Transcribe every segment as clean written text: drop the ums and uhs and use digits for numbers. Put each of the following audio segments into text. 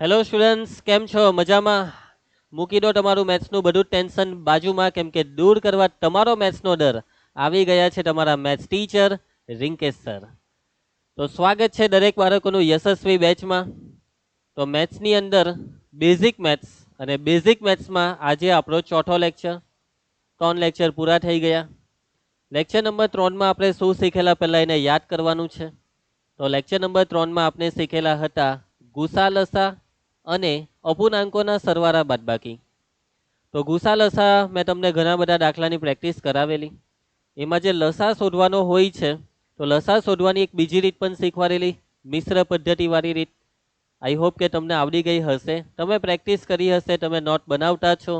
Hello students, કેમ છો? મજામાં? મૂકી દો તમારું મેથ્સનું બધું ટેન્શન બાજુમાં, કેમ કે દૂર કરવા તમારો મેથ્સનો ડર આવી ગયા છે તમારા મેથ્સ ટીચર રિંકેશ સર. તો સ્વાગત છે દરેક બાળકોનું યશસ્વી બેચમાં. તો મેથ્સની અંદર બેઝિક મેથ્સ અને બેઝિક મેથ્સમાં આજે આપણો ચોથો લેક્ચર. 3 લેક્ચર પૂરા થઈ ગયા. લેક્ચર નંબર 3માં આપણે શું શીખેલા પહેલાં એને યાદ કરવાનું છે. તો લેક્ચર નંબર 3માં આપણે શીખેલા હતા ગુસા લસા અને અપૂર્ણાંકોના સરવાળા બાદબાકી. તો ગુસા લસા મેં તમને ઘણા બધા દાખલાની પ્રેક્ટિસ કરાવેલી. એમાં જે લસા શોધવાનો હોય છે તો લસા શોધવાની એક બીજી રીત પણ શીખવાડેલી, મિશ્ર પદ્ધતિવાળી રીત. આઈ હોપ કે તમને આવડી ગઈ હશે. તમે પ્રેક્ટિસ કરી હશે, તમે નોટ બનાવતા છો,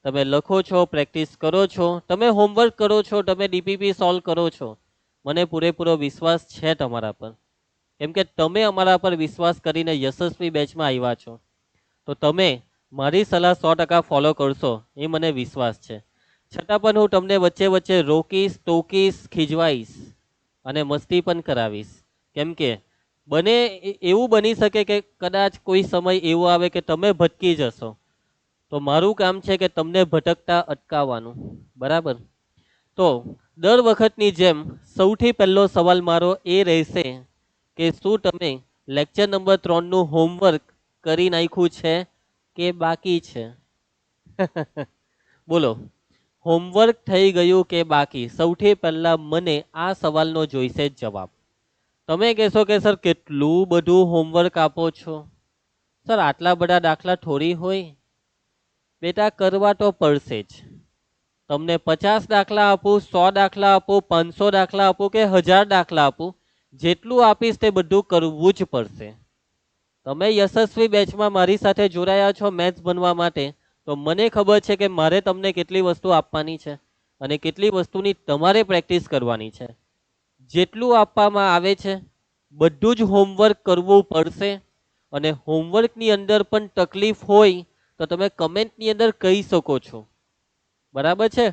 તમે લખો છો, પ્રેક્ટિસ કરો છો, તમે હોમવર્ક કરો છો, તમે ડીપીપી સોલ્વ કરો છો. મને પૂરેપૂરો વિશ્વાસ છે તમારા પર, કેમ કે તમે અમારા પર વિશ્વાસ કરીને યશસ્વી બેચમાં આવ્યા છો. તો તમે મારી સલાહ 100% ફોલો કરશો એ મને વિશ્વાસ છે. છતાં પણ હું તમને વચ્ચે વચ્ચે રોકીશ, ટોકીશ, ખીજવાઈશ અને મસ્તી પણ કરાવીશ. કેમ કે એવું બની શકે કે કદાચ કોઈ સમય એવો આવે કે તમે ભટકી જશો. તો મારું કામ છે કે તમને ભટકતા અટકાવવાનું. બરાબર? તો દર વખતની જેમ સૌથી પહેલો સવાલ મારો એ રહેશે કે શું તમે લેક્ચર નંબર 3નું હોમવર્ક કરી નાખ્યું છે કે બાકી છે? બોલો, હોમવર્ક થઈ ગયું કે બાકી? સૌથી પહેલા મને આ સવાલનો જોઈશે જવાબ. તમે કહેશો કે સર કેટલું બધું હોમવર્ક આપો છો, સર આટલા બધા દાખલા થોડી હોય. બેટા કરવા તો પડશે જ. તમને 50 દાખલા આપું, 100 દાખલા આપું, 500 દાખલા આપું કે 1000 દાખલા આપું, જેટલું આપીશ તે બધું કરવું જ પડશે. તમે યશસ્વી બેચમાં મારી સાથે જોડાયા છો મેથ્સ ભણવા માટે, તો મને ખબર છે કે મારે તમને કેટલી વસ્તુ આપવાની છે અને કેટલી વસ્તુની તમારે પ્રેક્ટિસ કરવાની છે. જેટલું આપવામાં આવે છે બધું જ હોમવર્ક કરવું પડશે. અને હોમવર્કની અંદર પણ તકલીફ હોય તો તમે કમેન્ટની અંદર કહી શકો છો. બરાબર છે?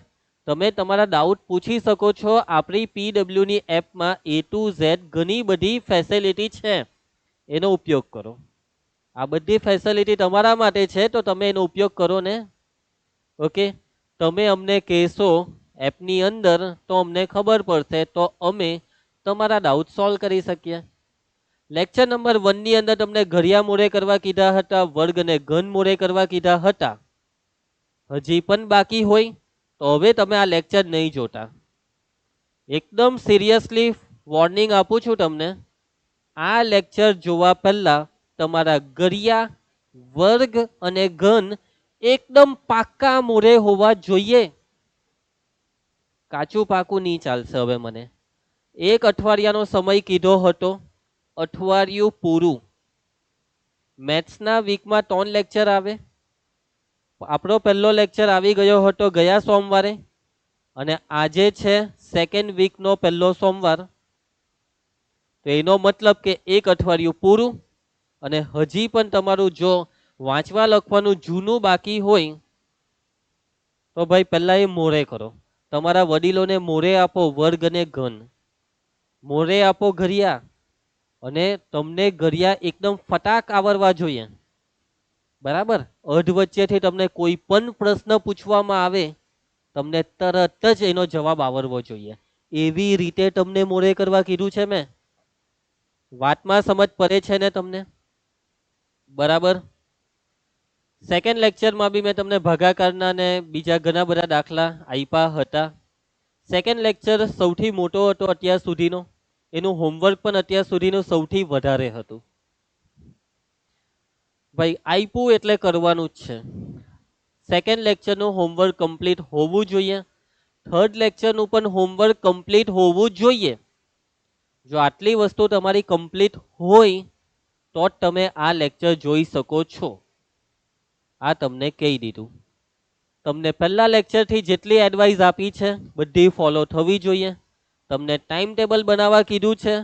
તમે તમારા ડાઉટ પૂછી શકો છો. આપણી પીડબ્લ્યુની એપમાં A to Z ઘણી બધી ફેસિલિટી છે, એનો ઉપયોગ કરો. આ બધી ફેસિલિટી તમારા માટે છે, તો તમે એનો ઉપયોગ કરો ને. ઓકે, તમે અમને કહેશો એપની અંદર તો અમને ખબર પડશે, તો અમે તમારા ડાઉટ સોલ્વ કરી શકીએ. લેક્ચર નંબર 1ની અંદર તમને ઘડિયા મોરે કરવા કીધા હતા, વર્ગ અને ઘન મોરે કરવા કીધા હતા. હજી પણ બાકી હોય તો હવે તમે આ લેક્ચર નહીં જોતા. એકદમ સિરિયસલી વોર્નિંગ આપું છું તમને. આ લેક્ચર જોવા પહેલા તમારા ઘડિયા, વર્ગ અને ઘન એકદમ પાક્કા મોરે હોવા જોઈએ. કાચું પાકું નહીં ચાલશે. હવે મને 1 અઠવાડિયાનો સમય કીધો હતો, અઠવાડિયું પૂરું. મેથ્સના વીકમાં 3 લેક્ચર આવે. આપણો પહેલો લેક્ચર આવી ગયો હતો ગયા સોમવારે અને આજે છે સેકન્ડ વીકનો પહેલો સોમવાર. તો એનો મતલબ કે 1 અઠવાડિયું પૂરું. અને હજી પણ તમારું જો વાંચવા લખવાનું જૂનું બાકી હોય તો ભાઈ પહેલા એ મોરે કરો. તમારા વડીલોને મોરે આપો વર્ગ અને ઘન, મોરે આપો ઘડિયા. અને તમને ઘડિયા એકદમ ફટાક આવડવા જોઈએ. બરાબર? અધ વચ્ચેથી તમને કોઈ પણ પ્રશ્ન પૂછવામાં આવે, તમને તરત જ એનો જવાબ આવડવો જોઈએ. એવી રીતે તમને મોરે કરવા કીધું છે મેં. વાતમાં સમજ પડે છે ને તમને? બરાબર? સેકન્ડ લેક્ચરમાં બી મેં તમને ભાગાકારના ને બીજા ઘણા બધા દાખલા આપ્યા હતા. સેકન્ડ લેક્ચર સૌથી મોટો હતો અત્યાર સુધીનો. એનું હોમવર્ક પણ અત્યાર સુધીનું સૌથી વધારે હતું. ભાઈ આપ્યું એટલે કરવાનું જ છે. સેકન્ડ લેક્ચરનું હોમવર્ક કમ્પ્લીટ હોવું જોઈએ. થર્ડ લેક્ચરનું પણ હોમવર્ક કમ્પ્લીટ હોવું જ જોઈએ. જો આટલી વસ્તુ તમારી કમ્પ્લીટ હોય તો જ તમે આ લેક્ચર જોઈ શકો છો. આ તમને કહી દીધું. તમને પહેલા લેક્ચરથી જેટલી એડવાઇસ આપી છે બધી ફોલો થવી જોઈએ. તમને ટાઈમ ટેબલ બનાવવા કીધું છે.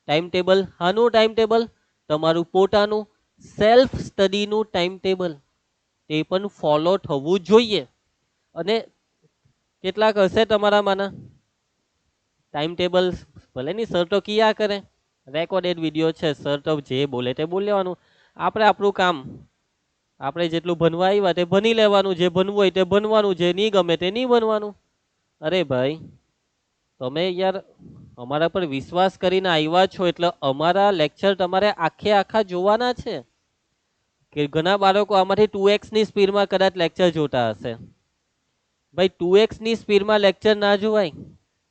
ટાઈમ ટેબલ, હાનું ટાઈમ ટેબલ? તમારું પોતાનું સેલ્ફ સ્ટડીનું ટાઈમ ટેબલ. તે પણ ફોલો થવું જોઈએ. અને કેટલાક હશે તમારામાંના ટાઈમ ટેબલ ભલે નહીં, સર તો કિયા કરે, રેકોર્ડેડ વિડીયો છે, સર તો જે બોલે તે બોલ લેવાનું. આપણે આપણું કામ, આપણે જેટલું ભણવા આવ્યા તે ભણી લેવાનું, જે ભણવું હોય તે ભણવાનું, જે નહીં ગમે તે નહીં ભણવાનું. અરે ભાઈ, તમે યાર અમારા પર વિશ્વાસ કરીને આવ્યા છો એટલે અમારા લેક્ચર તમારે આખે આખા જોવાના છે. કે ઘણા બાળકો આમાંથી 2x ની સ્પીડમાં કદાચ લેક્ચર જોતા હશે. ભાઈ 2x ની સ્પીડમાં લેક્ચર ના જોવાય.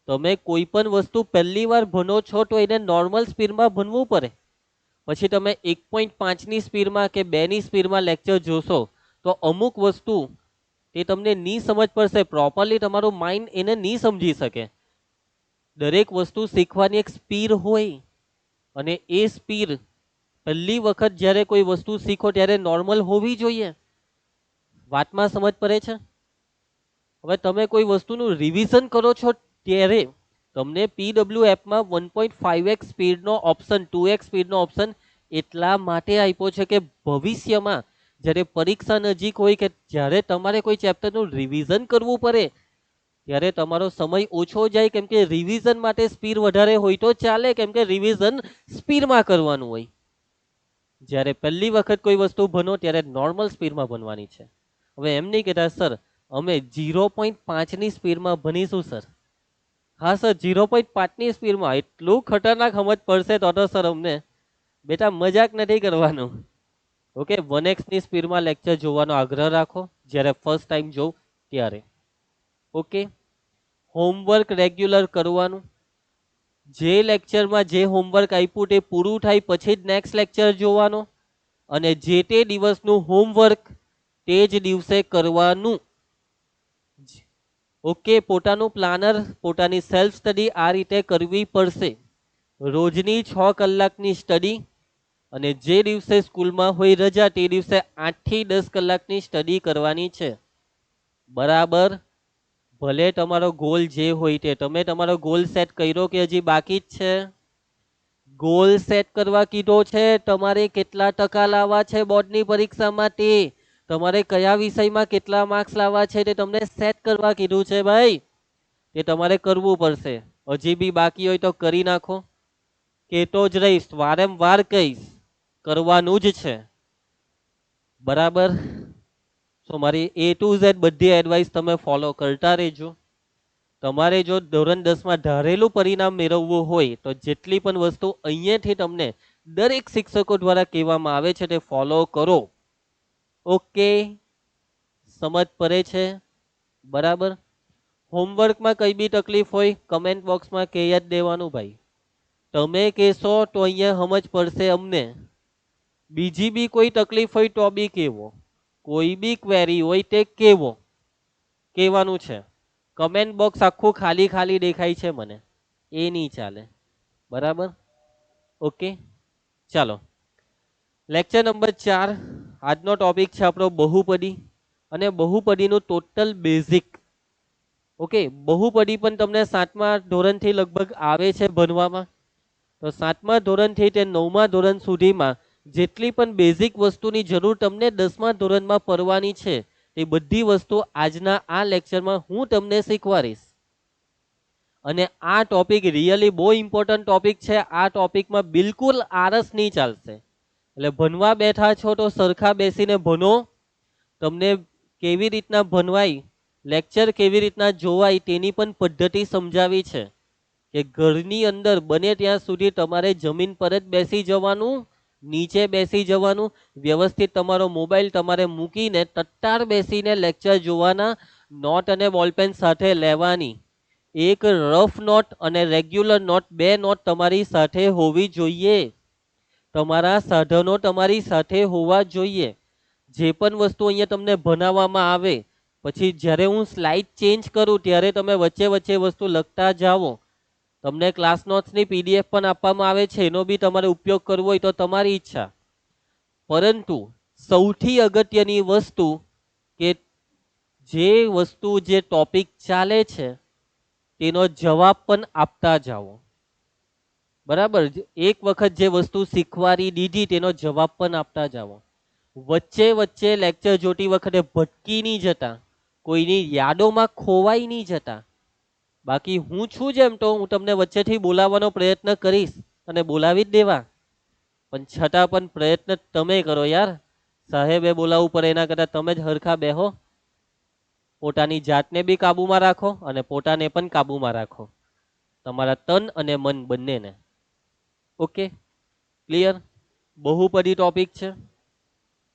તમે કોઈ પણ વસ્તુ પહેલી વાર ભણો છો તો એને નોર્મલ સ્પીડમાં ભણવું પડે. પછી તમે 1.5 ની સ્પીડમાં કે 2 ની સ્પીડમાં લેક્ચર જોશો તો અમુક વસ્તુ તે તમને નહીં સમજ પડશે, પ્રોપરલી તમારું માઇન્ડ એને નહીં સમજી શકે. દરેક વસ્તુ શીખવાની એક સ્પીડ હોય અને એ સ્પીડ પહેલી વખત જ્યારે કોઈ વસ્તુ શીખો ત્યારે નોર્મલ હોવી જોઈએ. વાતમાં સમજ પડે છે? હવે તમે કોઈ વસ્તુનું રિવિઝન કરો છો ત્યારે તમને PWFમાં 1.5x સ્પીડનો ઓપ્શન, 2x સ્પીડનો ઓપ્શન એટલા માટે આપ્યો છે કે ભવિષ્યમાં જ્યારે પરીક્ષા નજીક હોય કે જ્યારે તમારે કોઈ ચેપ્ટરનું રિવિઝન કરવું પડે ત્યારે તમારો સમય ઓછો જાય, કેમ કે રિવિઝન માટે સ્પીડ વધારે હોય તો ચાલે, કેમ કે રિવિઝન સ્પીડમાં કરવાનું હોય. જ્યારે પહેલી વખત કોઈ વસ્તુ ભણો ત્યારે નોર્મલ સ્પીડમાં ભણવાની છે. હવે એમ નહીં કહેતા સર અમે 0.5 ની સ્પીડમાં ભણીશું સર. હા સર 0.5 ની સ્પીડમાં એટલું ખતરનાક સમજ પડશે તો સર અમને બેટા મજાક નથી કરવાનું. ઓકે, 1x ની સ્પીડમાં લેક્ચર જોવાનો આગ્રહ રાખો જ્યારે ફર્સ્ટ ટાઈમ જોઉં ત્યારે. ઓકે, હોમવર્ક રેગ્યુલર કરવાનું. જે લેક્ચરમાં જે હોમવર્ક આપ્યું તે પૂરું થાય પછી જ નેક્સ્ટ લેક્ચર જોવાનો અને જે તે દિવસનું હોમવર્ક તે જ દિવસે કરવાનું. ઓકે, પોતાનું પ્લાનર, પોતાની સેલ્ફ સ્ટડી આ રીતે કરવી પડશે. રોજની 6 કલાકની સ્ટડી અને જે દિવસે સ્કૂલમાં હોય રજા તે દિવસે 8 થી 10 કલાકની સ્ટડી કરવાની છે. બરાબર? ભલે તમારો ગોલ જે હોય તે, તમે તમારો ગોલ સેટ કર્યો કે હજી બાકી જ છે? ગોલ સેટ કરવા કીધો છે. તમારે કેટલા ટકા લાવવા છે બોર્ડની પરીક્ષામાં તે, તમારે કયા વિષયમાં કેટલા માર્ક્સ લાવવા છે તે તમને સેટ કરવા કીધું છે ભાઈ. તે તમારે કરવું પડશે. હજી બી બાકી હોય તો કરી નાખો. કહેતો જ રહીશ, વારંવાર કહીશ, કરવાનું જ છે. બરાબર? સો મારી A to Z બધી એડવાઇસ તમે ફોલો કરતા રહેજો. તમારે જો ધોરણ 10માં ધારેલું પરિણામ મેળવવું હોય તો જેટલી પણ વસ્તુ અહીંયાથી તમને દરેક શિક્ષકો દ્વારા કહેવામાં આવે છે તે ફોલો કરો. ઓકે, સમજ પડે છે? બરાબર? હોમવર્કમાં કઈ બી તકલીફ હોય કમેન્ટ બોક્સમાં કહી જ દેવાનું ભાઈ. તમે કહેશો તો અહીંયા સમજ પડશે અમને. બીજી બી કોઈ તકલીફ હોય તો બી કહેવો, કોઈ બી ક્વેરી હોય તે કહેવાનું છે. કમેન્ટ બોક્સ આખું ખાલી ખાલી દેખાય છે મને, એ નહીં ચાલે. બરાબર? ઓકે, ચાલો. લેક્ચર નંબર 4, આજનો ટોપિક છે આપણો બહુપદી અને બહુપદીનું ટોટલ બેઝિક. ઓકે, બહુપદી પણ તમને 7મા ધોરણથી લગભગ આવે છે ભણવામાં. તો 7મા ધોરણથી તે 9મા ધોરણ સુધીમાં જેટલી પણ બેઝિક વસ્તુની જરૂર તમને 10મા ધોરણમાં પડવાની છે તે બધી વસ્તુ આજના આ લેક્ચરમાં હું તમને શીખવાડીશ. અને આ ટોપિક રિયલી બહુ ઇમ્પોર્ટન્ટ ટોપિક છે. આ ટોપિકમાં બિલકુલ આળસ નહીં ચાલશે. એટલે ભણવા બેઠા છો તો સરખા બેસીને ભણો. તમને કેવી રીતના ભણવાય, લેક્ચર કેવી રીતના જોવાય તેની પણ પદ્ધતિ સમજાવી છે. કે ઘરની અંદર બને ત્યાં સુધી તમારે જમીન પર જ બેસી જવાનું, નીચે બેસી જવાનું, વ્યવસ્થિત તમારો મોબાઈલ તમારે મૂકીને તટ્ટાર બેસીને લેક્ચર જોવાના, નોટ અને બોલપેન સાથે લેવાની. એક રફ નોટ અને રેગ્યુલર નોટ, 2 નોટ તમારી સાથે હોવી જોઈએ. તમારા સાધનો તમારી સાથે હોવા જોઈએ. જે પણ વસ્તુ અહીંયા તમને ભણાવવામાં આવે પછી જ્યારે હું સ્લાઇડ ચેન્જ કરું ત્યારે તમે વચ્ચે વચ્ચે વસ્તુ લખતા જાઓ. તમને ક્લાસ નોટ્સની PDF પણ આપવામાં આવે છે, એનો બી તમારે ઉપયોગ કરવો હોય તો તમારી ઈચ્છા. પરંતુ સૌથી અગત્યની વસ્તુ કે જે વસ્તુ જે ટોપિક ચાલે છે તેનો જવાબ પણ આપતા જાઓ. બરાબર? એક વખત જે વસ્તુ શીખવાડી દીધી તેનો જવાબ પણ આપતા જાઓ. વચ્ચે વચ્ચે લેક્ચર જોતી વખતે ભટકી નહીં જતા, કોઈની યાદોમાં ખોવાઈ નહીં જતા. બાકી હું છું જેમ તો હું તમને વચ્ચેથી બોલાવવાનો પ્રયત્ન કરીશ અને બોલાવી જ દેવા. પણ છતાં પણ પ્રયત્ન તમે કરો યાર. સાહેબે બોલાવવું પડે એના કરતાં તમે જ હરખા બેહો, પોતાની જાતને બી કાબુમાં રાખો અને પોતાને પણ કાબુમાં રાખો, તમારા તન અને મન બંનેને. Okay, clear? બહુપદી ટોપિક છે.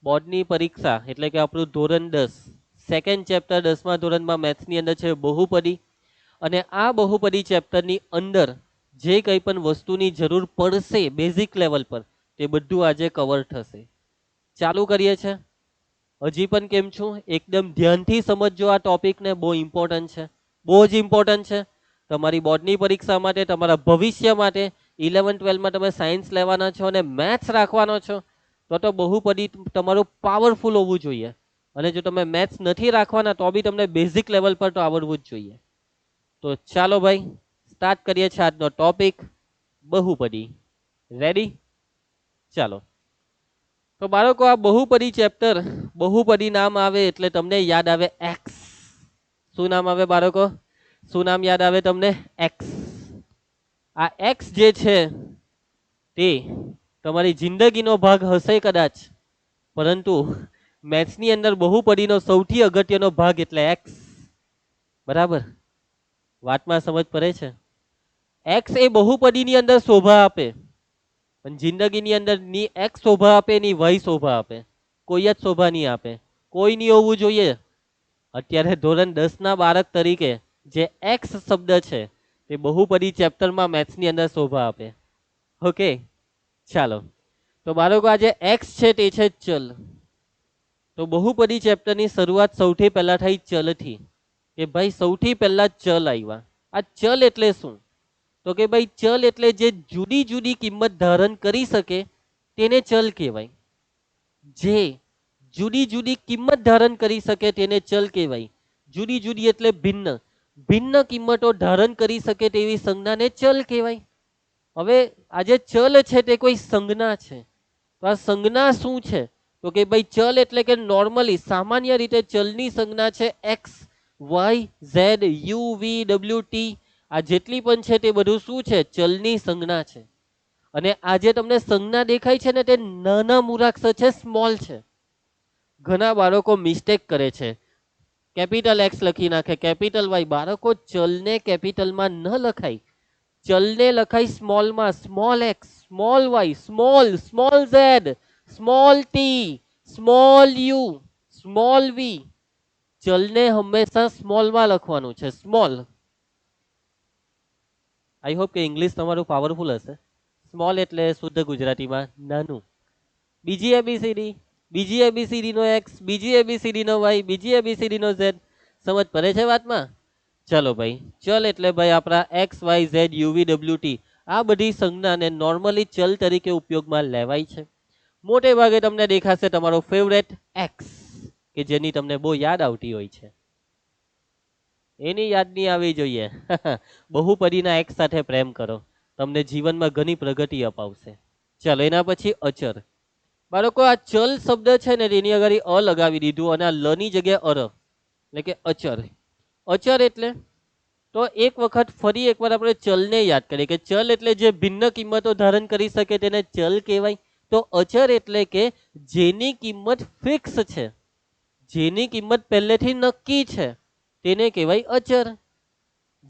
બોર્ડની પરીક્ષા એટલે કે આપણું ધોરણ 10 સેકન્ડ ચેપ્ટર 10મા ધોરણમાં મેથ્સની અંદર છે બહુપદી. અને આ બહુપદી ચેપ્ટરની અંદર જે કંઈ પણ વસ્તુની જરૂર પડશે બેઝિક લેવલ પર તે બધું આજે કવર થશે. ચાલુ કરીએ છે. હજી પણ કેમ છું, એકદમ ધ્યાનથી સમજજો આ ટોપિકને, બહુ ઇમ્પોર્ટન્ટ છે, બહુ જ ઇમ્પોર્ટન્ટ છે તમારી બોર્ડની પરીક્ષા માટે, તમારા ભવિષ્ય માટે. 11-12માં તમે સાયન્સ લેવાના છો અને મેથ્સ રાખવાનો છો તો બહુપદી તમારું પાવરફુલ હોવું જોઈએ. અને જો તમે મેથ્સ નથી રાખવાના તો બી તમને બેઝિક લેવલ પર તો આવડવું જ જોઈએ. તો ચાલો ભાઈ, સ્ટાર્ટ કરીએ છીએ આજનો ટોપિક બહુપદી. રેડી? ચાલો. તો બાળકો, આ બહુપદી ચેપ્ટર, બહુપદી નામ આવે એટલે તમને યાદ આવે એક્સ. શું નામ આવે બાળકો? શું નામ યાદ આવે તમને? એક્સ. આ એક્સ જે છે તે તમારી જિંદગીનો ભાગ હશે કદાચ, પરંતુ મેથ્સની અંદર બહુપદીનો સૌથી અગત્યનો ભાગ એટલે એક્સ. બરાબર? વાતમાં સમજ પડે છે? એક્સ એ બહુપદીની અંદર શોભા આપે, પણ જિંદગીની અંદર ની એક્સ શોભા આપે ની વાય શોભા આપે, કોઈ જ શોભા નહીં આપે. કોઈ નહીં હોવું જોઈએ. અત્યારે ધોરણ 10ના બાળક તરીકે જે એક્સ શબ્દ છે તે બહુપદી ચેપ્ટરમાં મેથ્સની અંદર શોભા આપે. ઓકે, ચાલો. તો બાળકો, આ જે એક્સ છે તે છે ચલ. તો બહુપદી ચેપ્ટરની શરૂઆત સૌથી પહેલા થઈ ચલથી, કે ભાઈ સૌથી પહેલા ચલ આવ્યા. આ ચલ એટલે શું? તો કે ભાઈ ચલ એટલે જે જુદી જુદી કિંમત ધારણ કરી શકે તેને ચલ કહેવાય. જે જુદી જુદી કિંમત ધારણ કરી શકે તેને ચલ કહેવાય. જુદી જુદી એટલે ભિન્ન, ભિન્ન કિંમતો ધારણ કરી શકે તેવી સંજ્ઞાને ચલ કહેવાય. હવે આ જે ચલ છે તે કોઈ સંજ્ઞા છે. તો આ સંજ્ઞા શું છે? તો કે ભાઈ ચલ એટલે કે નોર્મલી સામાન્ય રીતે ચલની સંજ્ઞા છે X, Y, Z, U, V, W, T. આ જેટલી પણ છે તે બધું શું છે? ચલની સંજ્ઞા છે. અને આ જે તમને સંજ્ઞા દેખાય છે ને તે નાના મૂળાક્ષર છે, સ્મોલ છે. ઘણા બાળકો મિસ્ટેક કરે છે, કેપિટલ એક્સ લખી નાખે, કેપિટલ વાય. બાળકો, ચલને કેપિટલમાં ન લખાય, ચલને લખાય સ્મોલમાં. Small X, small Y, small Z, small T, small U, small V. ચલને હંમેશા સ્મોલમાં લખવાનું છે, સ્મોલ. આઈ હોપ કે ઇંગ્લિશ તમારું પાવરફુલ હશે. સ્મોલ એટલે શુદ્ધ ગુજરાતીમાં નાનું. બીજી એબીસીડી, બીજી એબીસીડી નો એક્સ, બીજી એબીસીડી નો વાય, બીજી એબીસીડી નો ઝેડ. સમજ પડે છે વાતમાં? ચલો ભાઈ, ચલ એટલે ભાઈ આપણા X, Y, Z, UV, W, T. આ બધી સંજ્ઞાને નોર્મલી ચલ તરીકે ઉપયોગમાં લેવાય છે. મોટે ભાગે તમને દેખાશે તમારો ફેવરેટ એક્સ, કે જેની તમને બહુ યાદ આવતી હોય છે. એની યાદ નહીં આવી જોઈએ. બહુપદીના એક્સ સાથે પ્રેમ કરો, તમને જીવનમાં ઘણી પ્રગતિ અપાવશે. ચાલો, એના પછી અચર. બાળકો, આ ચલ શબ્દ છે ને તેની આગળ અ લગાવી દીધું અને આ લ ની જગ્યાએ અર, એટલે કે અચર. અચર એટલે, તો એક વખત ફરી એકવાર આપણે ચલને યાદ કરીએ કે ચલ એટલે જે ભિન્ન કિંમતો ધારણ કરી શકે તેને ચલ કહેવાય. તો અચર એટલે કે જેની કિંમત ફિક્સ છે, જેની કિંમત પહેલેથી નક્કી છે તેને કહેવાય અચર.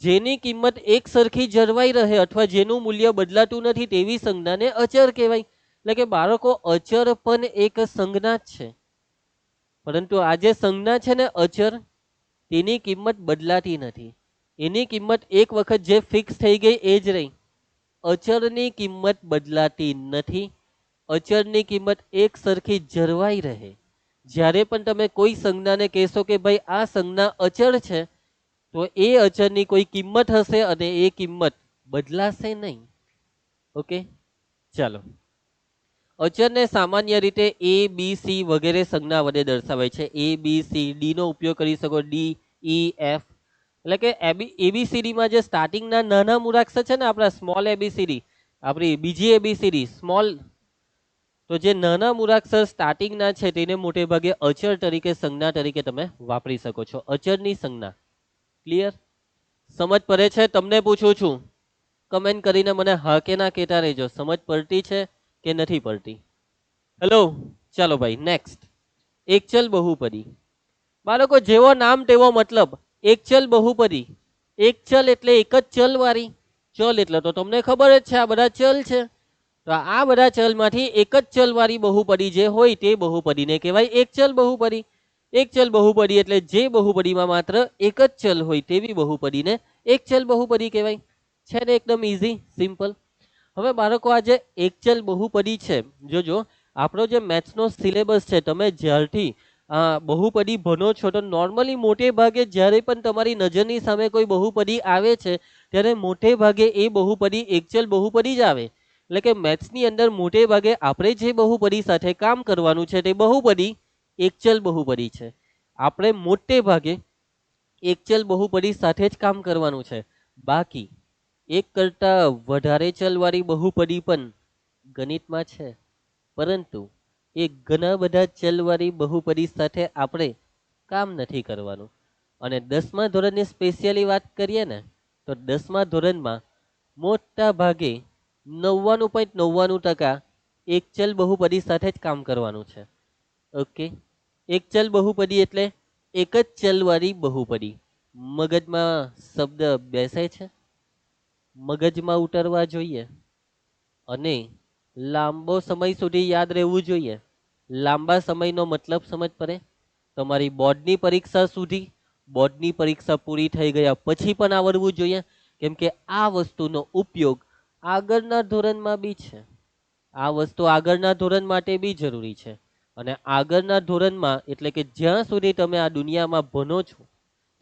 જેની કિંમત એક સરખી જળવાઈ રહે અથવા જેનું મૂલ્ય બદલાતું નથી તેવી સંજ્ઞાને અચર કહેવાય. એટલે કે બાળકો, અચર પણ એક સંજ્ઞા જ છે, પરંતુ આ જે સંજ્ઞા છે ને અચર, તેની કિંમત બદલાતી નથી. એની કિંમત એક વખત જે ફિક્સ થઈ ગઈ એ જ રહી. અચરની કિંમત બદલાતી નથી, અચરની કિંમત એક સરખી જળવાઈ રહે. જ્યારે પણ તમે કોઈ સંજ્ઞાને કહેશો કે ભાઈ આ સંજ્ઞા અચર છે, તો એ અચરની કોઈ કિંમત હશે અને એ કિંમત બદલાશે નહીં. ઓકે, ચાલો. અચરને સામાન્ય રીતે એ, બી, સી વગેરે સંજ્ઞા વડે દર્શાવાય છે. એ, બી, સી, ડી નો ઉપયોગ કરી શકો, ડી, ઈ, એફ. એટલે કે એબીસીડીમાં જે સ્ટાર્ટિંગના નાના મૂળાક્ષર છે ને આપણા સ્મોલ એબીસીડી, આપણી બીજી એબીસીડી સ્મોલ, તો જે નાના મૂળાક્ષર સ્ટાર્ટિંગના છે તેને મોટે ભાગે અચર તરીકે સંજ્ઞા તરીકે તમે વાપરી શકો છો. અચરની સંજ્ઞા. ક્લિયર? સમજ પડે છે? તમને પૂછું છું, કમેન્ટ કરીને મને હા કે ના કહેતા રહેજો. સમજ પડતી છે? કે નથી પડતી? હેલો, ચાલો ભાઈ નેક્સ્ટ. એકચલ બહુપદી. બાળકો જેવો નામ તેવો મતલબ. એકચલ બહુપદી. એકચલ એટલે એક જ ચલ વાળી. ચલ એટલે તો તમને ખબર જ છે, આ બધા ચલ છે. તો આ બધા ચલમાંથી એક જ ચલ વાળી બહુપદી જે હોય તે બહુપદીને કહેવાય એકચલ બહુપદી. એકચલ બહુપદી એટલે જે બહુપદીમાં માત્ર એક જ ચલ હોય તેવી બહુપદીને એકચલ બહુપદી કહેવાય. છે ને એકદમ ઇઝી સિમ્પલ. હવે બાળકો આ જે એકચલ બહુપદી છે, જોજો આપણો જે મેથ્સનો સિલેબસ છે, તમે જ્યારથી બહુપદી ભણો છો તો નોર્મલી મોટે ભાગે જ્યારે પણ તમારી નજરની સામે કોઈ બહુપદી આવે છે ત્યારે મોટે ભાગે એ બહુપદી એકચલ બહુપદી જ આવે. એટલે કે મેથ્સની અંદર મોટે ભાગે આપણે જે બહુપદી સાથે કામ કરવાનું છે તે બહુપદી એકચલ બહુપદી છે. આપણે મોટે ભાગે એકચલ બહુપદી સાથે જ કામ કરવાનું છે. બાકી એક કરતા વધારે ચલવાળી બહુપદી પણ ગણિતમાં છે, પરંતુ એ ઘણા બધા ચલવાળી બહુપદી સાથે આપણે કામ નથી કરવાનું. અને 10મા ધોરણની સ્પેશિયલી વાત કરીએ ને તો 10મા ધોરણમાં મોટા ભાગે 99.99% એકચલ બહુપદી સાથે જ કામ કરવાનું છે. ઓકે, એકચલ બહુપદી એટલે એક જ ચલવાળી બહુપદી. મગજમાં શબ્દ બેસે છે, મગજમાં ઉતરવા જોઈએ અને લાંબો સમય સુધી યાદ રહેવું જોઈએ. લાંબા સમયનો મતલબ સમજ પડે. તમારી બોર્ડની પરીક્ષા સુધી, બોર્ડની પરીક્ષા પૂરી થઈ ગયા પછી પણ આવડવું જોઈએ, કેમ કે આ વસ્તુનો ઉપયોગ આગળના ધોરણમાં બી છે. આ વસ્તુ આગળના ધોરણ માટે બી જરૂરી છે. અને આગળના ધોરણમાં એટલે કે જ્યાં સુધી તમે આ દુનિયામાં ભણો છો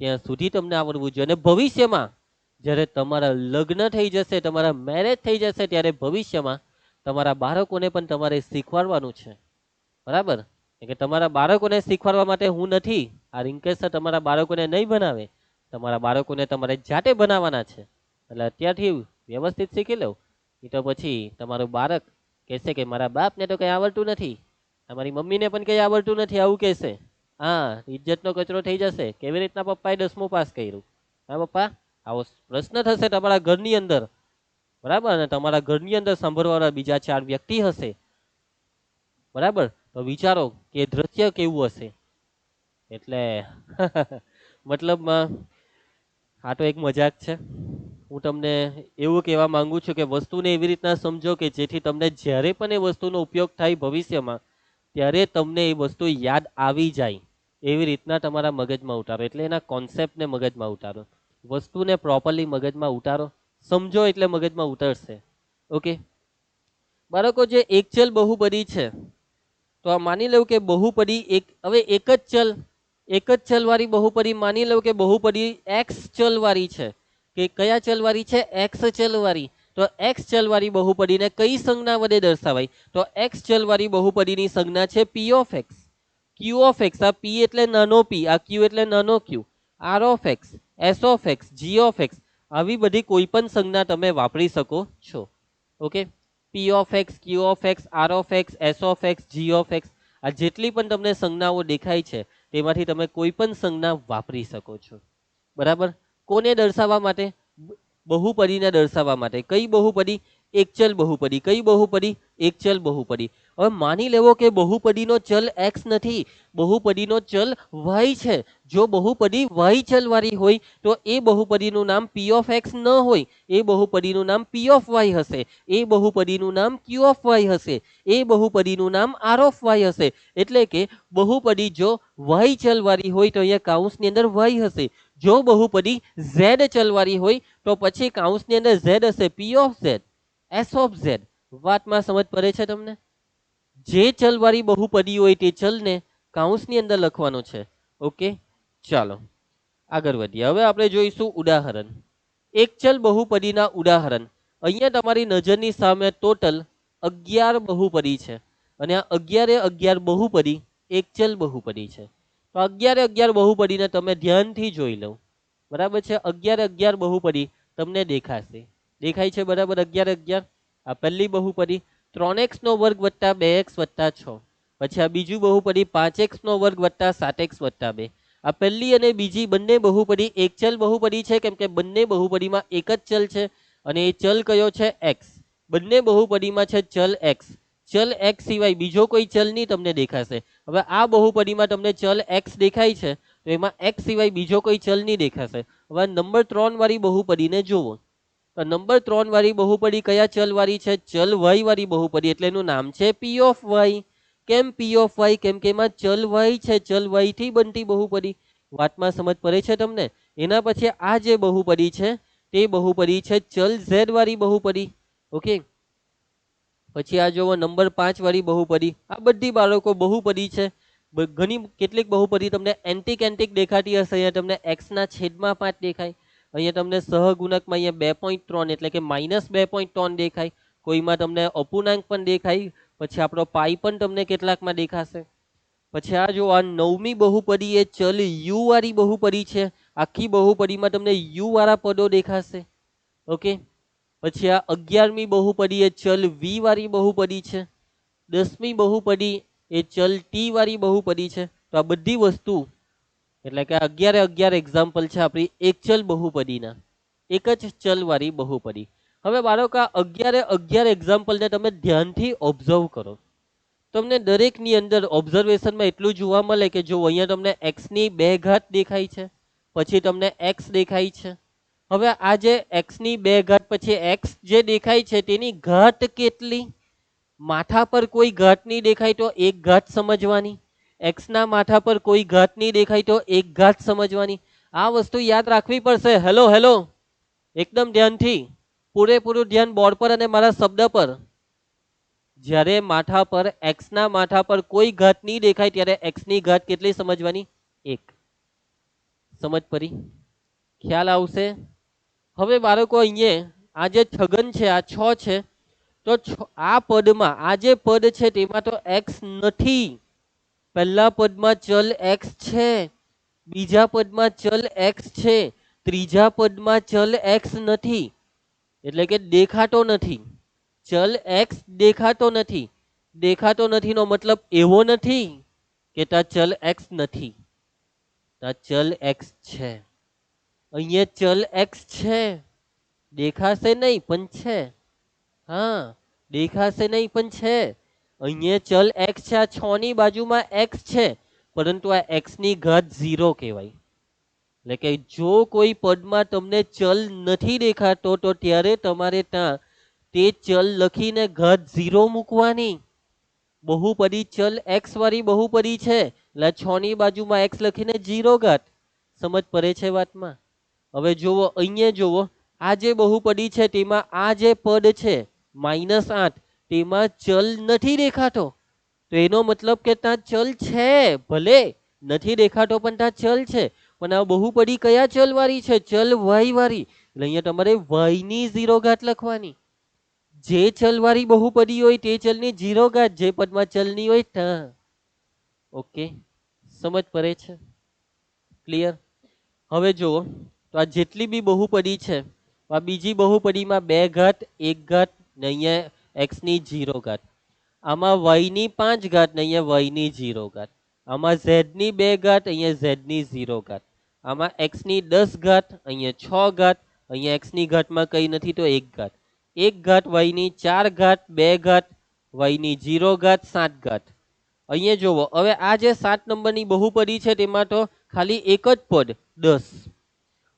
ત્યાં સુધી તમને આવડવું જોઈએ. અને ભવિષ્યમાં જ્યારે તમારા લગ્ન થઈ જશે, તમારા મેરેજ થઈ જશે, ત્યારે ભવિષ્યમાં તમારા બાળકોને પણ તમારે શીખવાડવાનું છે. બરાબર? કે તમારા બાળકોને શીખવાડવા માટે હું નથી, આ રિંકેશ સર તમારા બાળકોને નહીં ભણાવે, તમારા બાળકોને તમારે જાતે બનાવવાના છે. એટલે અત્યારથી વ્યવસ્થિત શીખી લો. એ તો પછી તમારું બાળક કહેશે કે મારા બાપને તો કંઈ આવડતું નથી, તમારી મમ્મીને પણ કંઈ આવડતું નથી, આવું કહેશે. હા, ઇજ્જતનો કચરો થઈ જશે. કેવી રીતના પપ્પાએ 10મું પાસ કર્યું? હા પપ્પા, આવો પ્રશ્ન થશે તમારા ઘરની અંદર. બરાબર? અને તમારા ઘરની અંદર સાંભળવાળા બીજા 4 વ્યક્તિ હશે. બરાબર? તો વિચારો કે દ્રશ્ય કેવું હશે. એટલે મતલબમાં આ તો એક મજાક છે. હું તમને એવું કહેવા માંગુ છું કે વસ્તુને એવી રીતના સમજો કે જેથી તમને જ્યારે પણ એ વસ્તુનો ઉપયોગ થાય ભવિષ્યમાં, ત્યારે તમને એ વસ્તુ યાદ આવી જાય. એવી રીતના તમારા મગજમાં ઉતારો. એટલે એના કોન્સેપ્ટને મગજમાં ઉતારો, વસ્તુને પ્રોપરલી મગજમાં ઉતારો, સમજો એટલે મગજમાં ઉતરશે. ઓકે બાળકો, જે એકચલ બહુપદી છે, તો આ માની લો કે બહુપદી હવે એક જ ચલ વાળી બહુપદી માની લો કે બહુપદી એક્સ ચલ વાળી છે. કે કયા ચલ વાળી છે? એક્સ ચલ વાળી. તો એક્સ ચલ વાળી બહુપદીને કઈ સંજ્ઞા વડે દર્શાવાય? તો એક્સ ચલ વાળી બહુપદીની સંજ્ઞા છે P of X. Q of X, આ પી એટલે નાનો પી, આ ક્યુ એટલે નાનો Q, R of X, S of X, G of X, આવી બધી કોઈ પણ સંજ્ઞા તમે વાપરી શકો છો. Okay, P of X, Q of X, R of X, S of X, G of X, આ જેટલી પણ તમને સંજ્ઞાઓ દેખાય છે તેમાંથી તમે કોઈ પણ સંજ્ઞા વાપરી શકો છો. બરાબર? કોને દર્શાવવા માટે? બહુપદીને દર્શાવવા માટે. કઈ બહુપદી? એકચલ બહુપદી. કઈ બહુપદી? એકચલ બહુપદી. હવે માની લેવો કે બહુપદીનો ચલ એક્સ નથી, બહુપદીનો ચલ વાય છે. જો બહુપદી વાય ચલ વાળી હોય તો એ બહુપદીનું નામ પી ઓફ એક્સ ન હોય, એ બહુપદીનું નામ પી ઓફ વાય હશે. એ બહુપદીનું નામ ક્યુ ઓફ વાય હશે. એ બહુપદીનું નામ આર ઓફ વાય હશે. એટલે કે બહુપદી જો વાય ચલ વાળી હોય તો અહીંયા કાઉન્સની અંદર વાય હશે. જો બહુપદી ઝેડ ચલવાળી હોય તો પછી કાઉન્સની અંદર ઝેડ હશે, પી of Z, S of Z. વાતમાં સમજ પડે છે તમને? જે ચલવાળી બહુપદી હોય તે ચલને કાઉન્સની અંદર લખવાનો છે. ઓકે, ચાલો આગળ વધીએ. હવે આપણે જોઈશું ઉદાહરણ. એક ચલ બહુપદીના ઉદાહરણ. અહીંયા તમારી નજરની સામે ટોટલ 11 બહુપદી છે અને આ 11 બહુપદી એક ચલ બહુપદી છે. તો 11 બહુપદીને તમે ધ્યાનથી જોઈ લો. બરાબર છે? 11 બહુપદી તમને દેખાશે. દેખાય છે? બરાબર? 11. આ પહેલી બહુપદી 3x નો વર્ગ વત્તા 2x વત્તા 6. પછી આ બીજું બહુપદી 5x નો વર્ગ વત્તા 7x વત્તા 2. આ પહેલી અને બીજી બંને બહુપદી એક ચલ બહુપદી છે, કેમ કે બંને બહુપદીમાં એક જ ચલ છે અને એ ચલ કયો છે? એક્સ. બંને બહુપદીમાં છે ચલ એક્સ. ચલ x સિવાય બીજો કોઈ ચલ નહીં તમને દેખાશે. હવે આ બહુપદીમાં તમને ચલ x દેખાય છે તો એમાં x સિવાય બીજો કોઈ ચલ નહીં દેખાશે. હવે નંબર 3 વાળી બહુપદીને જુઓ તો નંબર 3 વાળી બહુપદી કયા ચલ વાળી છે? ચલ y વાળી બહુપદી, એટલે એનું નામ છે p ઓફ y. કેમ p ઓફ y? કેમ કે એમાં ચલ y છે, ચલ y થી બનતી બહુપદી. વાતમાં સમજ પડે છે તમને? એના પછી આ જે બહુપદી છે તે બહુપદી છે ચલ z વાળી બહુપદી. ઓકે, પછી આ જોવો નંબર 5 વાળી બહુપદી. આ બધી બાળકો બહુપદી છે. ઘણી કેટલીક બહુપદી તમને એન્ટિક એન્ટિક દેખાતી હશે. અહીંયા તમને x ના છેદમાં 5 દેખાય, અહીંયા તમને સહગુણકમાં અહીંયા 2.3 એટલે કે -2.3 દેખાય, કોઈમાં તમને અપૂર્ણાંક પણ દેખાય. પછી આપણો પાઈ પણ તમને કેટલાકમાં દેખાશે. પછી આ જો આ 9મી બહુપદી એ ચલ u વાળી બહુપદી છે. આખી બહુપદીમાં તમને u વાળા પદો દેખાશે. ઓકે, પછી આ 11મી બહુપદી એ ચલ v વાળી બહુપદી છે. 10મી બહુપદી એ ચલ t વાળી બહુપદી છે. તો આ બધી વસ્તુ એટલે કે 11 એક્ઝામ્પલ છે આપણી એક ચલ બહુપદીના, એક જ ચલ વાળી બહુપદી. હવે બાળકો આ 11 એક્ઝામ્પલને તમે ધ્યાનથી ઓબ્ઝર્વ કરો. તમને દરેકની અંદર ઓબ્ઝર્વેશનમાં એટલું જોવા મળે કે જો અહીંયા તમને x ની 2 ઘાત દેખાય છે, પછી તમને x દેખાય છે. હવે આ જે x ની 2 ઘાત પછી x જે દેખાય છે તેની ઘાત કેટલી? માથા પર કોઈ ઘાત નહીં દેખાય તો એક ઘાત સમજવાની, x ના માથા પર કોઈ ઘાત નહીં દેખાય તો એક ઘાત સમજવાની. આ વસ્તુ યાદ રાખવી પડશે. હેલો હેલો, એકદમ ધ્યાનથી, પૂરેપૂરું ધ્યાન બોર્ડ પર અને મારા શબ્દ પર. જ્યારે માથા પર x ના માથા પર કોઈ ઘાત નહીં દેખાય ત્યારે x ની ઘાત કેટલી સમજવાની? 1. સમજ પડી? ખ્યાલ આવશે? હવે બાળકો અહીંયા આ જે છગન છે આ 6 છે તો આ પદમાં આ જે પદ છે તેમાં તો x નથી. પહેલા પદમાં ચલ x છે, બીજા પદમાં ચલ x છે, ત્રીજા પદમાં ચલ x નથી, એટલે કે દેખાતો નથી. ચલ x દેખાતો નથી. દેખાતો નથી નો મતલબ એવો નથી કે ત્યાં ચલ x નથી, ત્યાં ચલ x છે. અહીંયા ચલ x છે, દેખાશે નહીં પણ છે. હા, દેખાશે નહીં પણ છે. અહીંયા ચલ x છે, આ 6 ની બાજુમાં x છે, પરંતુ આ x ની ઘાત 0 કહેવાય. એટલે કે જો કોઈ પદમાં તમને ચલ નથી દેખાતો તો ત્યારે તમારે ત્યાં તે ચલ લખીને ઘાત 0 મૂકવાની. બહુપદી ચલ x વાળી બહુપદી છે એટલે 6 ની બાજુમાં x લખીને 0 ઘાત. સમજ પડે છે વાતમાં? હવે જુઓ અહીંયા જુઓ આ જે બહુપદી છે તેમાં આ જે પદ છે -8 તેમાં ચલ નથી દેખાતો. તો એનો મતલબ કે ત્યાં ચલ છે, ભલે નથી દેખાતો પણ ત્યાં ચલ છે. પણ આ બહુપદી કયા ચલ વાળી છે? ચલ y વાળી. એટલે અહીંયા તમારે y ની 0 ઘાત લખવાની. જે ચલ વાળી બહુપદી હોય તે ચલની 0 ઘાત, જે પદમાં ચલ નહીં હોય ત્યાં. ઓકે, સમજ પડે છે? ક્લિયર? હવે જુઓ તો આ જેટલી બી બહુપદી છે આ બીજી બહુપદીમાં 2 ઘાત, 1 ઘાત ને અહીંયા x ની 0 ઘાત, આમાં y ની 5 ઘાત ને અહીંયા y ની 0 ઘાત, આમાં z ની 2 ઘાત, અહીંયા z ની 0 ઘાત, આમાં x ની 10 ઘાત, અહીંયા 6 ઘાત, અહીંયા x ની ઘાતમાં કંઈ નથી તો 1 ઘાત, 1 ઘાત y ની 4 ઘાત, 2 ઘાત y ની 0 ઘાત, 7 ઘાત. અહીંયા જુઓ હવે આ જે 7 નંબરની બહુપદી છે તેમાં તો ખાલી એક જ પદ 10.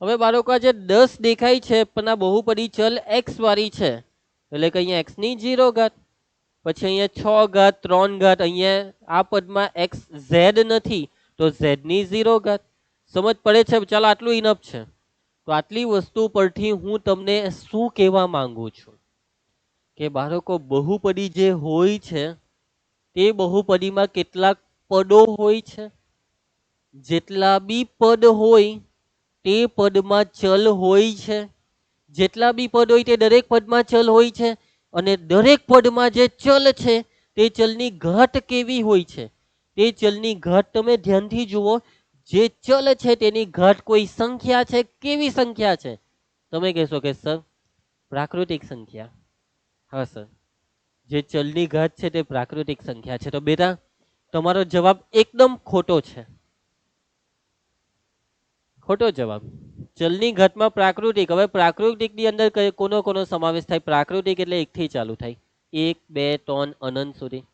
હવે બાળકો જે 10 દેખાય છે પણ આ બહુપદી ચલ x વાળી છે એટલે કે અહીંયા x ની 0 ઘાત, પછી અહીંયા 6 ઘાત, 3 ઘાત, અહીંયા આ પદમાં x z નથી તો z ની 0 ઘાત. સમજ પડે છે? ચાલો આટલું ઇનફ છે. તો આટલી વસ્તુ પરથી હું તમને શું કહેવા માંગુ છું કે બાળકો બહુપદી જે હોય છે તે બહુપદીમાં કેટલાક પદો હોય છે. જેટલા બી પદ હોય તે પદમાં ચલ હોય છે. જેટલા બી પદ હોય તે દરેક પદમાં ચલ હોય છે. અને દરેક પદમાં જે ચલ છે તે ચલની ઘાત કેવી હોય છે? તે ચલની ઘાત તમે ધ્યાનથી જુઓ. જે ચલ છે તેની ઘાત કોઈ સંખ્યા છે. કેવી સંખ્યા છે? તમે કહેશો કે સર પ્રાકૃતિક સંખ્યા. હા સર, જે ચલની ઘાત છે તે પ્રાકૃતિક સંખ્યા છે. તો બેટા તમારો જવાબ એકદમ ખોટો છે. ખોટો જવાબ. ચલની ઘાતમાં પ્રાકૃતિક. હવે પ્રાકૃતિક ની અંદર કોનો સમાવેશ થાય? પ્રાકૃતિક એટલે 1 થી ચાલુ થાય. 1 2 3 અનંત સુધી.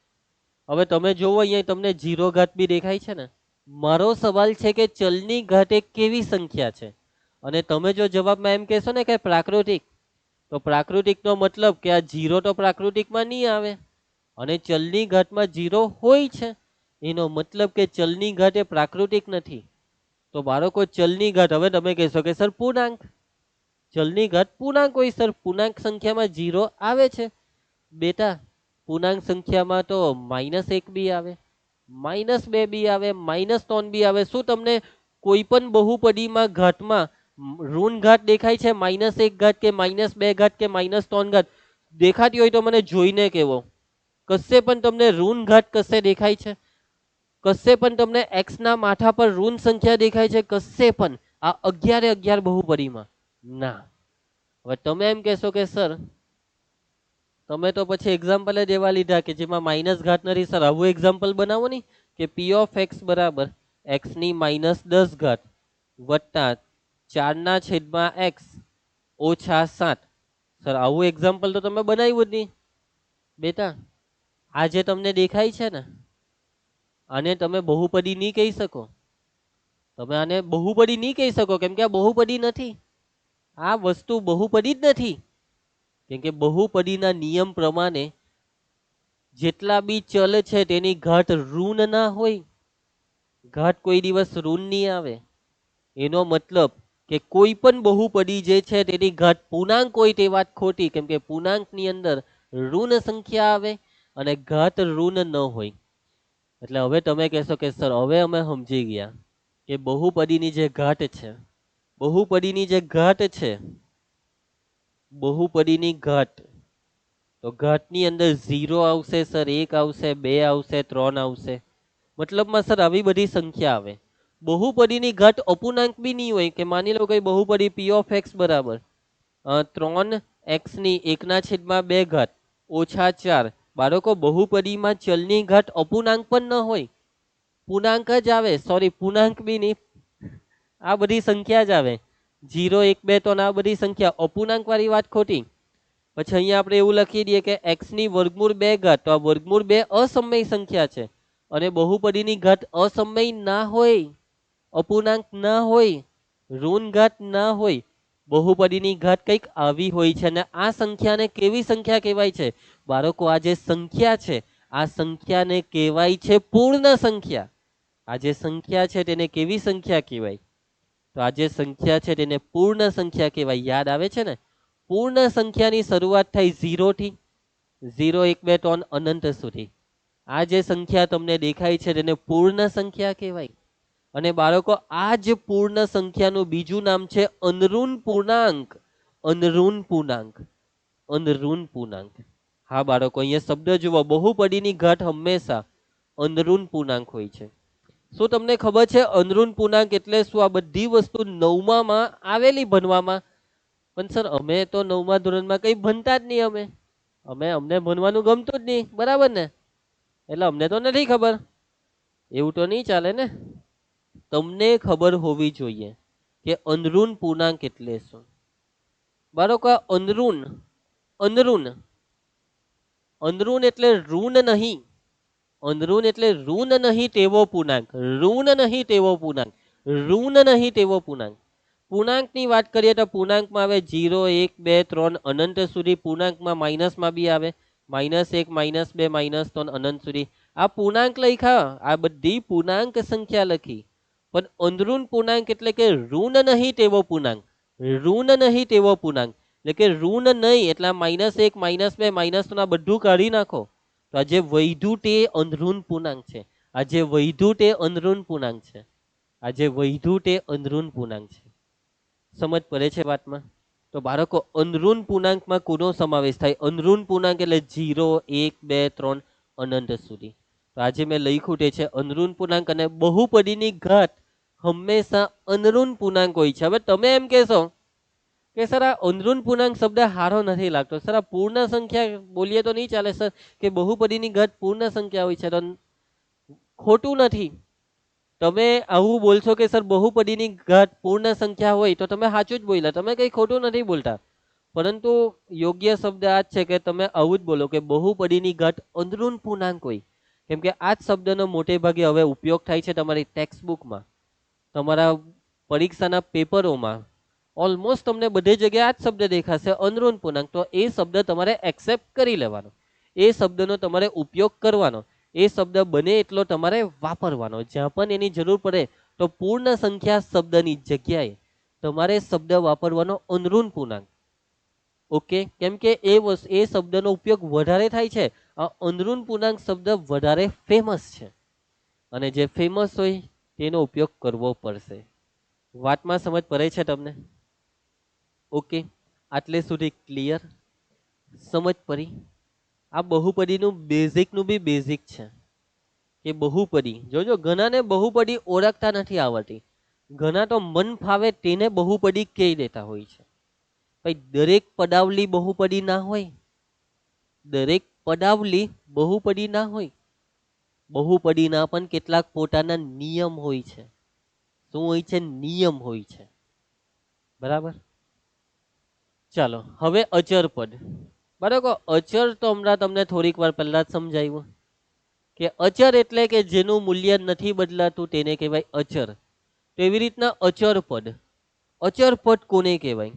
હવે તમે જોવો અહીંયા તમને 0 ઘાત બી દેખાય છે ને. મારો સવાલ છે કે ચલની ઘાત એક કેવી સંખ્યા છે, અને તમે જો જવાબમાં એમ કહેશો ને કે પ્રાકૃતિક, તો પ્રાકૃતિકનો મતલબ કે આ 0 તો પ્રાકૃતિકમાં નહીં આવે, અને ચલની ઘાતમાં 0 હોય છે, એનો મતલબ કે ચલની ઘાત એ પ્રાકૃતિક નથી. તો બાળકો ચલની ઘાત, હવે તમે કહેશો કે સર પૂર્ણાંક, ચલની ઘાત પૂર્ણાંક હોય સર, પૂર્ણાંક સંખ્યામાં 0 આવે છે. બેટા પૂર્ણાંક સંખ્યામાં તો -1 બી આવે, -2 બી આવે, -3 બી આવે. શું તમને કોઈ પણ બહુપદીમાં ઘાતમાં ઋણ ઘાત દેખાય છે? -1 ઘાત કે -2 ઘાત કે -3 ઘાત દેખાતી હોય તો મને જોઈને કહેવો. કશે પણ તમને ઋણ ઘાત કશે દેખાય છે? કશે પણ તમને x ના માથા પર ઋણ સંખ્યા દેખાય છે? કશે પણ આ 11 બહુપદીમાં ના. હવે તમે એમ કહેશો કે સર તમે તો પછી એક્ઝામ્પલ જ એવા લીધા કે જેમાં માઇનસ ઘાત નથી. સર આવું એક્ઝામ્પલ બનાવો ને કે p ઓફ x બરાબર x ની -10 ઘાત વત્તા 4/x ઓછા 7. સર આવું એક્ઝામ્પલ તો તમે બનાવ્યું જ નહીં. બેટા આ જે તમને દેખાય છે ને, આને તમે બહુપદી નહીં કહી શકો. તમે આને બહુપદી નહીં કહી શકો, કેમ કે આ બહુપદી નથી. આ વસ્તુ બહુપદી જ નથી. કેમ કે બહુપદીના નિયમ પ્રમાણે જેટલા બી ચલ છે તેની ઘાત ઋણ ના હોય. ઘાત કોઈ દિવસ ઋણ નહીં આવે. એનો મતલબ કે કોઈ પણ બહુપદી જે છે તેની ઘાત પૂર્ણાંક હોય તે વાત ખોટી, કેમ કે પૂર્ણાંકની અંદર ઋણ સંખ્યા આવે અને ઘાત ઋણ ન હોય. એટલે હવે તમે કહેશો કે સર હવે અમે સમજી ગયા કે બહુપદીની જે ઘાત છે, બહુપદીની જે ઘાત છે, બહુપદીની ઘાત, તો ઘાતની અંદર 0 આવશે સર, 1 આવશે, 2 આવશે, 3 આવશે. મતલબમાં સર આવી બધી સંખ્યા આવે. બહુપદીની ઘાત અપૂર્ણાંક બી નહીં હોય. કે માની લો કે બહુપદી p ઓફ x બરાબર 3x ની 1/2 ઘાત ઓછા 4. બાળકો બહુપદીમાં ચલની ઘાત અપૂર્ણાંક પણ ન હોય, પૂર્ણાંક જ આવે. સોરી, પૂર્ણાંક બી નહીં, આ બધી સંખ્યા જ આવે. 0 1 2 3 આ બધી સંખ્યા, અપૂર્ણાંક વાળી વાત ખોટી. પછી અહીંયા આપણે એવું લખી દઈએ કે x ની વર્ગમૂળ 2 ઘાત, તો આ વર્ગમૂળ 2 અસમય સંખ્યા છે, અને બહુપદીની ઘાત અસમય ના હોય, અપૂર્ણાંક ના હોય, ઋણ ઘાત ના હોય. બહુપદીની ઘાત કંઈક આવી હોય છે, અને આ સંખ્યાને કેવી સંખ્યા કહેવાય છે? બાળકો આ જે સંખ્યા છે, આ સંખ્યાને કહેવાય છે પૂર્ણ સંખ્યા. આ જે સંખ્યા છે તેને કેવી સંખ્યા કહેવાય? તો આ જે સંખ્યા છે તેને પૂર્ણ સંખ્યા કહેવાય. યાદ આવે છે ને? પૂર્ણ સંખ્યાની શરૂઆત થાય 0 થી, 0 1 2 3 અનંત સુધી. આ જે સંખ્યા તમને દેખાય છે તેને પૂર્ણ સંખ્યા કહેવાય. અને બાળકો આ જ પૂર્ણ સંખ્યાનું બીજું નામ છે અનઋણ પૂર્ણાંક. અનઋણ પૂર્ણાંક, અનઋણ પૂર્ણાંક. હા બાળકો, અહીંયા શબ્દ જુઓ, બહુપદીની ઘાત હંમેશા અનઋણ પૂર્ણાંક હોય છે. શું તમને ખબર છે અનઋણ પૂર્ણાંક એટલે શું? આ બધી વસ્તુ 9માં આવેલી ભણવામાં, પણ સર અમે તો 9મા ધોરણમાં કઈ ભણતા જ નહીં. અમને ભણવાનું ગમતું જ નહીં, બરાબર ને? એટલે અમને તો નથી ખબર. એવું તો નહીં ચાલે ને. તમને ખબર હોવી જોઈએ કે અનઋણ પૂર્ણાંક એટલે શું. બાળકો અનઋણ, અનઋણ, અનઋણ એટલે ઋણ નહીં. અનઋણ એટલે ઋણ નહીં તેવો પૂર્ણાંક, ઋણ નહીં તેવો પૂર્ણાંક, ઋણ નહીં તેવો પૂર્ણાંક. પૂર્ણાંકની વાત કરીએ તો પૂર્ણાંકમાં આવે 0 1 2 3 અનંત સુધી. પૂર્ણાંકમાં માઇનસમાં બી આવે, -1 -2 -3 અનંત સુધી. આ પૂર્ણાંક લખ્યા, આ બધી પૂર્ણાંક સંખ્યા લખી. પણ અનઋણ પૂર્ણાંક એટલે કે ઋણ નહીં તેવો પૂર્ણાંક, ઋણ નહીં તેવો પૂર્ણાંક એટલે કે ઋણ નહીં. એટલે -1 -2 -3 બધું કાઢી નાખો. તો આ જે વધ્યું તે અનઋણ પૂર્ણાંક છે. આ જે વધ્યું તે અનઋણ પૂર્ણાંક છે. આ જે વધ્યું તે અનઋણ પૂર્ણાંક છે. સમજ પડે છે વાતમાં? તો બાળકો અનઋણ પૂર્ણાંકમાં કોનો સમાવેશ થાય? અનઋણ પૂર્ણાંક એટલે 0 1 2 3 અનંત સુધી. તો આજે મેં લખ્યું તે છે અનઋણ પૂર્ણાંક. અને બહુપદીની ઘાત હંમેશા અનઋણ પૂર્ણાંક હોય છે. હવે તમે એમ કહેશો કે સર આ અનઋણ પૂર્ણાંક શબ્દ સારો નથી લાગતો. સર આ પૂર્ણ સંખ્યા બોલીએ તો નહીં ચાલે સર, કે બહુપદીની ઘાત પૂર્ણ સંખ્યા હોય છે. તો ખોટું નથી. તમે આવું બોલશો કે સર બહુપદીની ઘાત પૂર્ણ સંખ્યા હોય, તો તમે સાચું જ બોલ્યા, તમે કઈ ખોટું નથી બોલતા. પરંતુ યોગ્ય શબ્દ આ જ છે કે તમે આવું જ બોલો કે બહુપદીની ઘાત અંદરૂન પૂર્ણાંક હોય, કેમ કે આ જ શબ્દનો મોટે ભાગે હવે ઉપયોગ થાય છે તમારી ટેક્સ્ટ બુકમાં, તમારા પરીક્ષાના પેપરોમાં ઓલમોસ્ટ તમને બધી જગ્યાએ આ જ શબ્દ દેખાશે અંદરૂન પૂર્ણાંક. તો એ શબ્દ તમારે એક્સેપ્ટ કરી લેવાનો, એ શબ્દનો તમારે ઉપયોગ કરવાનો, એ શબ્દ બને એટલો તમારે વાપરવાનો. જ્યાં પણ એની જરૂર પડે તો પૂર્ણ સંખ્યા શબ્દની જગ્યાએ તમારે શબ્દ વાપરવાનો અંદરૂન પૂર્ણાંક. ઓકે, કેમ કે એ શબ્દનો ઉપયોગ વધારે થાય છે. આ અંદરૂન પૂર્ણાંક શબ્દ વધારે ફેમસ છે અને જે ફેમસ હોય તેનો ઉપયોગ કરવો પડશે. વાતમાં સમજ પડે છે તમને? ઓકે, આટલે સુધી ક્લિયર? સમજ પડી? આ બહુપદીનું બેઝિકનું બી બેઝિક છે કે બહુપદી, જોજો ઘણાને બહુપદી ઓળખતા નથી આવડતી, ઘણા તો મન ફાવે તેને બહુપદી કહી દેતા હોય છે. ભાઈ દરેક પદાવલી બહુપદી ના હોય, દરેક પદાવલી બહુપદી ના હોય. બહુપદીના પણ કેટલાક પોતાના નિયમ હોય છે. શું હોય છે? નિયમ હોય છે. બરાબર. ચાલો હવે અચર પદ. બરાબર, અચર તો હમણાં તમને થોડીક વાર પહેલા જ સમજાવ્યું કે અચર એટલે કે જેનું મૂલ્ય નથી બદલાતું તેને કહેવાય અચર. તો એવી રીતના અચર પદ, અચર પદ કોને કહેવાય?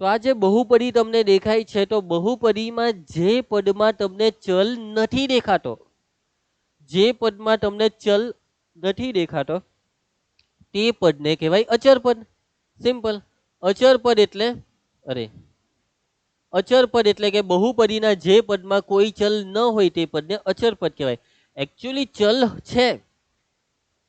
તો આ જે બહુપદી તમને દેખાય છે, તો બહુપદીમાં જે પદમાં તમને ચલ નથી દેખાતો, જે પદમાં તમને ચલ નથી દેખાતો તે પદને કહેવાય અચર પદ. સિમ્પલ. અચર પદ એટલે અચર પદ એટલે કે બહુપદીના જે પદમાં કોઈ ચલ ન હોય તે પદને અચર પદ કહેવાય. એકચ્યુઅલી ચલ છે,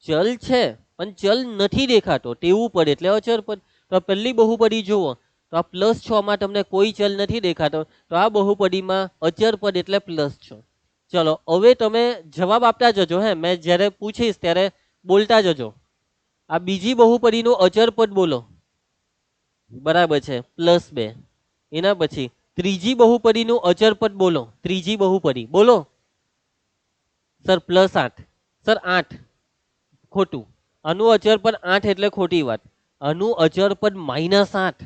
ચલ છે પણ ચલ નથી દેખાતો તેવું પદ એટલે અચર પદ. તો પહેલી બહુપદી જુઓ તો આ +6 માં તમને કોઈ ચલ નથી દેખાતો, તો આ બહુપદીમાં અચર પદ એટલે +6. ચલો હવે તમે જવાબ આપતા જજો. હે, મેં જ્યારે પૂછીશ ત્યારે બોલતા જજો. આ બીજી બહુપદીનું અચર પદ બોલો. બરાબર છે, +2. એના પછી ત્રીજી બહુપદીનું અચર પદ બોલો. ત્રીજી બહુપદી બોલો સર. +8. સર 8 ખોટું. આનું અચર પદ 8 એટલે ખોટી વાત. આનું અચર પદ -8.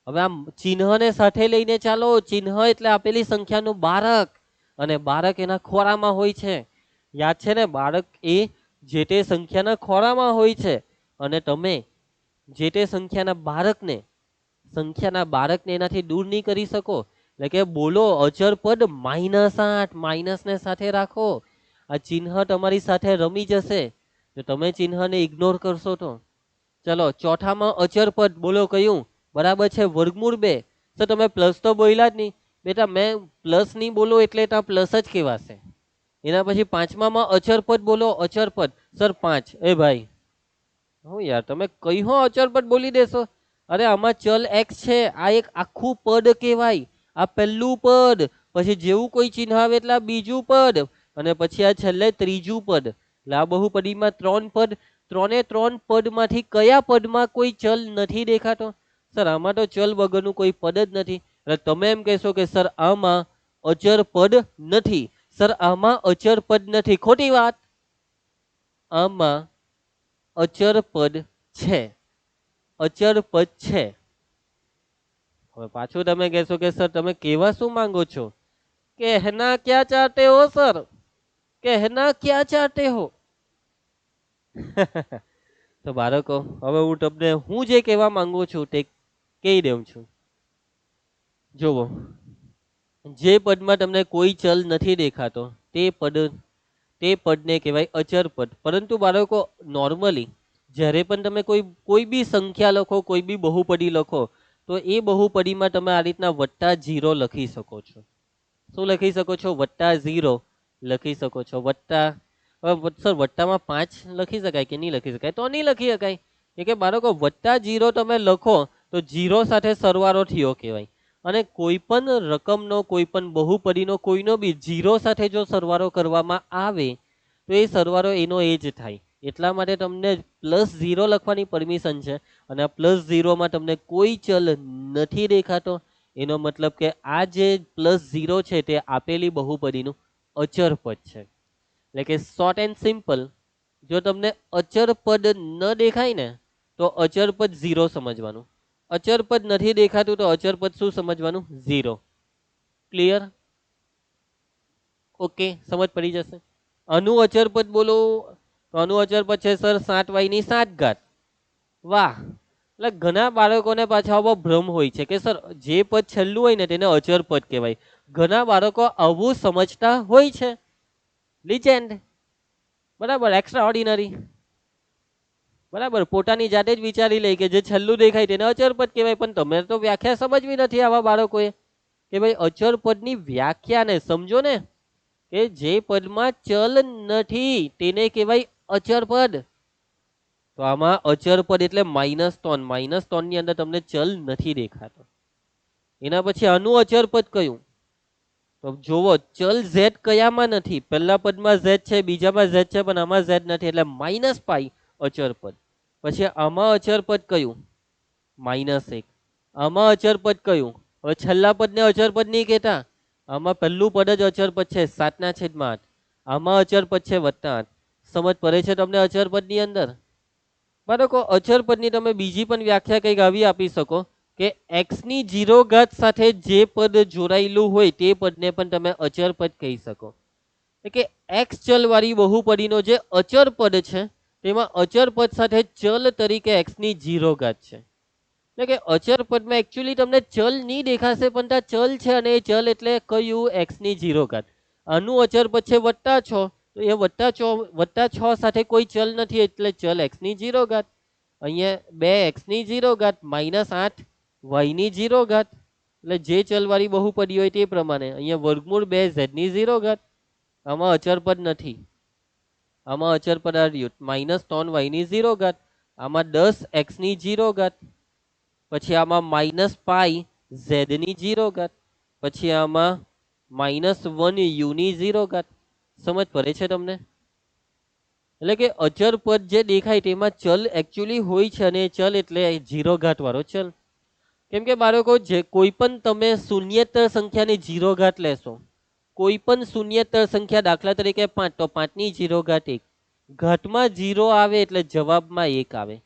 હવે આ ચિહ્નને સાથે લઈને ચાલો. ચિહ્ન એટલે આપેલી સંખ્યાનું બાળક, અને બાળક એના ખોરામાં હોય છે. યાદ છે ને? બાળક એ જે તે સંખ્યાના ખોરામાં હોય છે, અને તમે જે તે સંખ્યાના બાળકને એનાથી દૂર નહીં કરી શકો. એટલે કે બોલો અચર પદ -8, માઇનસને સાથે રાખો. આ ચિહ્ન તમારી સાથે રમી જશે તો તમે ચિહ્નને ઇગ્નોર કરશો તો. ચલો ચોથામાં અચર પદ બોલો કયું? બરાબર છે, વર્ગમૂળ 2. સર તમે પ્લસ તો બોલ્યા જ નહીં બેટા, મેં પ્લસ નહીં બોલો એટલે ત્યાં પ્લસ જ કહેવાશે. એના પછી પાંચમામાં અચર પદ બોલો. અચર પદ સર 5. એ ભાઈ હું યાર, તમે કઈ હો અચર પદ બોલી દેશો? અરે આમાં ચલ x છે, આ એક આખું પદ કહેવાય. આ પહેલું પદ, પછી જેવું કોઈ ચિહ્ન આવે એટલે આ બીજું પદ, અને પછી આ છેલ્લે ત્રીજું પદ. એટલે આ બહુપદીમાં 3 પદ. 3 પદમાંથી કયા પદમાં કોઈ ચલ નથી દેખાતો? સર આમાં તો ચલ વગરનું કોઈ પદ જ નથી. એટલે તમે એમ કહેશો કે સર આમાં અચર પદ નથી. સર આમાં અચર પદ નથી. ખોટી વાત. આમાં અચર પદ છે, અચર પદ છે. હવે પાછું તમે કહેશો કે સર તમે કેવા શું માંગો છો? કહેના ક્યાં ચાહતે હો સર, કહેના ક્યાં ચાહતે હો? તો બાળકો હવે હું તમને જે કહેવા માંગુ છું તે કહી દઉં છું. જુઓ, જે પદમાં તમને કોઈ ચલ નથી દેખાતો તે પદને કહેવાય અચર પદ. પરંતુ બાળકો નોર્મલી જ્યારે પણ તમે કોઈ બી સંખ્યા લખો, કોઈ બી બહુપદી લખો, તો એ બહુપદીમાં તમે આ રીતના +0 લખી શકો છો. શું લખી શકો છો? +0 લખી શકો છો. સર વટ્ટામાં 5 લખી શકાય કે નહીં લખી શકાય? તો નહીં લખી શકાય. કે બાળકો +0 તમે લખો તો 0 સાથે સરવાળો થયો કહેવાય. અને કોઈ પણ રકમનો, કોઈ પણ બહુપદીનો કોઈનો બી 0 સાથે જો સરવાળો કરવામાં આવે તો એ સરવાળો એનો એ જ થાય. એટલા માટે તમને +0 લખવાની પરમિશન છે. અને આ +0 તમને કોઈ ચલ નથી દેખાતો, એનો મતલબ કે આ જે +0 છે તે આપેલી બહુપદીનું અચર પદ છે. એટલે કે શોર્ટ એન્ડ સિમ્પલ, જો તમને અચર પદ ન દેખાય ને તો અચર પદ 0 સમજવાનું. અચર પદ નથી દેખાતું તો અચર પદ શું સમજવાનું? 0. ક્લિયર? ઓકે, સમજ પડી જશે. અનુ અચર પદ બોલો તો અનુ અચર પદ છે સર 7y ની 7 ઘાત. વાહ, એટલે ઘણા બાળકોને પાછા આવો ભ્રમ હોય છે કે સર જે પદ છેલ્લું હોય ને તેને અચર પદ કહેવાય. ઘણા બાળકો આવું સમજતા હોય છે. લિજેન્ડ, બરાબર, એક્સ્ટ્રા ઓર્ડિનરી, બરાબર, પોતાની જાતે જ વિચારી લે કે જે છેલ્લું દેખાય તેને અચર પદ કહેવાય. પણ તમે તો વ્યાખ્યા સમજવી નથી આવા બાળકોએ કે ભાઈ અચર પદની વ્યાખ્યાને સમજો ને, કે જે પદમાં ચલ નથી તેને કહેવાય અચર પદ. તો આમાં અચર પદ એટલે -3 ની અંદર તમને ચલ નથી દેખાતો. એના પછી અનુ અચર પદ કયું? તો જોવો ચલ z કયામાં નથી? પહેલા પદમાં z છે, બીજામાં z છે, પણ આમાં z નથી એટલે -π અચર પદ. પછી આમાં અચર પદ કયું? -1. આમાં અચર પદ કયું? હવે છેલ્લા પદને અચર પદ નહીં કહેતા. આમાં પહેલું પદ જ અચર પદ છે 7/8. આમાં અચર પદ છે +8. સમજ પડે છે તમને અચર પદની અંદર? બાળકો અચર પદની તમે બીજી પણ વ્યાખ્યા કંઈક આવી આપી શકો કે x ની 0 ઘાત સાથે જે પદ જોડાયેલું હોય તે પદને પણ તમે અચર પદ કહી શકો. કે x ચલ વાળી બહુપદીનો જે અચર પદ છે તેમાં અચર પદ સાથે ચલ તરીકે x ની 0 ઘાત છે. એટલે કે અચર પદમાં એકચ્યુઅલી તમને ચલ નહીં દેખાશે પણ ત્યાં ચલ છે અને એ ચલ એટલે કયું? x ની 0 ઘાત. આનું અચર પદ છે +6 તો એ +6 સાથે કોઈ ચલ નથી એટલે ચલ x ની 0 ઘાત. અહીંયા 2x ની 0 ઘાત -8 y ની 0 ઘાત. એટલે જે ચલ વાળી બહુપદી હોય તે પ્રમાણે અહીંયા વર્ગમૂળ 2 z ની 0 ઘાત. આમાં અચર પદ નથી. આમાં અચર પદ આવ્યું -3y ની 0 ઘાત. આમાં 10x ની 0 ઘાત. પછી આમાં -π z ની 0 ઘાત. પછી આમાં -1 u ની 0 ઘાત. સમજ પડે છે તમને? એટલે કે અચર પદ જે દેખાય તેમાં ચલ એકચ્યુઅલી હોય છે અને ચલ એટલે 0 ઘાત વાળો ચલ. કેમ કે બાળકો જે કોઈ પણ તમે શૂન્યેતર સંખ્યાની 0 ઘાત લેશો, કોઈ પણ શૂન્યેતર સંખ્યા દાખલા તરીકે 5 તો 5 ની 0 ઘાત 1. ઘાતમાં 0 આવે એટલે જવાબમાં 1 આવે.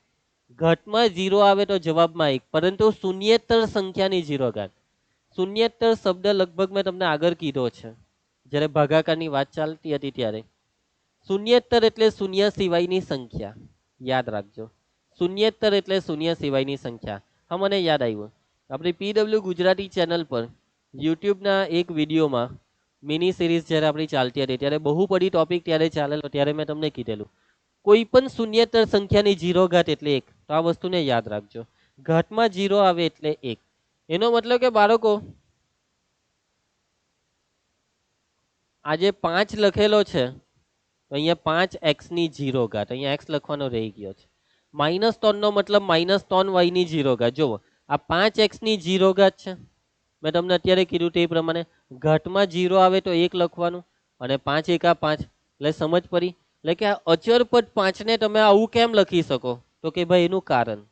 ઘાતમાં 0 આવે તો જવાબમાં 1. પરંતુ શૂન્યેતર સંખ્યાની 0 ઘાત. શૂન્યેતર શબ્દ લગભગ મેં તમને આગળ કીધો છે જ્યારે ભાગાકારની વાત ચાલતી હતી ત્યારે. શૂન્યેતર એટલે શૂન્ય સિવાયની સંખ્યા. યાદ રાખજો, શૂન્યેતર એટલે શૂન્ય સિવાયની સંખ્યા. હા, મને યાદ આવ્યું, આપણી PW ગુજરાતી ચેનલ પર યુટ્યુબના એક વિડીયોમાં મિની સિરીઝ જ્યારે આપણી ચાલતી હતી ત્યારે બહુપદી ટોપિક ત્યારે ચાલેલો, ત્યારે મેં તમને કીધેલું કોઈ પણ શૂન્યેતર સંખ્યાની 0 ઘાત એટલે 1. તો આ વસ્તુને યાદ રાખજો, ઘાતમાં 0 આવે એટલે 1. એનો મતલબ કે બાળકો આજે 5 લખેલો છે તો અહીંયા 5x ની 0 ઘાત. અહીંયા x લખવાનો રહી ગયો છે. -3 નો મતલબ -3y ની 0 ઘાત. જુઓ આ 5x ની 0 ઘાત છે. મેં તમને અત્યારે કીધું તે પ્રમાણે ઘાતમાં 0 આવે તો 1 લખવાનું અને 5 એકા 5 એટલે સમજ પડી. એટલે કે આ અચર પદ 5 ને તમે આવું કેમ લખી શકો? તો કે ભાઈ એનું કારણ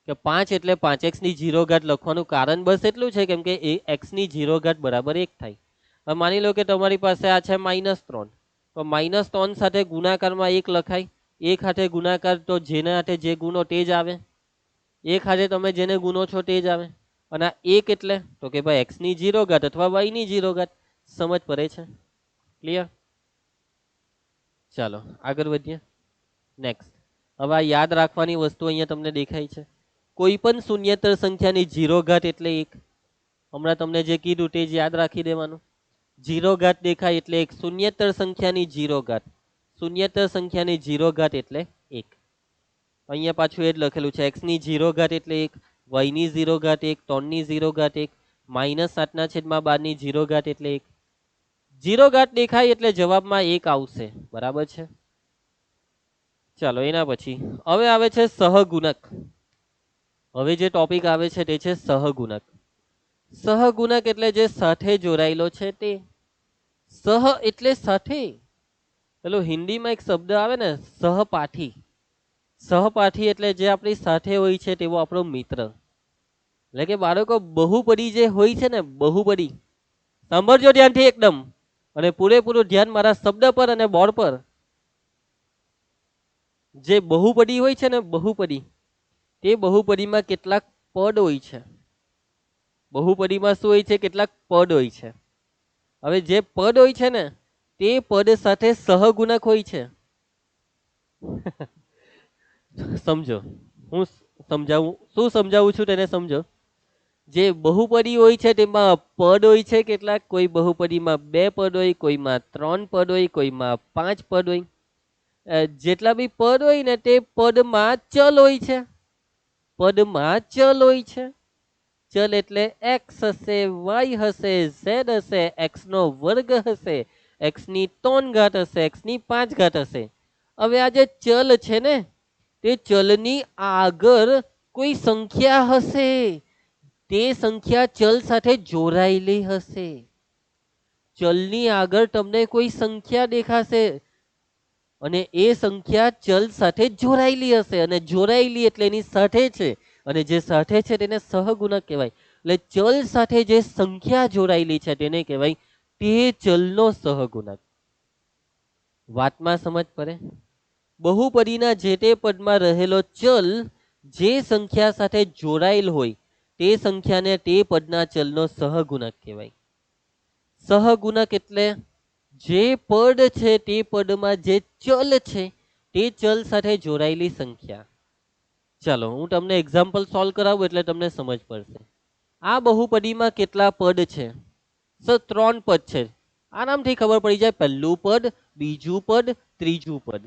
કે 5 એટલે 5x ની 0 ઘાત લખવાનું કારણ બસ એટલું છે કેમ કે x ની 0 ઘાત બરાબર 1 થાય. હવે માની લો કે તમારી પાસે આ છે -3 તો -3 સાથે ગુણાકારમાં 1 લખાય. 1 સાથે ગુણાકાર તો જેના હાથે જે ગુણો તે જ આવે. 1 હાથે તમે જેને ગુણો છો તે જ આવે. અને આ 1 એટલે તો કે ભાઈ x ની 0 ઘાત અથવા y ની 0 ઘાત. સમજ પડે છે? ક્લિયર? ચાલો આગળ વધીએ. નેક્સ્ટ, હવે આ યાદ રાખવાની વસ્તુ અહીંયા તમને દેખાય છે. કોઈ પણ શૂન્યેતર સંખ્યાની 0 ઘાત એટલે 1. હમણાં તમને જે કીધું તે જ યાદ રાખી દેવાનું. 0 ઘાત દેખાય એટલે 1. શૂન્યેતર સંખ્યાની 0 ઘાત. શૂન્યેતર સંખ્યાની 0 ઘાત એટલે 1. અહીંયા પાછું એ જ લખેલું છે, x ની 0 ઘાત એટલે 1, y ની 0 ઘાત 1, 3 ની 0 ઘાત 1, -7/12 ની 0 ઘાત એટલે 1. 0 ઘાત દેખાય એટલે જવાબમાં 1 આવશે. બરાબર છે? ચાલો એના પછી હવે આવે છે સહગુણક. હવે જે ટોપિક આવે છે તે છે સહગુણક. સહગુણક એટલે જે સાથે જોડાયેલો છે તે. સહ એટલે સાથે. પેલો હિન્દીમાં એક શબ્દ આવે ને સહપાઠી. સહપાઠી એટલે જે આપણી સાથે હોય છે તેવો આપણો મિત્ર. એટલે કે બાળકો બહુપદી જે હોય છે ને, બહુપદી, સાંભળજો ધ્યાનથી એકદમ અને પૂરેપૂરું ધ્યાન મારા શબ્દ પર અને બોર્ડ પર. જે બહુપદી હોય છે ને, બહુપદી, તે બહુપદીમાં કેટલાક પદ હોય છે. બહુપદીમાં શું હોય છે? કેટલાક પદ હોય છે. હવે જે પદ હોય છે ને તે પદ સાથે સહગુણક હોય છે. સમજો, હું સમજાવું, શું સમજાવું છું તેને સમજો. જે બહુપદી હોય છે તેમાં પદ હોય છે કેટલાક, કોઈ બહુપદીમાં 2 પદ હોય, કોઈમાં 3 પદ હોય, કોઈમાં 5 પદ હોય. જેટલા બી પદ હોય ને તે પદમાં ચલ હોય છે. પદમાં ચલ હોય છે. ચલ એટલે એક્સ હશે, વાય હશે, ઝેડ હશે, એક્સ નો વર્ગ હશે, એક્સ ની 3 ઘાત હશે, એક્સ ની 5 ઘાત હશે. હવે આ જે ચલ છે ને તે ચલની આગળ કોઈ સંખ્યા હશે, તે સંખ્યા ચલ સાથે જોડાયેલી હશે. ચલની આગળ તમને કોઈ સંખ્યા દેખાશે અને એ સંખ્યા ચલ સાથે જોડાયેલી હશે, અને જોડાયેલી એટલે એની સાથે છે, અને જે સાથે છે તેને સહગુણક કહેવાય. એટલે ચલ સાથે જે સંખ્યા જોડાયેલી છે તેને કહેવાય તે ચલનો સહગુણક. વાતમાં સમજ પડે? બહુપદીના જે તે પદમાં રહેલો ચલ જે સંખ્યા સાથે જોડાયેલ હોય તે સંખ્યાને તે પદના ચલનો સહગુણક કહેવાય. સહગુણક એટલે જે પદ છે તે પદમાં જે ચલ છે તે ચલ સાથે જોડાયેલી સંખ્યા. ચાલો હું તમને એક્ઝામ્પલ સોલ્વ કરાવું એટલે તમને સમજ પડશે. આ બહુપદીમાં કેટલા પદ છે? સર 3 પદ છે. આરામથી ખબર પડી જાય, પહેલું પદ, બીજું પદ, ત્રીજું પદ.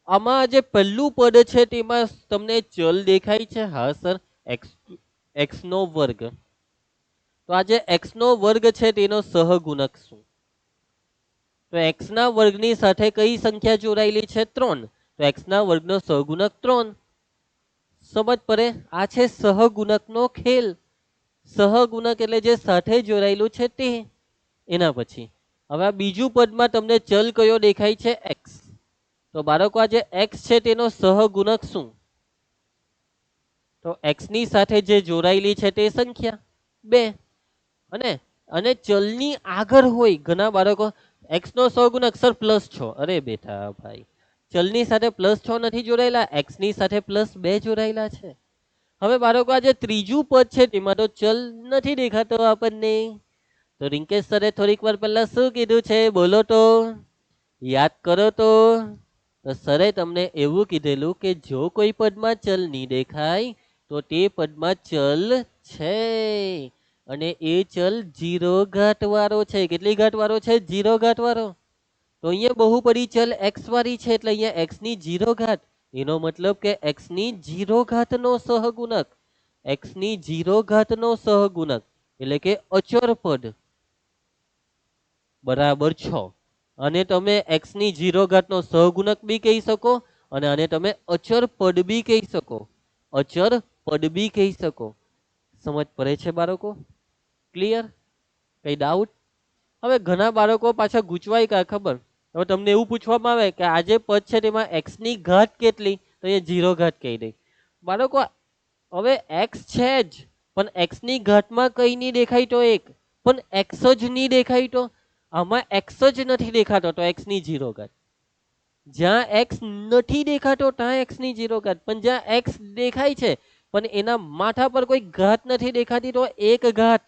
આમાં જે પહેલું પદ છે તેમાં તમને ચલ દેખાય છે? હા સર, એક્સ નો વર્ગ. તો આ જે એક્સ નો વર્ગ છે તેનો સહગુણક શું? તો એક્સ ના વર્ગની સાથે કઈ સંખ્યા જોડાયેલી છે? 3. તો એક્સ ના વર્ગનો સહગુણક 3. સમજ પડે? આ છે સહગુણકનો ખેલ. સહગુણક એટલે જે સાથે જોડાયેલું છે તે. એના પછી હવે આ બીજું પદમાં તમને ચલ કયો દેખાય છે? એક્સ. તો બાળકો આ જે એક્સ છે તેનો સહગુણક શું? તો એક્સ ની સાથે જે જોડાયેલી છે તે સંખ્યા 2. અને ચલની આગળ હોય, ઘણા બાળકો એક્સ નો સહગુણક સર +6. અરે બેટા ભાઈ, ચલની સાથે +6 નથી જોડાયેલા, એક્સ ની સાથે +2 જોડાયેલા છે. હવે બાળકો આ જે ત્રીજું પદ છે તેમાં તો ચલ નથી દેખાતો આપણને. તો રિંકેશ સરે થોડીક વાર પહેલા શું કીધું છે? બોલો તો, યાદ કરો તો. સરે તમને એવું કીધેલું કે જો કોઈ પદમાં ચલ નહીં દેખાય તો તે પદમાં ચલ છે, અને એ ચલ 0 ઘાત વાળો છે. કેટલી ઘાત વાળો છે? 0 ઘાત વાળો. તો અહીંયા બહુપદી ચલ એક્સ વાળી છે એટલે અહીંયા એક્સ ની 0 ઘાત. એનો મતલબ કે એક્સ ની 0 ઘાત નો સહગુણક, એક્સ ની 0 ઘાત નો સહગુણક એટલે કે અચર પદ બરાબર 6. અને તમે એક્સ ની 0 ઘાત નો સહગુણક બી કહી શકો, અને આને તમે અચર પદ બી કહી શકો. અચર પદ બી કહી શકો. સમજ પડે છે બાળકો? ક્લિયર? કઈ ડાઉટ? હવે ઘણા બાળકો પાછા ગૂંચવાય કા ખબર? હવે તમને એવું પૂછવામાં આવે કે આ જે પદ છે તેમાં એક્સ ની ઘાત કેટલી? તો એ 0 ઘાત કહી દે. બાળકો હવે એક્સ છે જ, પણ એક્સ ની ઘાતમાં કઈ નહીં દેખાય તો 1, પણ એક્સ જ નહીં દેખાય તો આમાં એક્સ જ નથી દેખાતો તો એક્સ ની 0 ઘાત. જ્યાં એક્સ નથી દેખાતો ત્યાં એક્સ ની 0 ઘાત, પણ જ્યાં એક્સ દેખાય છે પણ એના માથા પર કોઈ ઘાત નથી દેખાતી તો 1 ઘાત.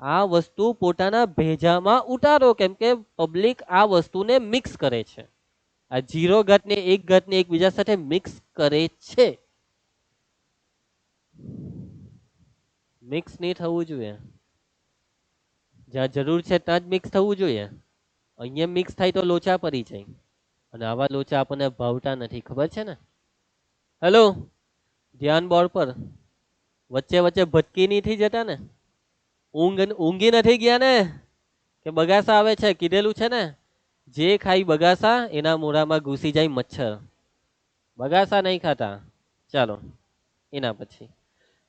આ વસ્તુ પોતાના ભેજામાં ઉતારો, કેમ કે પબ્લિક આ વસ્તુને મિક્સ કરે છે. આ 0 ઘાત ને 1 ઘાત ને એકબીજા સાથે મિક્સ કરે છે. મિક્સ નહીં થવું જોઈએ. જ્યાં જરૂર છે ત્યાં જ મિક્સ થવું જોઈએ. અહીંયા મિક્સ થાય તો લોચા પડી જાય, અને આવા લોચા આપણને ભાવતા નથી, ખબર છે ને? હેલો, ધ્યાન બોર્ડ પર. વચ્ચે વચ્ચે ભટકી નથી જતા ને? ઊંઘી નથી ગયા ને? કે બગાસા આવે છે? કીધેલું છે ને, જે ખાઈ બગાસા એના મોઢામાં ઘૂસી જાય મચ્છર. બગાસા નહીં ખાતા. ચાલો, એના પછી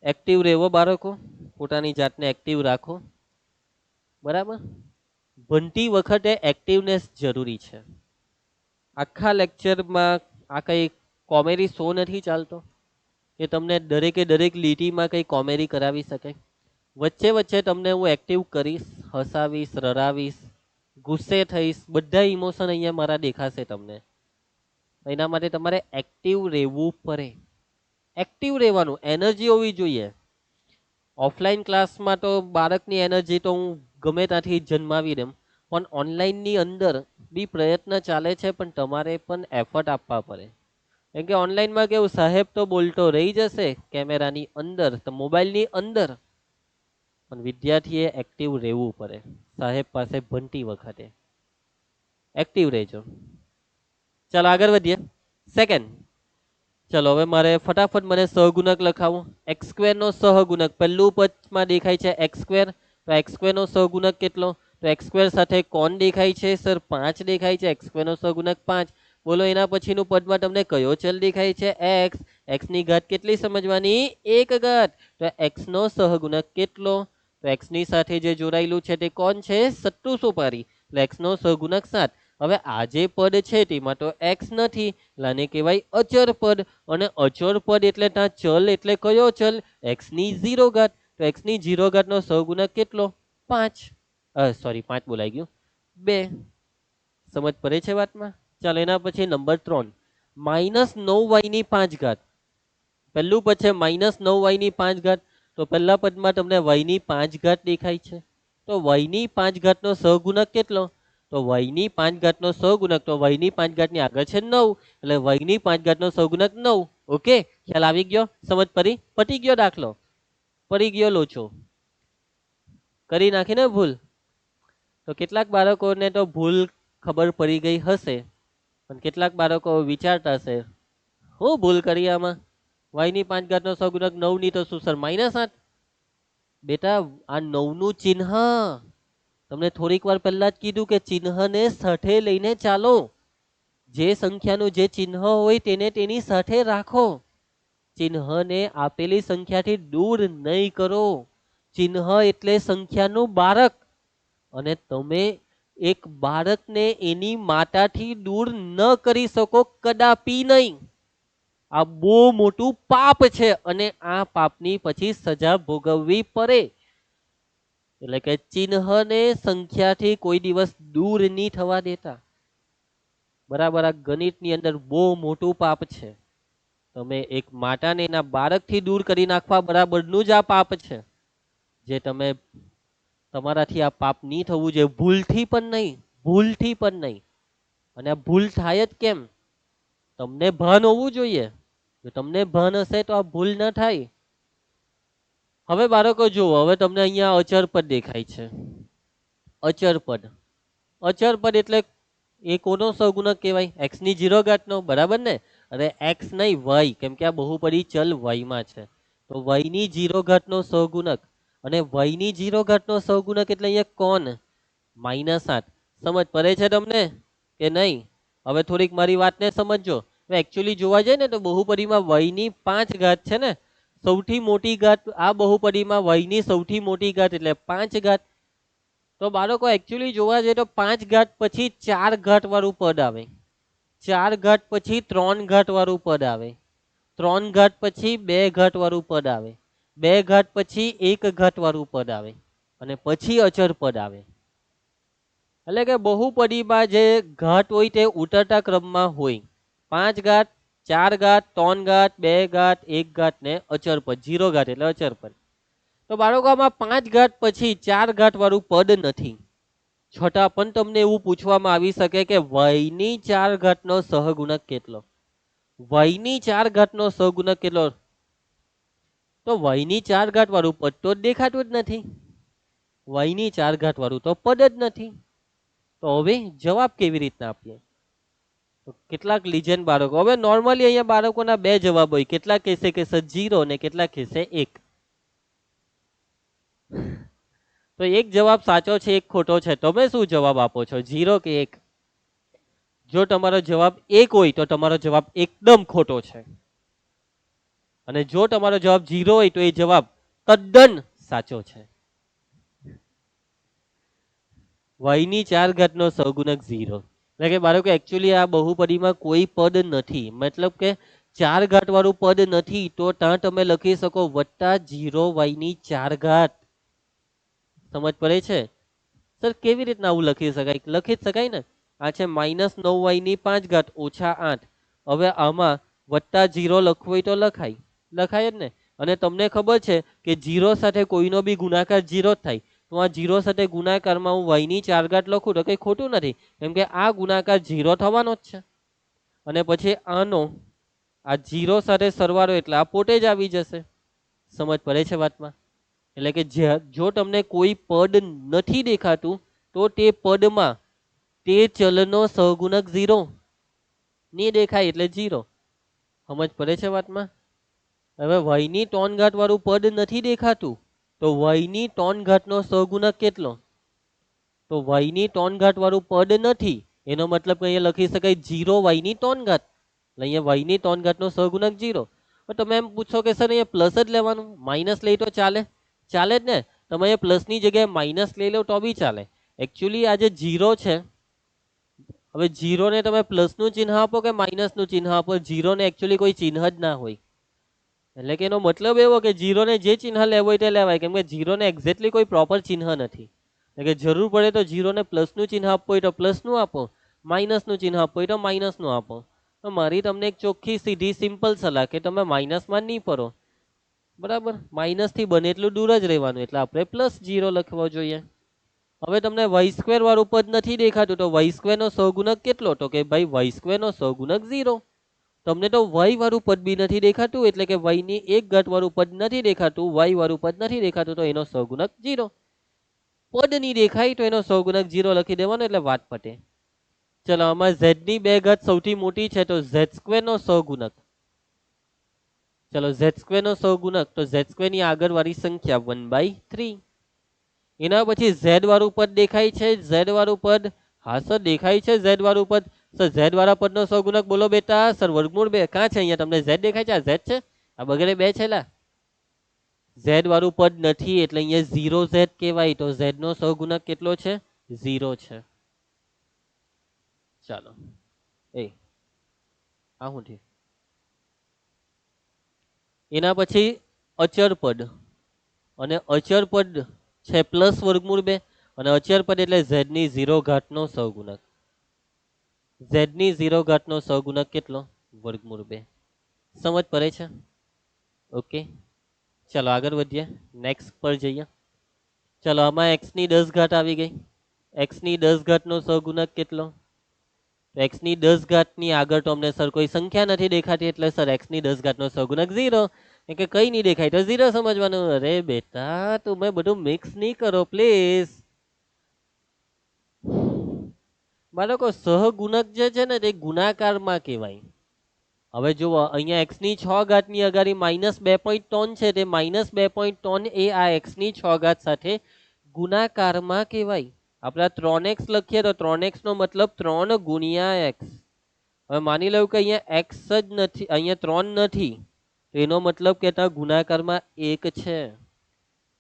એક્ટિવ રહેવો બાળકો, પોતાની જાતને એક્ટિવ રાખો. બરાબર? ભણતી વખતે એક્ટિવનેસ જરૂરી છે. આખા લેક્ચરમાં આ કઈ કોમેડી શો નથી ચાલતો કે તમને દરેકે દરેક લીટીમાં કઈ કોમેડી કરાવી શકે. વચ્ચે વચ્ચે તમને હું એક્ટિવ કરીશ, હસાવીશ, રડાવીશ, ગુસ્સે થઈશ, બધા ઇમોશન અહીંયા મારા દેખાશે તમને. એના માટે તમારે એક્ટિવ રહેવું પડે. એક્ટિવ રહેવાનું, એનર્જી હોવી જોઈએ. ઓફલાઈન ક્લાસમાં તો બાળકની એનર્જી તો હું ગમે ત્યાંથી જન્માવી દઉં, પણ ઓનલાઈનની અંદર બી પ્રયત્ન ચાલે છે, પણ તમારે પણ એફર્ટ આપવા પડે. કેમ કે ઓનલાઈનમાં કેવું, સાહેબ તો બોલતો રહી જશે કેમેરાની અંદર, તો મોબાઈલની અંદર, પણ વિદ્યાર્થીએ એક્ટિવ રહેવું પડે. સાહેબ પાસે ભણતી વખતે એક્ટિવ રહેજો. ચાલો આગળ વધીએ. સેકન્ડ, ચલો હવે મારે ફટાફટ મને સહગુણક લખાવું. એક્સ સ્ક્વેર નો સહગુણક પહેલું પદમાં દેખાય છે એક્સ સ્ક્વેર, તો એક્સ સ્ક્વેર નો સહગુણક કેટલો? તો એક્સ સ્ક્વેર સાથે કોણ દેખાય છે સર? 5 દેખાય છે. એક્સ સ્ક્વેર નો સહગુણક 5. બોલો એના પછીનું પદમાં તમને કયો ચલ દેખાય છે? એક્સ. એક્સ ની ઘાત કેટલી સમજવાની? 1 ઘાત. તો એક્સ નો સહગુણક કેટલો? તો એક્સ ની સાથે જે જોડાયેલું છે તે કોણ છે? સટ્ટુ સોપારી. એટલે એક્સ નો સહગુણક 7. હવે આ જે પદ છે તેમાં તો એક્સ નથી, આને કહેવાય અચર પદ. અને અચર પદ એટલે ત્યાં ચલ એટલે કયો ચલ? એક્સ ની 0 ઘાત. તો એક્સ ની 0 ઘાત નો સહગુણક કેટલો? 5. સોરી 5 બોલાઈ ગયું, 2. સમજ પડે છે વાતમાં? ચાલો એના પછી નંબર 3, -9y ની 5 ઘાત. પહેલું પદ છે -9y ની 5 ઘાત. તો પહેલા પદમાં તમને y ની 5 ઘાત દેખાય છે. તો y ની 5 ઘાત નો સહગુણક કેટલો? તો y ની 5 ઘાત નો સહગુણક, તો y ની 5 ઘાત ની આગળ છે 9, એટલે y ની 5 ઘાત નો સહગુણક 9. ઓકે, ખ્યાલ આવી ગયો? સમજ પડી? પતી ગયો દાખલો? પડી ગયો લોચો? કરી નાખી ને ભૂલ? તો કેટલાક બાળકોને તો ભૂલ ખબર પડી ગઈ હશે, પણ કેટલાક બાળકો વિચારતા હશે હું ભૂલ કરી આમાં? y ની 5 ઘાત નો સહગુણક 9 ની તો શું સર -8? બેટા આ 9 નું ચિહ્ન તમને થોડીક વાર પહેલા જ કીધું કે ચિહ્નને સાથે લઈને ચાલો. જે સંખ્યાનું જે ચિહ્ન હોય તેને તેની સાથે રાખો. ચિહ્નને આપેલી સંખ્યાથી દૂર નહીં કરો. ચિહ્ન એટલે સંખ્યાનું બાળક, અને તમે એક બાળકને એની માતાથી દૂર ન કરી શકો, કદાપી નહીં. આ બહુ મોટું પાપ છે, અને આ પાપની પછી સજા ભોગવવી પડે. એટલે કે ચિહ્નને સંખ્યાથી કોઈ દિવસ દૂર નહીં થવા દેતા. બરાબર? આ ગણિતની અંદર બહુ મોટું પાપ છે. તમે એક માતાને એના બાળકથી દૂર કરી નાખવા બરાબરનું જ આ પાપ છે. જે તમે તમારાથી આ પાપ નહીં થવું જોઈએ, ભૂલથી પણ નહીં, ભૂલથી પણ નહીં. અને આ ભૂલ થાય જ કેમ? તમને ભાન હોવું જોઈએ. જો તમને ભાન હશે તો આ ભૂલ ન થાય. હવે બાળકો જુઓ, હવે તમને અહીંયા અચર પદ દેખાય છે. અચર પદ, અચર પદ એટલે એ કોનો સહગુણક કહેવાય? એક્સ ની 0 ઘાત નો, બરાબર ને? અને એક્સ નહીં વાય, કેમ કે આ બહુપદી ચલ y માં છે. તો y ની 0 ઘાત નો સહગુણક, અને y ની 0 ઘાત નો સહગુણક એટલે અહીંયા કોણ? -8. સમજ પડે છે તમને કે નહીં? હવે થોડીક મારી વાતને સમજો. એકચ્યુઅલી જોવા જાય ને તો બહુપદીમાં y ની 5 ઘાત છે ને, સૌથી મોટી ઘાત આ બહુપદીમાં y ની સૌથી મોટી ઘાત એટલે 5 ઘાત. તો બાળકો એકચ્યુઅલી જોવા જઈએ તો 5 ઘાત પછી 4 ઘાત વાળું પદ આવે. 4 ઘાત પછી 3 ઘાત વાળું પદ આવે. 3 ઘાત પછી 2 ઘાત વાળું પદ આવે. 2 ઘાત પછી 1 ઘાત વાળું પદ આવે, અને પછી અચર પદ આવે. એટલે કે બહુપદીમાં જે ઘાત હોય તે ઉતરતા ક્રમમાં હોય. 5 ઘાત, 4 ઘાત, 3 ઘાત, 2 ઘાત, 1 ઘાત ને અચર પદ. 0 ઘાત એટલે અચર પદ. તો બાળકો આમાં 5 ઘાત પછી 4 ઘાત વાળું પદ નથી. છતાં પણ તમને એવું પૂછવામાં આવી શકે કે y ની 4 ઘાત નો સહગુણક કેટલો? y ની 4 ઘાત નો સહગુણક કેટલો? તો y ની 4 ઘાત વાળું પદ તો દેખાતું જ નથી. y ની 4 ઘાત વાળું તો પદ જ નથી. તો હવે જવાબ કેવી રીતના આપીએ? તો કેટલાક લીજેન્ડ બાળકો, હવે નોર્મલી અહીંયા બાળકોના બે જવાબ હોય. કેટલાક કહેશે કે સર 0 ને કેટલાક કહેશે 1. તો એક જવાબ સાચો છે, એક ખોટો છે. તમે શું જવાબ આપો છો, 0 કે 1? જો તમારો જવાબ 1 હોય તો તમારો જવાબ એકદમ ખોટો છે, અને જો તમારો જવાબ 0 હોય તો એ જવાબ તદ્દન સાચો છે. y ની 4 ઘાત નો સહગુણક 0. એટલે કે બાળકો એકચ્યુઅલી આ બહુપદીમાં કોઈ પદ નથી, મતલબ કે 4 ઘાત વાળું પદ નથી. તો ત્યાં તમે લખી શકો +0 y ની 4 ઘાત. સમજ પડે છે? સર કેવી રીતના આવું લખી શકાય? લખી જ શકાય ને. આ છે -9y ની 5 ઘાત -8. હવે આમાં +0 લખવું હોય તો લખાય. લખાય જ ને. અને તમને ખબર છે કે 0 સાથે કોઈનો બી ગુણાકાર 0 જ થાય, તો આ 0 સાથે ગુણાકારમાં હું y ની 4 ઘાત લખું તો કંઈ ખોટું નથી, કેમ કે આ ગુણાકાર 0 થવાનો જ છે. અને પછી આનો આ 0 સાથે સરવાળો એટલે આ પોતે જ આવી જશે. સમજ પડે છે વાતમાં? એટલે કે જો તમને કોઈ પદ નથી દેખાતું તો તે પદમાં તે ચલનો સહગુણક 0 નહીં દેખાય એટલે 0. સમજ પડે છે વાતમાં? હવે y ની 3 ઘાત વાળું પદ નથી દેખાતું તો y ની 3 ઘાતનો સહગુણક કેટલો? તો y ની 3 ઘાત વાળું પદ નથી, એનો મતલબ કે અહીંયા લખી શકાય 0 y ની 3 ઘાત. અહીંયા y ની 3 ઘાતનો સહગુણક 0. તમે એમ પૂછો કે સર અહીંયા પ્લસ જ લેવાનું, માઇનસ લઈ તો ચાલે? ચાલે જ ને. તમે અહીંયા પ્લસની જગ્યાએ માઇનસ લઈ લો તો બી ચાલે. એકચ્યુઅલી આ જે 0 છે, હવે 0 ને તમે પ્લસનું ચિહ્ન આપો કે માઇનસનું ચિહ્ન આપો, 0 ને એકચ્યુઅલી કોઈ ચિહ્ન જ ના હોય. એટલે કે એનો મતલબ એવો કે 0 ને જે ચિહ્ન લેવો હોય તે લેવાય, કેમ કે 0 ને એક્ઝેક્ટલી કોઈ પ્રોપર ચિહ્ન નથી. એટલે કે જરૂર પડે તો 0 ને પ્લસનું ચિહ્ન આપવું હોય તો પ્લસનું આપો, માઇનસનું ચિહ્ન આપવું હોય તો માઇનસનું આપો. તો મારી તમને એક ચોખ્ખી સીધી સિમ્પલ સલાહ કે તમે માઇનસમાં નહીં પડો, બરાબર. માઇનસથી બને એટલું દૂર જ રહેવાનું, એટલે આપણે +0 લખવો જોઈએ. હવે તમને y² વાળું પદ નથી દેખાતું તો y² નો સહગુણક કેટલો? તો કે ભાઈ y² નો સહગુણક 0. તમને તો y વાળું પદ બી નથી દેખાતું, એટલે કે y ની 1 ઘાત વાળું પદ નથી દેખાતું, y વાળું પદ નથી દેખાતું, તો એનો સહગુણક 0. પદ નહીં દેખાય તો એનો સહગુણક 0 લખી દેવાનો એટલે વાત પતે. ચલો આમાં z ની 2 ઘાત સૌથી મોટી છે તો z² નો સહગુણક. ચલો z² નો સહગુણક, તો z² ની આગળ વાળી સંખ્યા 1/3. એના પછી z વાળું પદ દેખાય છે, z વાળું પદ, હા સર દેખાય છે z વાળું પદ. સર z વાળા પદનો સહગુણક બોલો બેટા. સર વર્ગમૂળ 2 ક્યાં છે? અહીંયા તમને z દેખાય છે, આ z છે, આ બગડે 2 છે લા. z વાળું પદ નથી એટલે અહીંયા 0z કહેવાય, તો z નો સહગુણક કેટલો છે? 0 છે. ચાલો એ આ હું થયું. એના પછી અચર પદ, અને અચર પદ છે પ્લસ વર્ગમૂળ 2, અને અચર પદ એટલે z ની 0 ઘાતનો સહગુણક. z ની 0 ઘાતનો સહગુણક કેટલો? વર્ગમૂળ 2. સમજ પડે છે? ઓકે, ચલો આગળ વધીએ, નેક્સ્ટ પર જઈએ. ચલો આમાં x ની 10 ઘાત આવી ગઈ. x ની 10 ઘાતનો સહગુણક કેટલો? x ની 10 ઘાતની આગળ તો અમને સર કોઈ સંખ્યા નથી દેખાતી, એટલે સર x ની 10 ઘાતનો સહગુણક 0. કે કઈ નહીં દેખાય તો 0 સમજવાનું. અરે બેટા તમે બધું મિક્સ નહીં કરો પ્લીઝ. બાળકો સહગુણક જે છે ને તે ગુણાકારમાં કહેવાય. હવે જુઓ અહીંયા x ની 6 ઘાતની અગાડી -2.3 છે, તે -2.3 એ આ x ની 6 ઘાત સાથે ગુણાકારમાં કહેવાય. આપણે 3x લખીએ તો 3x નો મતલબ 3 ગુણ્યા x. હવે માની લઉં કે અહીંયા x જ નથી, અહીંયા 3 નથી, તો એનો મતલબ કે ત્યાં ગુણાકારમાં 1 છે.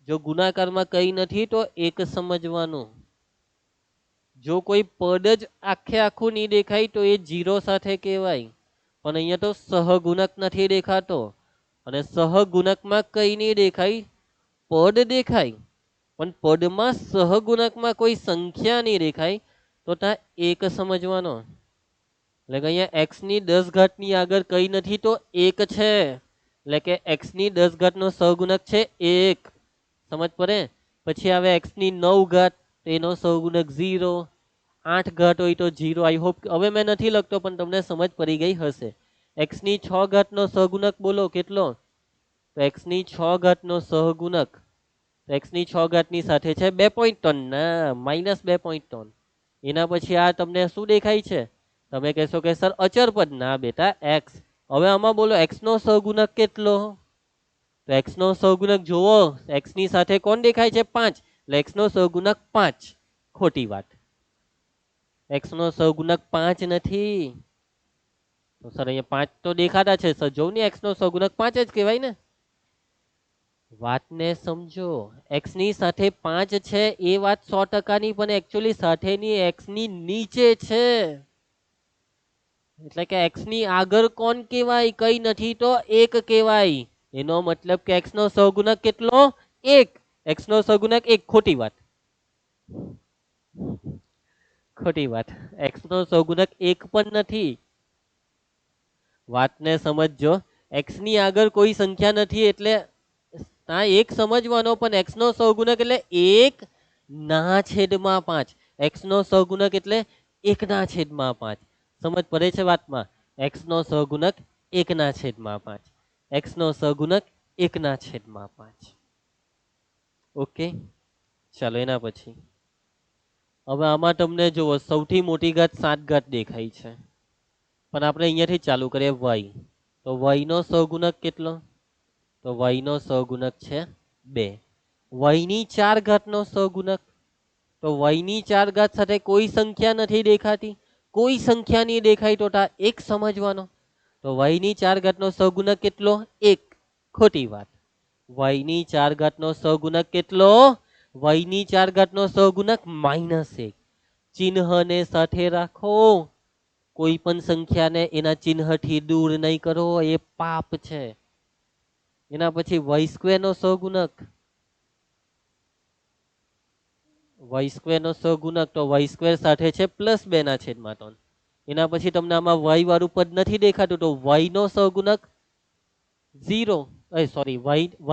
જો ગુણાકારમાં કંઈ નથી તો 1 સમજવાનું. જો કોઈ પદ જ આખે આખું નહીં દેખાય તો એ 0 સાથે કહેવાય. પણ અહીંયા તો સહગુણક નથી દેખાતો, અને સહગુણકમાં કંઈ નહીં દેખાય, પદ દેખાય, પણ પદમાં સહગુણકમાં કોઈ સંખ્યા નહીં દેખાય, તો ત્યાં 1 સમજવાનો. એટલે કે અહીંયા x ની 10 ઘાતની આગળ કંઈ નથી તો 1 છે, એટલે કે x ની 10 ઘાતનો સહગુણક છે 1. સમજ પડે? પછી આવે x ની 9 ઘાત, એનો સહગુણક 0. 8 ઘાત હોય તો 0. આઈ હોપ હવે મેં નથી લખતો પણ તમને સમજ પડી ગઈ હશે. x ની 6 ઘાતનો સહગુણક બોલો કેટલો? તો x ની 6 ઘાતનો સહગુણક, x ની 6 ઘાતની સાથે છે 2.3, ના -2.3. એના પછી આ તમને શું દેખાય છે? તમે કહેશો કે સર અચર પદ. ના બેટા x. હવે આમાં બોલો x નો સહગુણક કેટલો? તો x નો સહગુણક જોવો, x ની સાથે કોણ દેખાય છે? 5, એટલે x નો સહગુણક 5. ખોટી વાત. x નો સહગુણક 5 નથી. તો સર અહીંયા 5 તો દેખાતા છે સર, જો ને x નો સહગુણક 5 જ કહેવાય ને. વાતને સમજો. x ની સાથે 5 છે એ વાત 100% ની, પણ એકચ્યુઅલી સાથેની x ની નીચે છે. એટલે કે x ની આગળ કોણ કહેવાય? કઈ નથી તો 1 કહેવાય. એનો મતલબ કે x નો સહગુણક કેટલો? 1. x નો સહગુણક 1. ખોટી વાત. ખોટી વાત. x નો સહગુણક 1 પણ નથી. વાતને સમજજો. x ની આગળ કોઈ સંખ્યા નથી એટલે આ એક સમજવાનો, પણ x નો સહગુણક એટલે 1 ના છેદમાં 5. x નો સહગુણક એટલે 1 ના છેદમાં 5. સમજ પડે છે વાતમાં? x નો સહગુણક 1 ના છેદમાં 5. x નો સહગુણક 1 ના છેદમાં 5. ઓકે, ચાલો એના પછી હવે આમાં તમને જુઓ સૌથી મોટી ઘાત 7 ઘાત દેખાય છે, પણ આપણે અહીંયાથી ચાલુ કરીએ y. તો y નો સહગુણક કેટલો? તો y નો સહગુણક છે 2. y ની 4 ઘાત નો સહગુણક, તો y ની 4 ઘાત સાથે કોઈ સંખ્યા નથી દેખાતી, કોઈ સંખ્યા નહીં દેખાય તો એક સમજવાનો. તો y ની 4 ઘાત નો સહગુણક કેટલો? 1. ખોટી વાત. y ની 4 ઘાત નો સહગુણક કેટલો? y ની 4 ઘાત નો સહગુણક -1. ચિહ્નને સાથે રાખો, કોઈ પણ સંખ્યાને એના ચિહ્નથી દૂર નહીં કરો, એ પાપ છે. એના પછી y² નો સહગુણક, y² નો સહગુણક, તો y² સાથે છે +2 ના છેદમાં 3. એના પછી તમને આમાં y વાળું પદ નથી દેખાતું, તો y નો સહગુણક 0. સોરી,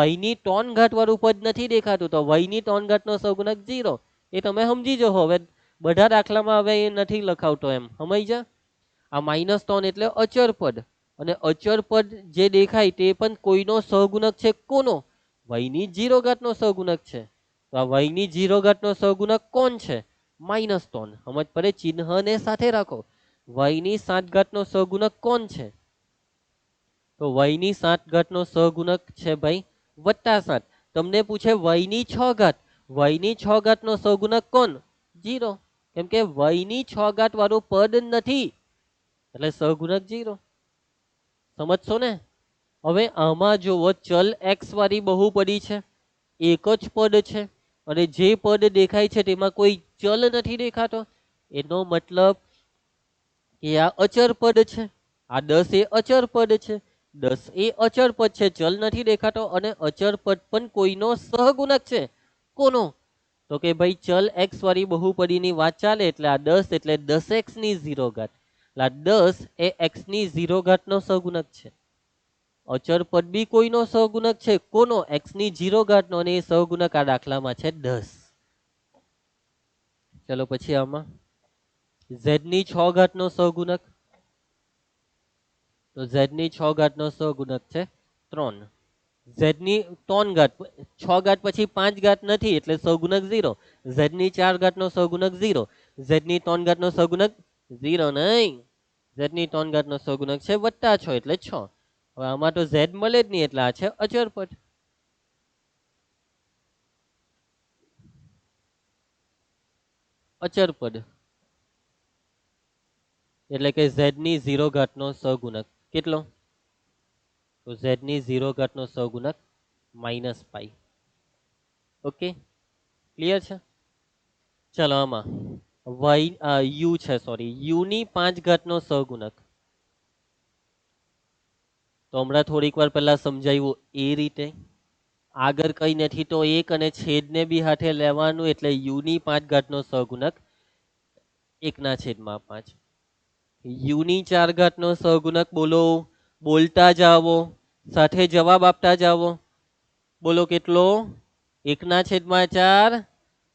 y ની 3 ઘાત વાળું પદ નથી દેખાતું, તો y ની 3 ઘાત નો સહગુણક 0. એ તમે સમજી જો. હવે બધા દાખલામાં હવે એ નથી લખાવતો એમ, સમજ્યા? આ -3 એટલે અચર પદ, અને અચર પદ જે દેખાય તે પણ કોઈનો સહગુણક છે. કોનો? y ની 0 ઘાત નો સહગુણક છે. તો આ y ની 0 ઘાત નો સહગુણક કોણ છે? -3. સમજ પડે? ચિહ્નને સાથે રાખો. y ની 7 ઘાત નો સહગુણક કોણ છે? તો y ની 7 ઘાત નો સહગુણક છે ભાઈ +7. તમને પૂછે y ની 6 ઘાત, y ની 6 ઘાત નો સહગુણક કોણ? 0. કેમ કે y ની 6 ઘાત વાળું પદ નથી, એટલે સહગુણક 0. સમજશો ને? હવે આમાં જુઓ, ચલ x વાળી બહુપદી છે, એક જ પદ છે, અને જે પદ દેખાય છે તેમાં કોઈ ચલ નથી દેખાતો. એનો મતલબ કે આ અચર પદ છે. આ 10 એ અચર પદ છે. 10 એ અચર પદ છે, ચલ નથી દેખાતો, અને અચર પદ પણ કોઈનો સહગુણક છે. કોનો? તો કે ભાઈ ચલ x વાળી બહુપદીની વાત ચાલે એટલે આ 10 એટલે 10x ની 0 ઘાત. એટલે 10 એ x ની 0 ઘાત નો સહગુણક છે. અચર પદ બી કોઈનો સહગુણક છે. કોનો? x ની 0 ઘાત નો, અને એ સહગુણક આ દાખલામાં છે 10. ચલો પછી આમાં z ની 6 ઘાત નો સહગુણક, તો z ની 6 ઘાત નો સહગુણક છે 3. z ની 3 ઘાત, 6 ઘાત પછી 5 ઘાત નથી એટલે સહગુણક 0. z ની 4 ઘાત નો સહગુણક 0. z ની 3 ઘાત નો સહગુણક 0 નહીં, z ની 3 ઘાત નો સહગુણક છે +6 એટલે 6. હવે આમાં તો z મળે જ નહીં એટલે આ છે અચર પદ. અચર પદ એટલે કે z ની 0 ઘાત નો સહગુણક કેટલો? તો z ની 0 ઘાત નો સહગુણક -π. ઓકે, ક્લિયર છે? ચલો આમાં u છે, સોરી, u ની 5 ઘાત નો સહગુણક. તો હમણાં થોડીક વાર પહેલા સમજાવ્યું એ રીતે આગળ કઈ નથી, તો 1 અને છેદને બી હાથે લેવાનું, એટલે u ની 5 ઘાત નો સહગુણક 1/5. u ની 4 ઘાત નો સહગુણક બોલો, બોલતા જાવો, સાથે જવાબ આપતા જાવો. બોલો કેટલો? 1/4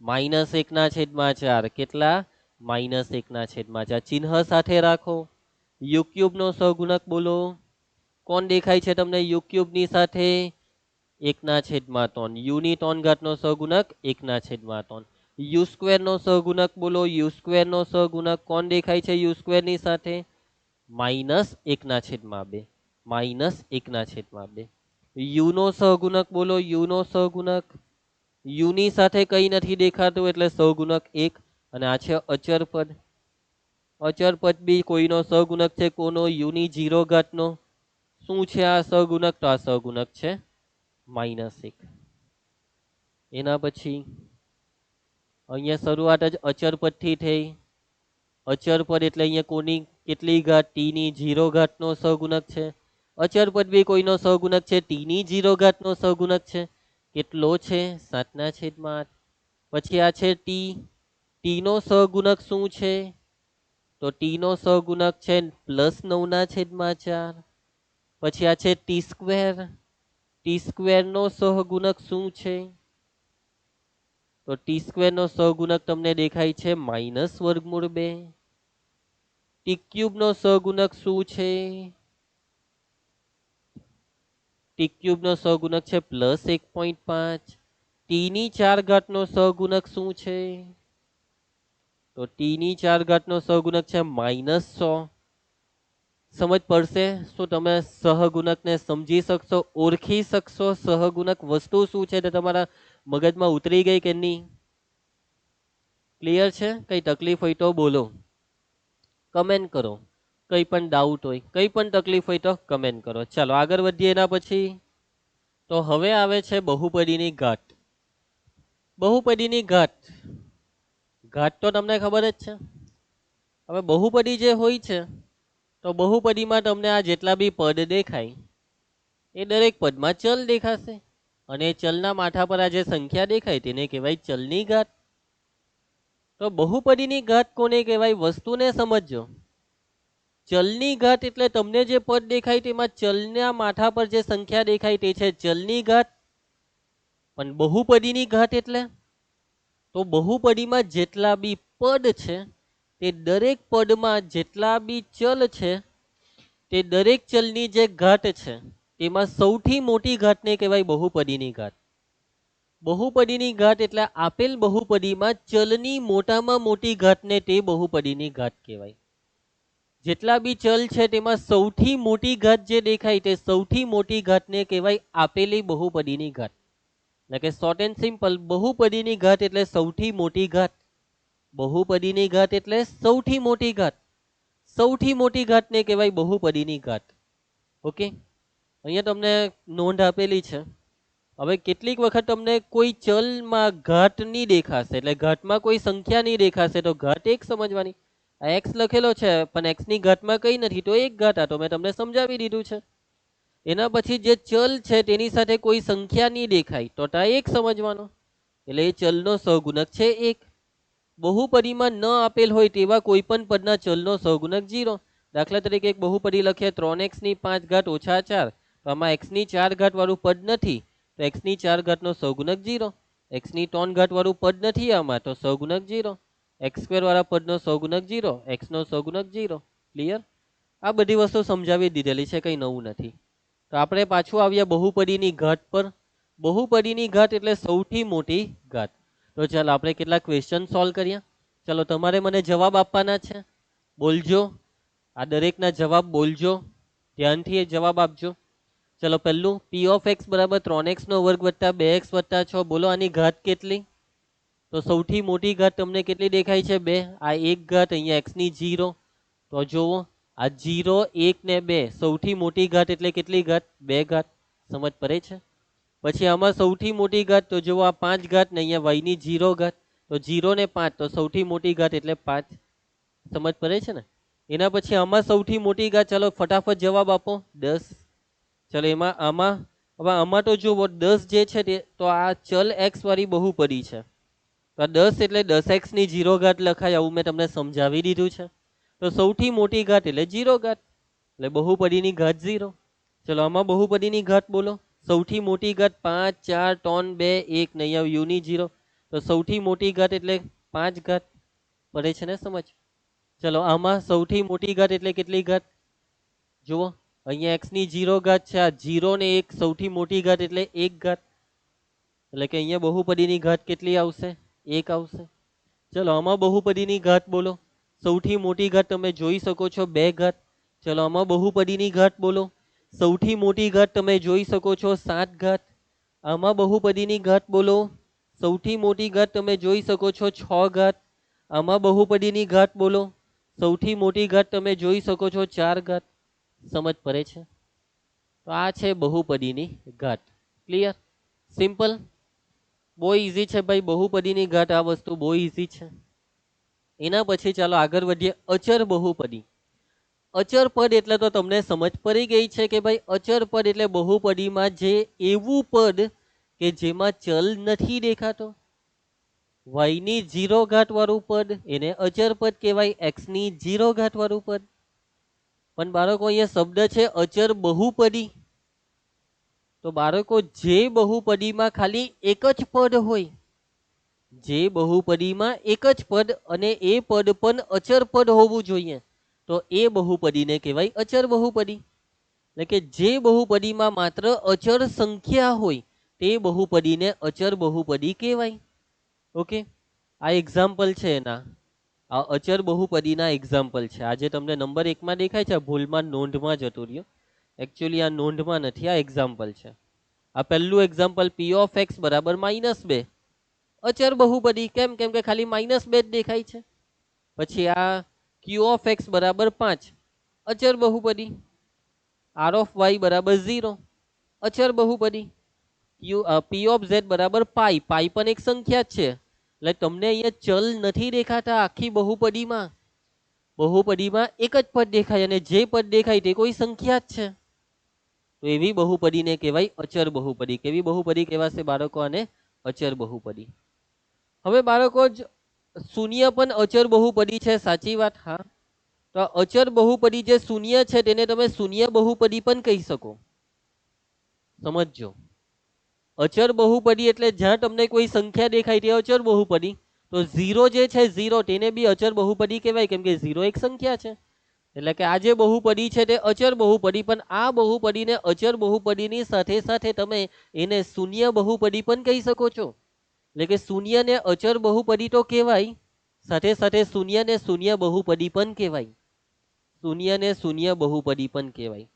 -1/4. કેટલા? -1/4. ચિહ્ન સાથે રાખો. u ક્યુબ નો સહગુણક બોલો. કોણ દેખાય છે તમને u ક્યુબ ની સાથે? 1/3. u ની 3 ઘાત નો સહગુણક 1/3. u² નો સહગુણક બોલો. u² નો સહગુણક કોણ દેખાય છે u² ની સાથે? -1/2. -1/2. u નો સહગુણક બોલો. u નો સહગુણક, u ની સાથે કઈ નથી દેખાતું એટલે સહગુણક 1. અને આ છે અચર પદ. અચર પદ બી કોઈનો સહગુણક છે. કોનો? u ની 0 ઘાત નો. શું છે આ સહગુણક? તો આ સહગુણક છે -1. એના પછી અહીંયા શરૂઆત જ અચર પદ થી થઈ. અચર પદ એટલે અહીંયા કોની કેટલી ઘાત? t ની 0 ઘાત નો સહગુણક છે. અચર પદ બી કોઈનો સહગુણક છે, t ની 0 ઘાત નો સહગુણક છે. કેટલો છે? 7/8. પછી આ છે t. t નો સહગુણક શું છે? તો t નો સહગુણક છે +9/4. પછી આ છે ટી સ્ક્વેર. ટી સ્ક્વેરનો સહગુણક શું છે? તો ટી સ્ક્વેરનો સહગુણક તમને દેખાય છે માઇનસ વર્ગમૂળ 2. ટી ક્યુબનો સહગુણક શું છે? ટી ક્યુબનો સહગુણક છે પ્લસ 1.5. ટીની 4 ઘાતનો સહગુણક શું છે? તો ટીની 4 ઘાતનો સહગુણક છે માઇનસ 100. સમજ પડશે? શું તમે સહગુણકને સમજી શકશો, ઓળખી શકશો? સહગુણક વસ્તુ શું છે તે તમારા મગજમાં ઉતરી ગઈ કે નહીં? ક્લિયર છે? કઈ તકલીફ હોય તો બોલો, કમેન્ટ કરો. કઈ પણ ડાઉટ હોય, કઈ પણ તકલીફ હોય તો કમેન્ટ કરો. ચાલો આગળ વધીએ. એના પછી તો હવે આવે છે બહુપદીની ઘાત. બહુપદીની ઘાત, ઘાત તો તમને ખબર જ છે. હવે બહુપદી જે હોય છે, તો બહુપદીમાં તમને આ જેટલા બી પદ દેખાય એ દરેક પદમાં ચલ દેખાશે, અને ચલના માથા પર આ જે સંખ્યા દેખાય તેને કહેવાય ચલની ઘાત. તો બહુપદીની ઘાત કોને કહેવાય? વસ્તુને સમજજો. ચલની ઘાત એટલે તમને જે પદ દેખાય તેમાં ચલના માથા પર જે સંખ્યા દેખાય તે છે ચલની ઘાત. પણ બહુપદીની ઘાત એટલે, તો બહુપદીમાં જેટલા બી પદ છે તે દરેક પદમાં જેટલા બી ચલ છે તે દરેક ચલની જે ઘાત છે તેમાં સૌથી મોટી ઘાતને કહેવાય બહુપદીની ઘાત. બહુપદીની ઘાત એટલે આપેલ બહુપદીમાં ચલની મોટામાં મોટી ઘાતને તે બહુપદીની ઘાત કહેવાય. જેટલા બી ચલ છે તેમાં સૌથી મોટી ઘાત જે દેખાય તે સૌથી મોટી ઘાતને કહેવાય આપેલી બહુપદીની ઘાત. એટલે કે શોર્ટ એન્ડ સિમ્પલ, બહુપદીની ઘાત એટલે સૌથી મોટી ઘાત. બહુપદીની ઘાત એટલે સૌથી મોટી ઘાત. સૌથી મોટી ઘાતને કહેવાય બહુપદીની ઘાત. ઓકે, અહીંયા તમને નોંધ આપેલી છે. હવે કેટલીક વખત તમને કોઈ ચલમાં ઘાત નહીં દેખાશે, એટલે ઘાતમાં કોઈ સંખ્યા નહીં દેખાશે તો ઘાત એક સમજવાની. આ એક્સ લખેલો છે પણ એક્સ ની ઘાતમાં કઈ નથી તો એક ઘાત. આ તો મેં તમને સમજાવી દીધું છે. એના પછી જે ચલ છે તેની સાથે કોઈ સંખ્યા નહીં દેખાય તો તા એક સમજવાનો, એટલે એ ચલનો સહગુણક છે એક. બહુપદીમાં ન આપેલ હોય તેવા કોઈ પણ પદના ચલનો સહગુણક 0. દાખલા તરીકે એક બહુપદી લખીએ 3x ની 5 ઘાત ઓછા 4, તો આમાં x ની 4 ઘાત વાળું પદ નથી તો x ની 4 ઘાતનો સહગુણક 0. x ની 3 ઘાત વાળું પદ નથી આમાં તો સહગુણક 0. x સ્ક્વેર વાળા પદનો સહગુણક 0, x નો સહગુણક 0. ક્લિયર? આ બધી વસ્તુ સમજાવી દીધેલી છે, કઈ નવું નથી. તો આપણે પાછું આવ્યા બહુપદીની ઘાત પર. બહુપદીની ઘાત એટલે સૌથી મોટી ઘાત. તો ચાલો આપણે કેટલા ક્વેશ્ચન સોલ્વ કર્યા. ચલો તમારે મને જવાબ આપવાના છે, બોલજો. આ દરેકના જવાબ બોલજો, ધ્યાનથી એ જવાબ આપજો. ચલો પહેલું, p ઓફ x બરાબર 3x નો વર્ગ વત્તા 2x વત્તા 6. બોલો આની ઘાત કેટલી? તો સૌથી મોટી ઘાત તમને કેટલી દેખાય છે? 2. આ એક ઘાત, અહીંયા x ની 0. તો જુઓ આ 0, 1 ને 2 સૌથી મોટી ઘાત એટલે કેટલી ઘાત? 2 ઘાત. સમજ પડે છે? પછી આમાં સૌથી મોટી ઘાત તો જુઓ આ 5 ઘાત ને અહીંયા y ની 0 ઘાત. તો 0 ને 5 તો સૌથી મોટી ઘાત એટલે 5. સમજ પડે છે ને? એના પછી આમાં સૌથી મોટી ઘાત, ચલો ફટાફટ જવાબ આપો. 10. ચલો એમાં આમાં, હવે આમાં તો જુઓ 10 જે છે તે તો આ ચલ x વાળી બહુપદી છે. તો 10 એટલે 10x ની 0 ઘાત લખાય, આવું મેં તમને સમજાવી દીધું છે. તો સૌથી મોટી ઘાત એટલે 0 ઘાત, એટલે બહુપદીની ઘાત 0. ચલો આમાં બહુપદીની ઘાત બોલો. સૌથી મોટી ઘાત 5, 4, 3, 2, 1 ને અહીંયા u ની 0. તો સૌથી મોટી ઘાત એટલે 5 ઘાત. પડે છે ને સમજ? ચલો આમાં સૌથી મોટી ઘાત એટલે કેટલી ઘાત? જુઓ અહીંયા x ની 0 ઘાત છે, આ 0 ને 1 સૌથી મોટી ઘાત એટલે 1 ઘાત. એટલે કે અહીંયા બહુપદીની ઘાત કેટલી આવશે? 1 આવશે. ચલો આમાં બહુપદીની ઘાત બોલો. સૌથી મોટી ઘાત તમે જોઈ શકો છો 2 ઘાત. ચલો આમાં બહુપદીની ઘાત બોલો. સૌથી મોટી ઘાત તમે જોઈ શકો છો 7 ઘાત. આમાં બહુપદીની ઘાત બોલો. સૌથી મોટી ઘાત તમે જોઈ શકો છો 6 ઘાત. આમાં બહુપદીની ઘાત બોલો. સૌથી મોટી ઘાત તમે જોઈ શકો છો 4 ઘાત. સમજ પડે છે? તો આ છે બહુપદીની ઘાત. ક્લિયર? સિમ્પલ, બહુ ઈઝી છે ભાઈ. બહુપદીની ઘાત આ વસ્તુ બહુ ઈઝી છે. એના પછી ચાલો આગળ વધીએ. અચર બહુપદી. અચર પદ એટલે તો તમને સમજ પડી ગઈ છે કે ભાઈ અચર પદ એટલે બહુપદીમાં જે એવું પદ કે જેમાં ચલ નથી દેખાતો. y ની 0 ઘાત વાળું પદ એને અચર પદ કહેવાય, x ની 0 ઘાત વાળું પદ. પણ બાળકો અહીંયા શબ્દ છે અચર બહુપદી. તો બાળકો જે બહુપદીમાં ખાલી એક જ પદ હોય, જે બહુપદીમાં એક જ પદ અને એ પદ પણ અચર પદ હોવું જોઈએ, તો એ બહુપદીને કહેવાય અચર બહુપદી. એટલે કે જે બહુપદીમાં માત્ર અચર સંખ્યા હોય તે બહુપદીને અચર બહુપદી કહેવાય. ઓકે, આ એક્ઝામ્પલ છે એના, આ અચર બહુપદીના એક્ઝામ્પલ છે. આજે તમને નંબર 1 માં દેખાય છે, ભૂલમાં નોંધમાં જતું રહ્યું. એકચ્યુઅલી આ નોંધમાં નથી, આ એક્ઝામ્પલ છે. આ પહેલું એક્ઝામ્પલ p ઓફ x બરાબર -2, અચર બહુપદી. કેમ? કેમ કે ખાલી -2 જ દેખાય છે. પછી આ q ઓફ x બરાબર 5, અચર બહુપદી. r ઓફ y બરાબર 0, અચર બહુપદી. p ઓફ z બરાબર પાઈ, પાઈ પણ એક સંખ્યા જ છે. એટલે તમને અહીંયા ચલ નથી દેખાતા આખી બહુપદીમાં. બહુપદીમાં એક જ પદ દેખાય અને જે પદ દેખાય તે કોઈ સંખ્યા જ છે. તો એવી બહુપદીને કહેવાય અચર બહુપદી. કેવી બહુપદી કહેવાશે બાળકો? આને અચર બહુપદી. હવે બાળકો જ શૂન્ય પણ અચર બહુપદી છે, સાચી વાત? હા. તો અચર બહુપદી જે શૂન્ય છે તેને તમે શૂન્ય બહુપદી પણ કહી શકો. સમજજો, અચર બહુપદી એટલે જ્યાં તમને કોઈ સંખ્યા દેખાય તે અચર બહુપદી. તો 0 જે છે 0 તેને બી અચર બહુપદી કહેવાય, કેમ કે 0 એક સંખ્યા છે. એટલે કે આ જે બહુપદી છે તે અચર બહુપદી, પણ આ બહુપદીને અચર બહુપદીની સાથે સાથે તમે એને શૂન્ય બહુપદી પણ કહી શકો છો. એટલે કે શૂન્ય ને અચર બહુપદી તો કહેવાય, સાથે સાથે શૂન્ય ને શૂન્ય બહુપદી પણ કહેવાય. શૂન્ય ને શૂન્ય બહુપદી પણ કહેવાય.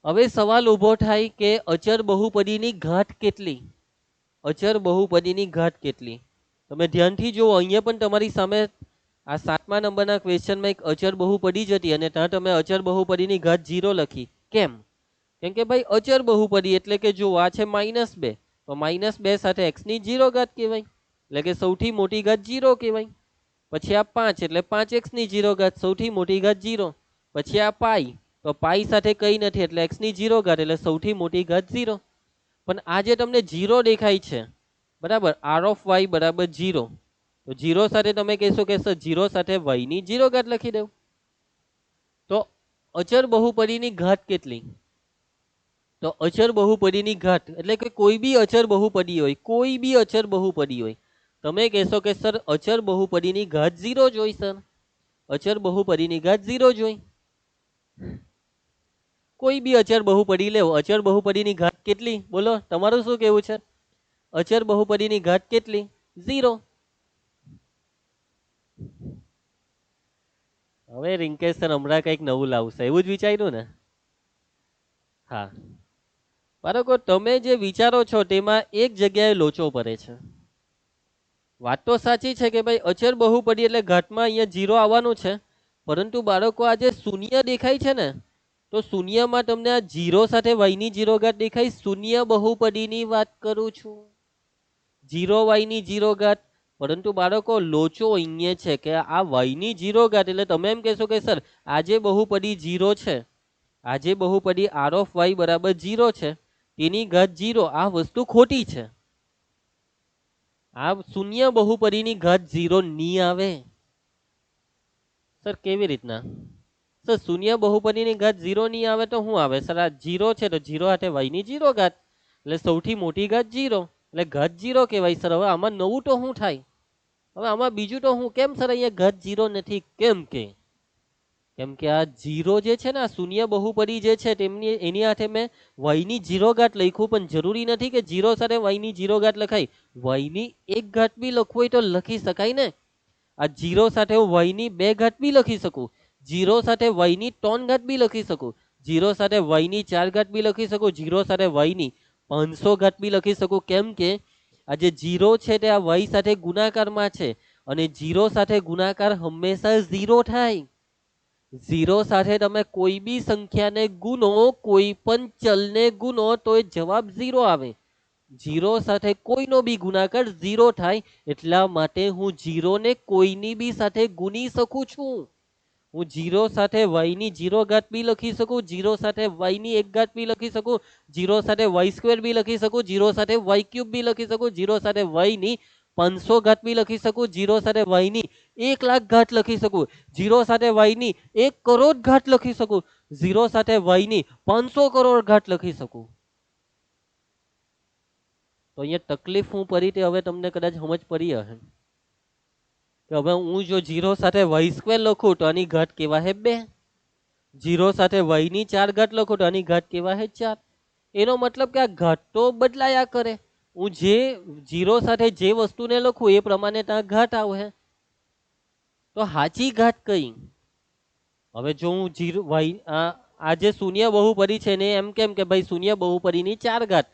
હવે સવાલ ઊભો થાય કે અચર બહુપદીની ઘાત કેટલી? અચર બહુપદીની ઘાત કેટલી? તમે ધ્યાનથી જુઓ, અહીંયા પણ તમારી સામે આ 7મા નંબરના ક્વેશ્ચનમાં એક અચર બહુપદી જ હતી અને ત્યાં તમે અચર બહુપદીની ઘાત 0 લખી. કેમ? કેમ કે ભાઈ અચર બહુપદી એટલે કે જો આ છે -2, તો -2 સાથે x ની 0 ઘાત કહેવાય, એટલે કે સૌથી મોટી ઘાત 0 કહેવાય. પછી આ 5 એટલે 5x ની 0 ઘાત, સૌથી મોટી ઘાત 0. પછી આ પાઈ, તો પાઈ સાથે કઈ નથી એટલે x ની 0 ઘાત એટલે સૌથી મોટી ઘાત 0. પણ આ જે તમને 0 દેખાય છે, બરાબર, r ઓફ y બરાબર 0, તો 0 સાથે તમે કહેશો કે સર 0 સાથે y ની 0 ઘાત લખી દઉં. તો અચર બહુપદીની ઘાત કેટલી? તો અચર બહુપદીની ઘાત એટલે કે કોઈ બી અચર બહુપદી હોય, કોઈ બી અચર બહુપદી હોય, તમે કહેશો કે સર અચર બહુપદીની ઘાત 0 જ હોય. સર અચર બહુપદીની ઘાત 0 જ હોય. કોઈ બી અચર બહુપદી લેવો, અચર બહુપદીની ઘાત કેટલી? બોલો, તમારું શું કહેવું છે? અચર બહુપદીની ઘાત કેટલી? 0. હવે રિંકેશ સર હમણાં કંઈક નવું લાવશે એવું જ વિચાર્યું ને? હા બાળકો, તમે જે વિચારો છો તેમાં એક જગ્યાએ લોચો પડે છે. વાત તો સાચી છે કે ભાઈ અચર બહુપદી એટલે ઘાતમાં અહીંયા 0 આવવાનું છે, પરંતુ બાળકો આ જે શૂન્ય દેખાય છે ને, તો શૂન્યમાં તમને આ 0 સાથે y ની 0 ઘાત દેખાય. શૂન્ય બહુપદીની વાત કરું છું, 0 y ની 0 ઘાત. પરંતુ બાળકો લોચો અહીંયા છે કે આ y ની 0 ઘાત એટલે તમે એમ કહેશો કે સર આ જે બહુપદી 0 છે, આ જે બહુપદી r ઓફ y બરાબર 0 છે તેની ઘાત 0, આ વસ્તુ ખોટી છે. આ શૂન્ય બહુપદીની ઘાત 0 નહીં આવે. સર કેવી રીતના? સર શૂન્ય બહુપદીની ઘાત 0 નહીં આવે તો શું આવે? સર આ 0 છે તો 0 સાથે y ની 0 ઘાત એટલે સૌથી મોટી ઘાત 0 એટલે ઘાત 0 કહેવાય. સર હવે આમાં નવું તો શું થાય? હવે આમાં બીજું તો હું કેમ સર અહીંયા ઘાત 0 નથી? કેમ કે આ 0 જે છે ને, આ શૂન્ય બહુપદી જે છે તેમની એની સાથે મેં y ની 0 ઘાત લખ્યું, પણ જરૂરી નથી કે 0 સાથે y ની 0 ઘાત લખાય. y ની 1 ઘાત બી લખવું હોય તો લખી શકાય ને. આ 0 સાથે હું y ની 2 ઘાત બી લખી શકું, 0 સાથે y ની 3 ઘાત બી લખી શકું, 0 સાથે y ની 4 ઘાત બી લખી શકું, 0 સાથે y ની 500 ઘાત બી લખી શકું. કેમ કે આ જે 0 છે તે આ y સાથે ગુણાકારમાં છે અને 0 સાથે ગુણાકાર હંમેશા 0 થાય. 0 સાથે તમે કોઈ બી સંખ્યાને ગુનો, કોઈ પણ ચલને ગુનો તો એ જવાબ 0 આવે. 0 સાથે કોઈનો બી ગુણાકાર 0 થાય, એટલા માટે હું 0 ને કોઈની બી સાથે ગુણી શકું છું. હું 0 સાથે y ની 0 ઘાત બી લખી શકું, 0 સાથે y ની 1 ઘાત બી લખી શકું, 0 સાથે y સ્ક્વેર બી લખી શકું, 0 સાથે y ક્યુબ બી લખી શકું, 0 સાથે y ની 500 ઘાત બી લખી શકું, 0 સાથે y ની 1 લાખ ઘાત લખી શકું, 0 સાથે y ની 1 કરોડ ઘાત લખી શકું, 0 સાથે y ની 500 કરોડ ઘાત લખી શકું. તો અહીંયા તકલીફ હું પડી તે હવે તમને કદાચ સમજ પડી હશે કે હવે હું જો 0 સાથે y² લખું તો આની ઘાત કેવા હે 2, 0 સાથે y ની 4 ઘાત લખું તો આની ઘાત કેવા હે 4. એનો મતલબ કે આ ઘાત તો બદલાયા કરે, હું જે 0 સાથે જે વસ્તુને લખું એ પ્રમાણે ત્યાં ઘાત આવે. તો સાચી ઘાત કઈ? હવે જો હું 0 y આ જે શૂન્ય બહુપદી છે ને એમ કેમ કે ભાઈ શૂન્ય બહુપદીની 4 ઘાત,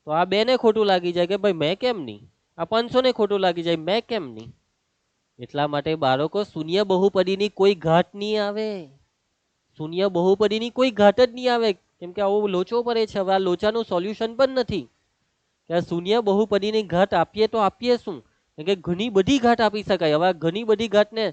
તો આ 2 ને ખોટું લાગી જાય કે ભાઈ મેં કેમ નહીં, આ 500 ને ખોટું લાગી જાય મેં કેમ નહીં. એટલા માટે બાળકો શૂન્ય બહુપદીની કોઈ ઘાત નહીં આવે, શૂન્ય બહુપદીની કોઈ ઘાત જ નહીં આવે, કેમ કે આવો લોચો પડે છે. હવે આ લોચાનું સોલ્યુશન પણ નથી કે આ શૂન્ય બહુપદીની ઘાત આપીએ તો આપીએ શું, કે ઘણી બધી ઘાત આપી શકાય. હવે ઘણી બધી ઘાતને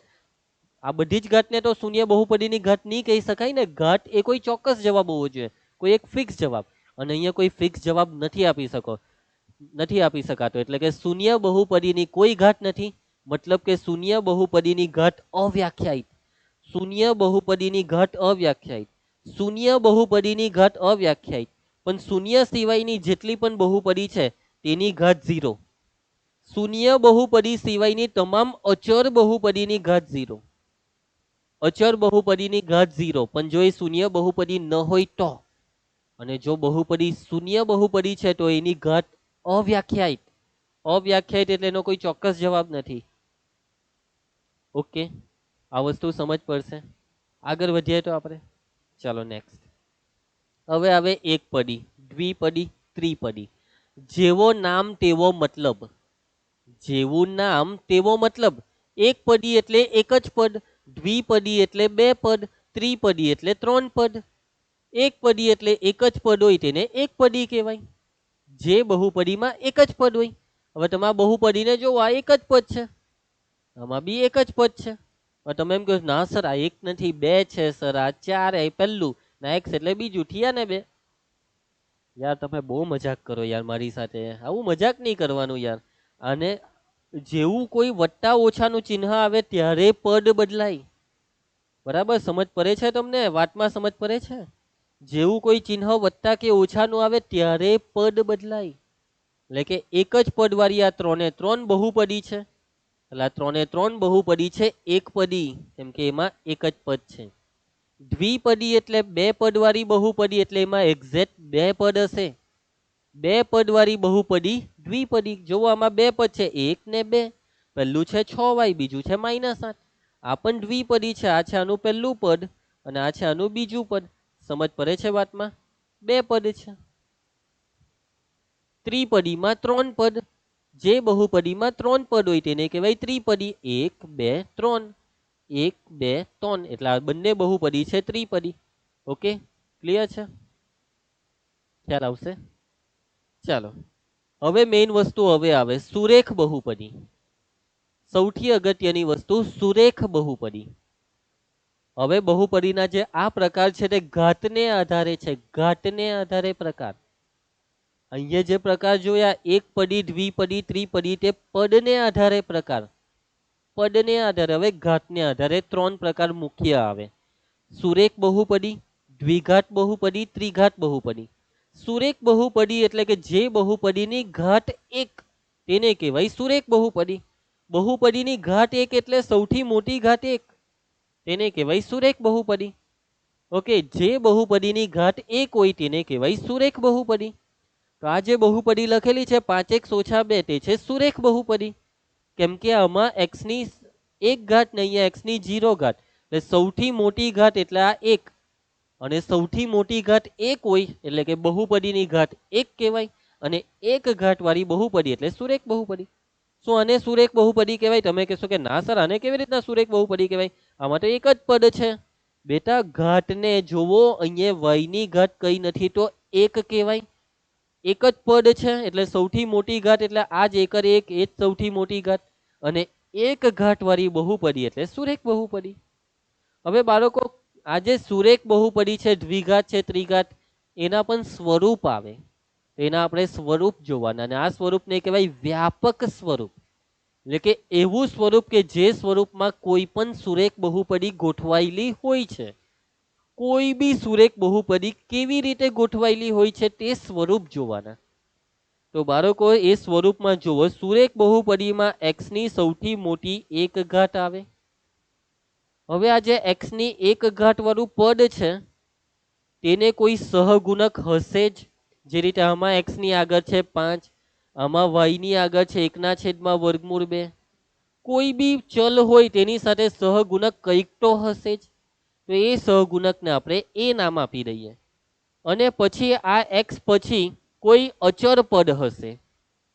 આ બધી જ ઘાતને તો શૂન્ય બહુપદીની ઘાત નહીં કહી શકાય ને. ઘાત એ કોઈ ચોક્કસ જવાબ હોવો જોઈએ, કોઈ એક ફિક્સ જવાબ, અને અહીંયા કોઈ ફિક્સ જવાબ નથી આપી શકાતો. એટલે કે શૂન્ય બહુપદીની કોઈ ઘાત નથી, મતલબ કે શૂન્ય બહુપદીની ઘાત અવ્યાખ્યાયિત, શૂન્ય બહુપદીની ઘાત અવ્યાખ્યાયિત, શૂન્ય બહુપદીની ઘાત અવ્યાખ્યાયિત. પણ શૂન્ય સિવાયની જેટલી પણ બહુપદી છે તેની ઘાત 0. શૂન્ય બહુપદી સિવાયની તમામ અચર બહુપદીની ઘાત 0, અચર બહુપદીની ઘાત 0. પણ જો એ શૂન્ય બહુપદી ન હોય તો, અને જો બહુપદી શૂન્ય બહુપદી છે તો એની ઘાત અવ્યાખ્યાયિત. અવ્યાખ્યાયિત એટલે એનો કોઈ ચોક્કસ જવાબ નથી. ઓકે, આ વસ્તુ સમજ પડશે. આગળ વધીએ તો આપણે, ચાલો નેક્સ્ટ. હવે આવે એકપદી, દ્વિપદી, ત્રિપદી. જેવો નામ તેવો મતલબ, જેવું નામ તેવો મતલબ. એકપદી એટલે એક જ પદ, દ્વિપદી એટલે 2 પદ, ત્રિપદી એટલે 3 પદ. એકપદી એટલે એક જ પદ હોય તેને એકપદી કહેવાય. જે બહુપદીમાં એક જ પદ હોય. હવે તમે આ બહુપદીને જોવો, આ એક જ પદ છે, આમાં બી એક જ પદ છે. તમે એમ કહો ના સર આ એક નથી 2 છે સર, આ 4 એ પહેલું ના x એટલે બીજું, થયા ને 2. યાર તમે બહુ મજાક કરો યાર મારી સાથે, આવું મજાક નહીં કરવાનું યાર. અને જેવું કોઈ વત્તા ઓછાનું ચિહ્ન આવે ત્યારે પદ બદલાય. બરાબર સમજ પડે છે તમને? વાતમાં સમજ પડે છે? જેવું કોઈ ચિહ્ન વત્તા કે ઓછાનું આવે ત્યારે પદ બદલાય. એટલે કે એક જ પદ વાળી આ 3 એ 3 બહુપદી છે, એટલે આ 3 એ 3 બહુપદી છે એકપદી, કેમ કે એમાં એક જ પદ છે. દ્વિપદી એટલે 2 પદ વાળી બહુપદી, એટલે એમાં એક્ઝેક્ટ 2 પદ હશે. 2 પદ વાળી બહુપદી દ્વિપદી. જોવો આમાં 2 પદ છે, 1 ને 2. પહેલું છે 6y, બીજું છે -8. આ પણ દ્વિપદી છે, આ છે આનું પહેલું પદ અને આ છે આનું બીજું પદ. સમજ પડે છે વાતમાં? 2 પદ છે. ત્રિપદીમાં 3 પદ, જે બહુપદીમાં 3 પદ હોય તેને કહેવાય ત્રિપદી. 1 2 3, 1 2 3, એટલે આ બંને બહુપદી છે ત્રિપદી. ઓકે, ક્લિયર છે? ખ્યાલ આવશે? ચાલો, હવે મેઇન વસ્તુ હવે આવે સુરેખ બહુપદી. સૌથી અગત્યની વસ્તુ સુરેખ બહુપદી. હવે બહુપદીના જે આ પ્રકાર છે તે ઘાતને આધારે છે, ઘાતને આધારે પ્રકાર. અહીંયા જે પ્રકાર જોયા એકપદી, દ્વિપદી, ત્રિપદી, તે પદને આધારે પ્રકાર, પદને આધારે. હવે ઘાતને આધારે 3 પ્રકાર મુખ્ય આવે: સુરેખ બહુપદી, દ્વિઘાત બહુપદી, ત્રિઘાત બહુપદી. સુરેખ બહુપદી એટલે કે જે બહુપદીની ઘાત 1 તેને કહેવાય સુરેખ બહુપદી. બહુપદીની ઘાત 1 એટલે સૌથી મોટી ઘાત 1, તેને કહેવાય સુરેખ બહુપદી. ઓકે, જે બહુપદીની ઘાત 1 હોય તેને કહેવાય સુરેખ બહુપદી. તો આ જે બહુપદી લખેલી છે 5x - 2 તે છે સુરેખ બહુપદી, કેમ કે આમાં x ની 1 ઘાત ને અહીંયા x ની 0 ઘાત, એટલે સૌથી મોટી ઘાત એટલે આ 1, અને સૌથી મોટી ઘાત 1 હોય એટલે કે બહુપદીની ઘાત 1 કહેવાય, અને 1 ઘાત વાળી બહુપદી એટલે સુરેખ બહુપદી. શું આને સુરેખ બહુપદી કહેવાય? તમે કહેશો કે ના સર આને કેવી રીતના સુરેખ બહુપદી કહેવાય, આમાં તો એક જ પદ છે. બેટા ઘાતને જોવો, અહીંયા y ની ઘાત કઈ નથી તો 1 કહેવાય. એક જ પદ છે એટલે સૌથી મોટી ઘાત એટલે આ જ 1 એ જ સૌથી મોટી ઘાત, અને 1 ઘાત વાળી બહુપદી એટલે સુરેખ બહુપદી. હવે બાળકો આ જે સુરેખ બહુપદી છે, દ્વિઘાત છે, ત્રિઘાત, એના પણ સ્વરૂપ આવે, એના આપણે સ્વરૂપ જોવાના, અને આ સ્વરૂપને કહેવાય વ્યાપક સ્વરૂપ. એટલે કે એવું સ્વરૂપ કે જે સ્વરૂપમાં કોઈ પણ સુરેખ બહુપદી ગોઠવાયેલી હોય છે. કોઈ બી સુરેખ બહુપદી કેવી રીતે ગોઠવાયેલી હોય છે તે સ્વરૂપ જોવાના. તો બાળકો એ સ્વરૂપમાં જુઓ, સુરેખ બહુપદીમાં x ની સૌથી મોટી એક ઘાત આવે. હવે આ જે x ની એક ઘાત વાળું પદ છે તેને કોઈ સહગુણક હશે જ. જે રીતે આમાં x ની આગળ છે 5, આમાં y ની આગળ છે 1/√2. કોઈ બી ચલ હોય તેની સાથે સહગુણક કંઈક તો હશે જ. તો એ સહગુણકને આપણે એ નામ આપી દઈએ. અને પછી આ x પછી કોઈ અચર પદ હશે.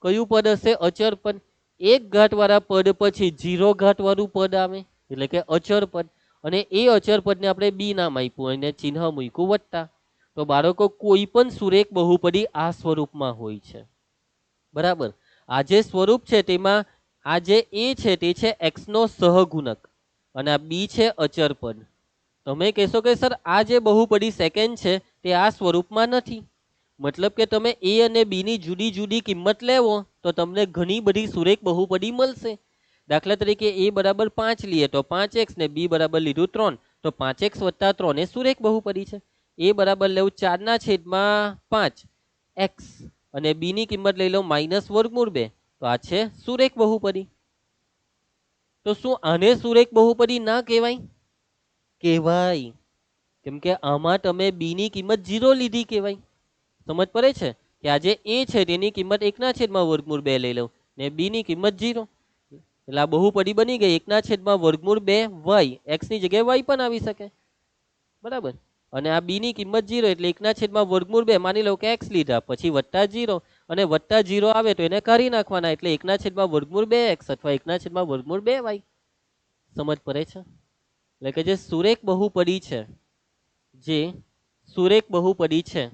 કયું પદ હશે? અચર પદ. એક ઘાત વાળા પદ પછી 0 ઘાત વાળું પદ આવે, એટલે કે અચર પદ. અને એ અચર પદને આપણે બી નામ આપ્યું અને ચિહ્ન મૂક્યું વત્તા. તો બાળકો કોઈ પણ સુરેખ બહુપદી આ સ્વરૂપમાં હોય છે. બરાબર. આ જે સ્વરૂપ છે તેમાં આ જે એ છે તે છે x નો સહગુણક અને આ બી છે અચર પદ. તમે કહેશો કે સર આ જે બહુપદી સેકન્ડ છે તે આ સ્વરૂપમાં નથી. મતલબ કે તમે એ અને બી ની જુદી જુદી કિંમત લેવો તો તમને ઘણી બધી સુરેખ બહુપદી મળશે. દાખલા તરીકે a બરાબર 5 લઈએ તો 5x ને b બરાબર લીધું 3 તો 5x વત્તા 3 એ સુરેખ બહુપદી છે. a બરાબર લેવું 4/5 x અને b ની કિંમત લઈ લો -√2 તો આ છે સુરેખ બહુપદી. તો શું આને સુરેખ બહુપદી ના કહેવાય? કહેવાય. કેમ કે આમાં તમે b ની કિંમત 0 લીધી કહેવાય. સમજ પડે છે કે આજે a છે તેની કિંમત 1/√2 લઈ લઉં ને b ની કિંમત 0, એટલે આ બહુપદી બની ગઈ 1/√2 y. x ની જગ્યાએ y પણ આવી શકે. બરાબર. અને આ b ની કિંમત 0 એટલે 1/√2 માની લો કે x લીધા પછી વત્તા 0 અને વત્તા 0 આવે તો એને કાઢી નાખવાના એટલે 1/√2x અથવા 1/√2y. સમજ પડે છે? એટલે કે જે સુરેખ બહુપદી છે, જે સુરેખ બહુપદી છે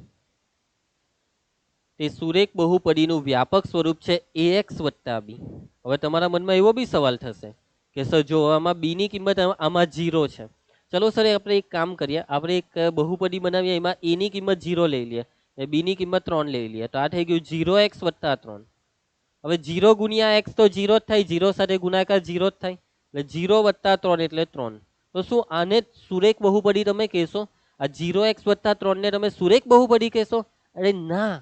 તે સુરેખ બહુપદીનું વ્યાપક સ્વરૂપ છે ax વત્તા b. હવે તમારા મનમાં એવો બી સવાલ થશે કે સર જો આમાં b ની કિંમત આમાં 0 છે. ચલો સર આપણે એક કામ કરીએ, આપણે એક બહુપદી બનાવીએ એમાં a ની કિંમત 0 લઈ લઈએ અને b ની કિંમત 3 લઈ લઈએ તો આ થઈ ગયું 0x વત્તા 3. હવે 0 ગુણ્યા x તો 0 જ થાય, 0 સાથે ગુણાકાર 0 જ થાય એટલે 0 વત્તા 3 એટલે 3. તો શું આને સુરેખ બહુપદી તમે કહેશો? આ 0x વત્તા 3 ને તમે સુરેખ બહુપદી કહેશો? અરે ના.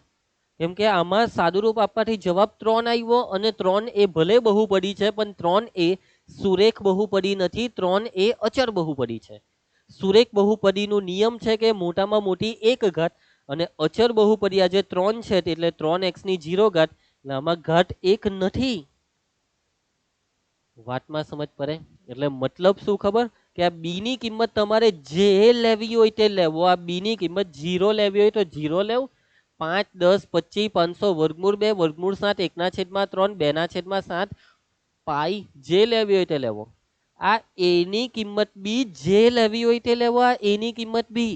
કેમ કે આમાં સાદુરૂપ આપવાથી જવાબ 3 આવ્યો અને 3 એ ભલે બહુપદી છે પણ 3 એ સુરેખ બહુપદી નથી, 3 એ અચર બહુપદી છે. સુરેખ બહુપદીનો નિયમ છે કે મોટામાં મોટી એક ઘાત અને અચર બહુપદી આ જે 3 છે એટલે 3x ની 0 ઘાત, એટલે આમાં ઘાત 1 નથી. વાતમાં સમજ પડે? એટલે મતલબ શું ખબર કે આ b ની કિંમત તમારે જે લેવી હોય તે લેવો. આ b ની કિંમત 0 લેવી હોય તો 0 લેવું, 5, 10, 25, 500 √2 √7 1/3 2/7 પાઈ જે લેવી હોય તે લેવો. આ a ની કિંમત બી જે લેવી હોય તે લેવો. આ a ની કિંમત બી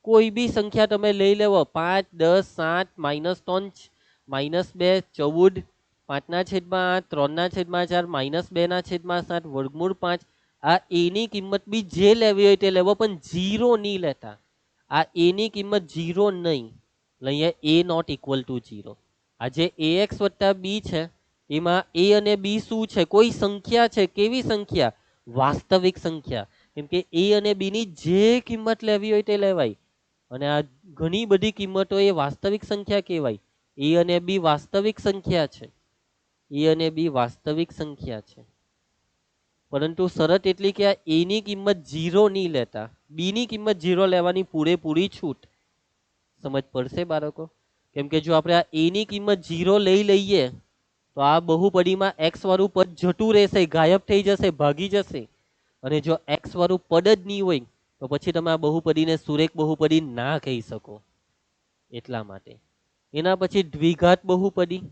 કોઈ બી સંખ્યા તમે લઈ લેવો 5, 10, 7, -3, -2, 14, 5/8, 3/4, -2/7 √5. આ a ની કિંમત બી જે લેવી હોય તે લેવો પણ 0 નહીં લેતા. આ a ની કિંમત 0 નહીં, અહીંયા a નોટ ઇક્વલ ટુ 0. આ જે ax વત્તા b છે એમાં a અને b શું છે? કોઈ સંખ્યા છે. કેવી સંખ્યા? વાસ્તવિક સંખ્યા. કેમ કે a અને b ની જે કિંમત લેવી હોય તે લેવાય અને આ ઘણી બધી કિંમતો એ વાસ્તવિક સંખ્યા કહેવાય. a અને b વાસ્તવિક સંખ્યા છે. a અને b વાસ્તવિક સંખ્યા છે. પરંતુ શરત એટલી કે આ a ની કિંમત 0 નહીં લેતા, b ની કિંમત 0 લેવાની પૂરેપૂરી છૂટ. સમજ પડશે બાળકો? કેમ કે જો આપણે આ a ની કિંમત 0 લઈ લઈએ તો આ બહુપદીમાં x વાળું પદ જતું રહેશે, ગાયબ થઈ જશે, ભાગી જશે. અને જો x વાળું પદ જ નહીં હોય તો પછી તમે આ બહુપદીને સુરેખ બહુપદી ના કહી શકો. એટલા માટે એના પછી દ્વિઘાત બહુપદી.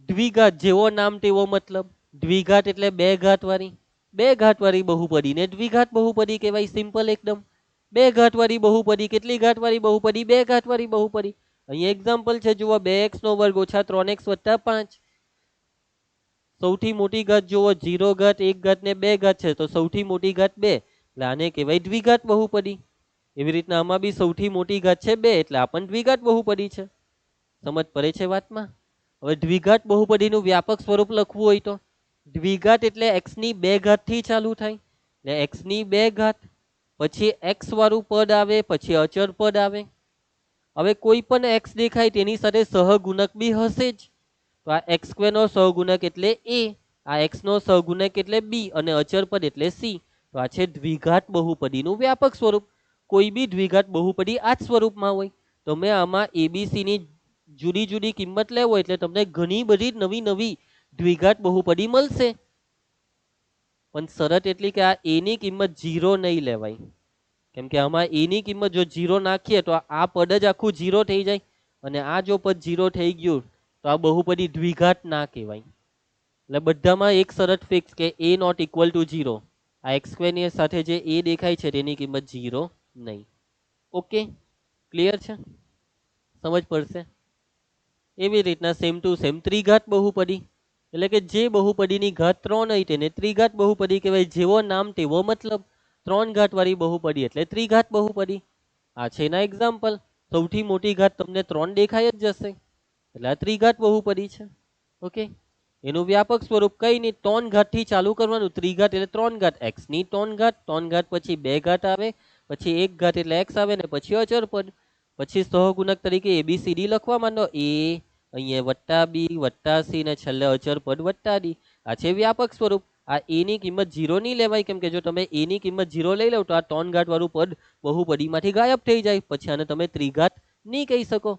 દ્વિઘાત જેવો નામ તેવો મતલબ. દ્વિઘાત એટલે બે ઘાત વાળી. બે ઘાત વાળી બહુપદીને દ્વિઘાત બહુપદી કહેવાય. સિમ્પલ એકદમ. બે ઘાત વાળી બહુપદી. કેટલી ઘાત વાળી બહુપદી? બે ઘાત વાળી બહુપદી. અહીંયા એક્ઝામ્પલ છે જુઓ, 2x² ઓછા 3x વત્તા 5. સૌથી મોટી ઘાત જુઓ, 0 ઘાત, 1 ઘાત ને 2 ઘાત છે તો સૌથી મોટી ઘાત 2 એટલે આને કહેવાય દ્વિઘાત બહુપદી. એવી રીતના આમાં બી સૌથી મોટી ઘાત છે 2 એટલે આ પણ દ્વિઘાત બહુપદી છે. સમજ પડે છે વાતમાં? હવે દ્વિઘાત બહુપદીનું વ્યાપક સ્વરૂપ લખવું હોય તો દ્વિઘાત એટલે x ની 2 ઘાત થી ચાલુ થાય ને x ની 2 ઘાત પછી x વાળું પદ આવે પછી અચર પદ આવે. હવે કોઈ પણ x દેખાય તેની સાથે સહગુણક બી હશે જ. તો આ x² નો સહગુણક એટલે a, આ x નો સહગુણક એટલે b અને અચર પદ એટલે c. તો આ છે દ્વિઘાત બહુપદીનું વ્યાપક સ્વરૂપ. કોઈ બી દ્વિઘાત બહુપદી આ જ સ્વરૂપમાં હોય. તમે આમાં abc ની જુદી જુદી કિંમત લેવો એટલે તમને ઘણી બધી નવી નવી દ્વિઘાત બહુપદી મળશે. પણ શરત એટલી કે આ a ની કિંમત 0 નહીં લેવાય. કેમ કે આમાં a ની કિંમત જો 0 નાખીએ તો આ પદ જ આખું 0 થઈ જાય અને આ જો પદ 0 થઈ ગયું તો આ બહુપદી દ્વિઘાત ના કહેવાય. એટલે બધામાં એક શરત ફિક્સ કે a નોટ ઇક્વલ ટુ 0. આ x² ની સાથે જે a દેખાય છે તેની કિંમત 0 નહીં. ઓકે, ક્લિયર છે, સમજ પડશે. એવી રીતના સેમ ટુ સેમ ત્રિઘાત બહુપદી એટલે કે જે બહુપદીની ઘાત 3 હોય તેને ત્રિઘાત બહુપદી કહેવાય. જેવો નામ તેવો મતલબ. 3 ઘાત વાળી બહુપદી એટલે ત્રિઘાત બહુપદી. આ છે એના એક્ઝામ્પલ. સૌથી મોટી ઘાત તમને 3 દેખાય જ જશે એટલે આ ત્રિઘાત બહુપદી છે. ઓકે, એનું વ્યાપક સ્વરૂપ કઈ નહીં, 3 ઘાત થી ચાલુ કરવાનું. ત્રિઘાત એટલે 3 ઘાત, x ની 3 ઘાત, 3 ઘાત પછી 2 ઘાત આવે, પછી 1 ઘાત એટલે x આવે ને પછી અચર પદ. પછી સહગુણક તરીકે abcd લખવા માંડો, a અહીંયા વત્તા b વત્તા c ને છેલ્લે અચર પદ વત્તા d. આ છે વ્યાપક સ્વરૂપ. આ a ની કિંમત 0 નહીં લેવાય કેમ કે જો તમે a ની કિંમત 0 લઈ લો તો આ 3 ઘાત વાળું પદ બહુપદીમાંથી ગાયબ થઈ જાય. પછી આને તમે ત્રિઘાત નહીં કહી શકો.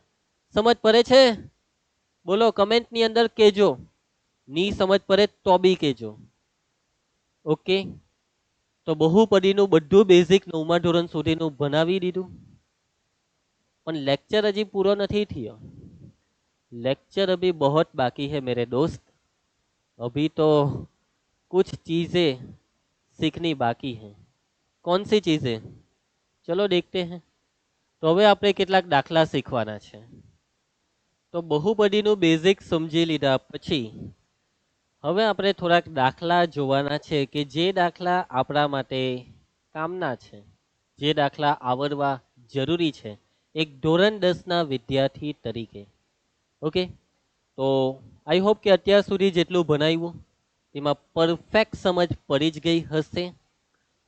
સમજ પડે છે? બોલો, કમેન્ટ ની અંદર કહેજો. ની સમજ પડે તો બી કહેજો. ઓકે, તો બહુપદીનું બધું બેઝિક 9મા ધોરણ સુધીનું ભણાવી દીધું. પણ लेक्चर अभी पूरा नहीं थियो. लेक्चर अभी बहुत बाकी है मेरे दोस्त. अभी तो कुछ चीज़ें सीखनी बाकी है. कौन सी चीज़ें? चलो देखते हैं. तो હવે આપણે કેટલાક દાખલા શીખવાના છે. તો બહુપદીનું બેઝિક સમજી લીધા પછી હવે આપણે થોડાક દાખલા જોવાના છે કે જે દાખલા આપણા માટે કામના છે, જે દાખલા આવડવા જરૂરી છે એક ધોરણ 10 ના વિદ્યાર્થી તરીકે. ઓકે, તો આઈ હોપ કે અત્યાર સુધી જેટલું ભણાવ્યું તેમાં પરફેક્ટ સમજ પડી જ ગઈ હશે.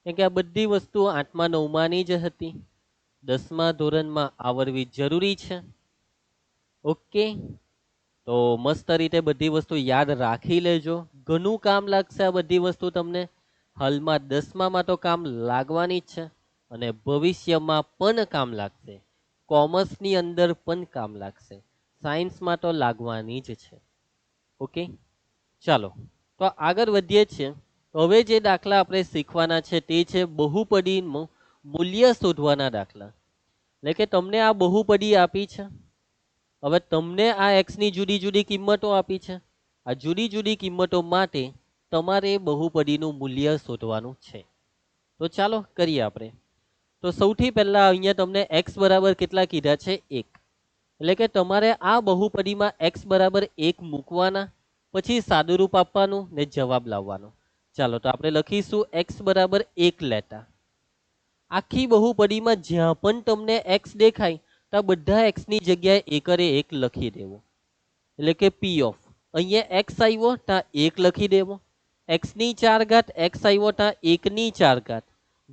કેમ કે આ બધી વસ્તુ 8મા 9માની જ હતી, 10મા ધોરણમાં આવડવી જરૂરી છે. ઓકે, તો મસ્ત રીતે બધી વસ્તુ યાદ રાખી લેજો. ઘણું કામ લાગશે આ બધી વસ્તુ તમને. હાલમાં 10મામાં તો કામ લાગવાની જ છે અને ભવિષ્યમાં પણ કામ લાગશે. કોમર્સની અંદર પણ કામ લાગશે, સાયન્સમાં તો લાગવાની જ છે. ઓકે, ચાલો તો આગળ વધીએ છીએ. હવે જે દાખલા આપણે શીખવાના છે તે છે બહુપદીનું મૂલ્ય શોધવાના દાખલા. એટલે કે તમને આ બહુપદી આપી છે. હવે તમને આ x ની જુદી જુદી કિંમતો આપી છે. આ જુદી જુદી કિંમતો માટે તમારે બહુપદીનું મૂલ્ય શોધવાનું છે. તો ચાલો કરીએ આપણે. તો સૌથી પહેલા અહીંયા તમને x બરાબર કેટલા કીધા છે? 1. એટલે કે તમારે આ બહુપદીમાં x બરાબર 1 મૂકવાના, પછી સાદુરૂપ આપવાનું ને જવાબ લાવવાનો. ચાલો તો આપણે લખીશું x બરાબર 1 લેતા. આખી બહુપદીમાં જ્યાં પણ તમને x દેખાય તો બધા x ની જગ્યાએ એકરે 1 લખી દેવો. એટલે કે p ઓફ અહીંયા x આવ્યો ત્યાં 1 લખી દેવો. x ની 4 ઘાત x આવ્યો ત્યાં 1 ની 4 ઘાત.